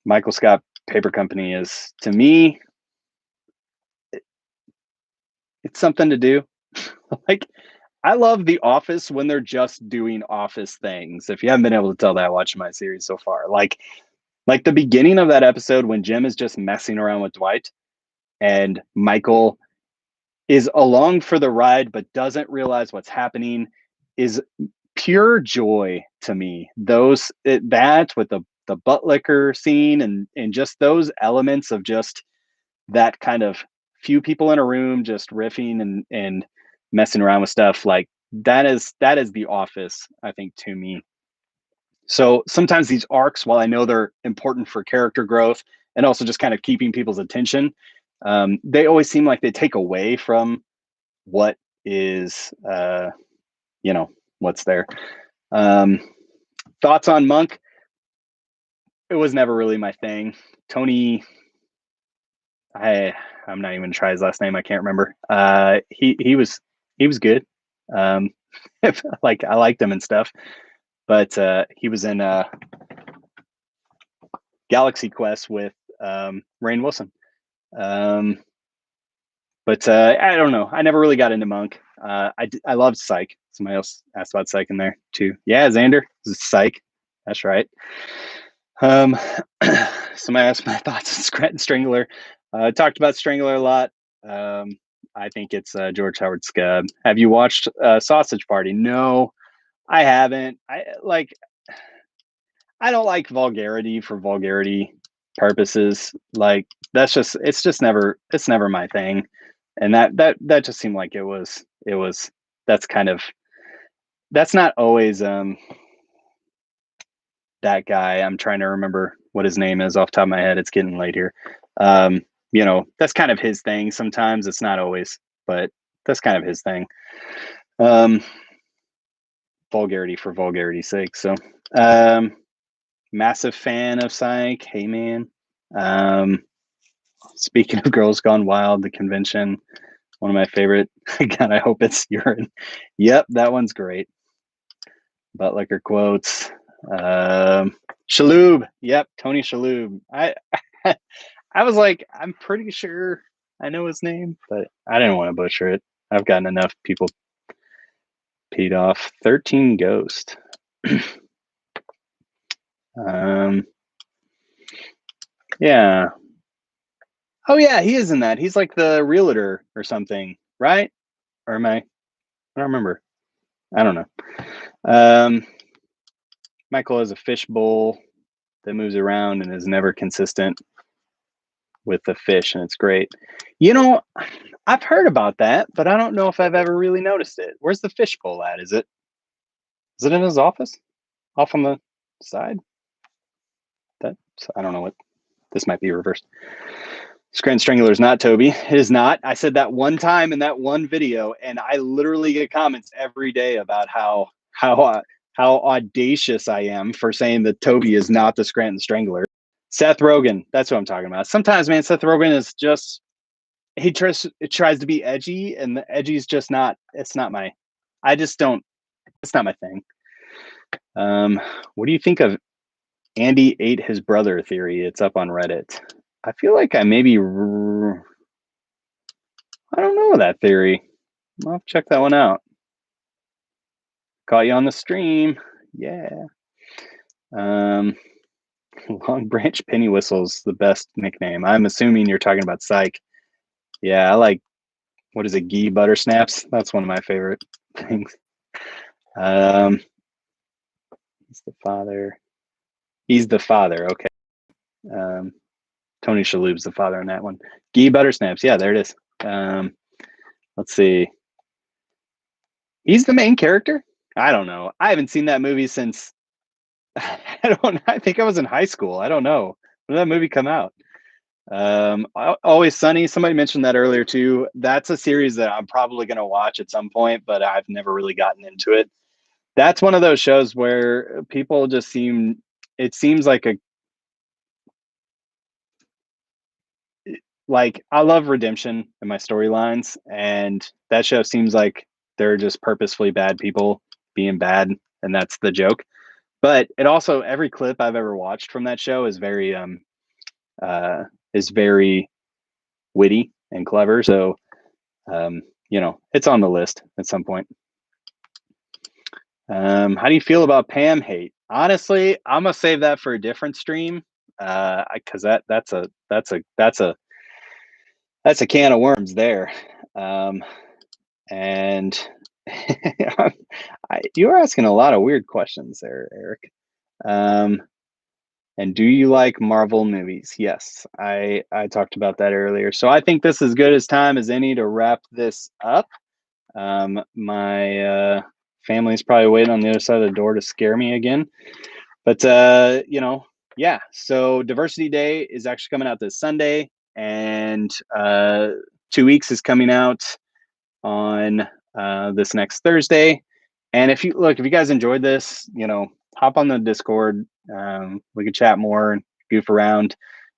Michael Scott Paper Company is, to me, it's something to do. Like, I love The Office when they're just doing office things. If you haven't been able to tell that watching my series so far, like the beginning of that episode when Jim is just messing around with Dwight and Michael is along for the ride but doesn't realize what's happening, is pure joy to me. That with the butt liquor scene and just those elements of just that kind of few people in a room just riffing and messing around with stuff, like that is The Office, I think, to me. So sometimes these arcs, while I know they're important for character growth and also just kind of keeping people's attention, they always seem like they take away from what is what's there. Thoughts on Monk? It was never really my thing. Tony, I'm not even gonna try his last name. I can't remember. He was good. Like, I liked him and stuff, but he was in Galaxy Quest with Rainn Wilson. But I don't know. I never really got into Monk. I loved Psych. Somebody else asked about Psych in there too. Yeah, Xander, this is Psych. That's right. Somebody asked my thoughts on Scranton Strangler. Talked about Strangler a lot. I think it's George Howard Scub. Have you watched Sausage Party? No, I haven't. I don't like vulgarity for vulgarity purposes. Like, it's never my thing. And that just seemed like it was that's not always that guy. I'm trying to remember what his name is off the top of my head. It's getting late here. You know, that's kind of his thing. Sometimes it's not always, but that's kind of his thing. Vulgarity for vulgarity's sake. So, massive fan of Psych. Hey, man. Speaking of Girls Gone Wild, the convention, one of my favorite. God, I hope it's urine. Yep, that one's great. Butt liquor quotes. Shalhoub. Yep, Tony Shalhoub. I was like, I'm pretty sure I know his name, but I didn't want to butcher it. I've gotten enough people peed off. 13 Ghost. Yeah. Oh yeah, he is in that. He's like the realtor or something, right? Or am I don't remember. I don't know. Michael has a fishbowl that moves around and is never consistent with the fish, and it's great. You know, I've heard about that, but I don't know if I've ever really noticed it. Where's the fishbowl at? Is it in his office? Off on the side? I don't know what this might be reversed. Scranton Strangler is not Toby. It is not. I said that one time in that one video, and I literally get comments every day about how audacious I am for saying that Toby is not the Scranton Strangler. Seth Rogen, that's what I'm talking about. Sometimes, man, Seth Rogen is just he tries to be edgy, and the edgy is just not. It's not my. I just don't. It's not my thing. What do you think of Andy ate his brother theory? It's up on Reddit. I feel like I maybe. I don't know that theory. I'll check that one out. Caught you on the stream. Yeah. Long Branch Penny Whistle's the best nickname. I'm assuming you're talking about Psych. Yeah, I like, what is it, ghee butter snaps? That's one of my favorite things. He's the father. He's the father. Okay. Tony Shalhoub's the father in that one. Ghee butter snaps. Yeah, there it is. Let's see. He's the main character? I don't know. I haven't seen that movie since I think I was in high school. I don't know. When did that movie come out? Always Sunny. Somebody mentioned that earlier too. That's a series that I'm probably going to watch at some point, but I've never really gotten into it. That's one of those shows where people just it seems like I love redemption in my storylines, and that show seems like they're just purposefully bad people being bad, and that's the joke. But it also, every clip I've ever watched from that show is very witty and clever. So it's on the list at some point. How do you feel about Pam hate? Honestly, I'm gonna save that for a different stream, because that's a can of worms there. And you're asking a lot of weird questions there, Eric. And do you like Marvel movies? Yes, I talked about that earlier. So I think this is as good as time as any to wrap this up. My family's probably waiting on the other side of the door to scare me again. But yeah. So Diversity Day is actually coming out this Sunday, and 2 weeks is coming out on this next Thursday. And if you guys enjoyed this, hop on the Discord. We can chat more and goof around.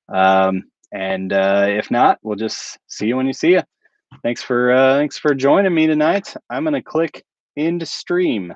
And if not, we'll just see you when you see you. Thanks for joining me tonight. I'm gonna click into stream.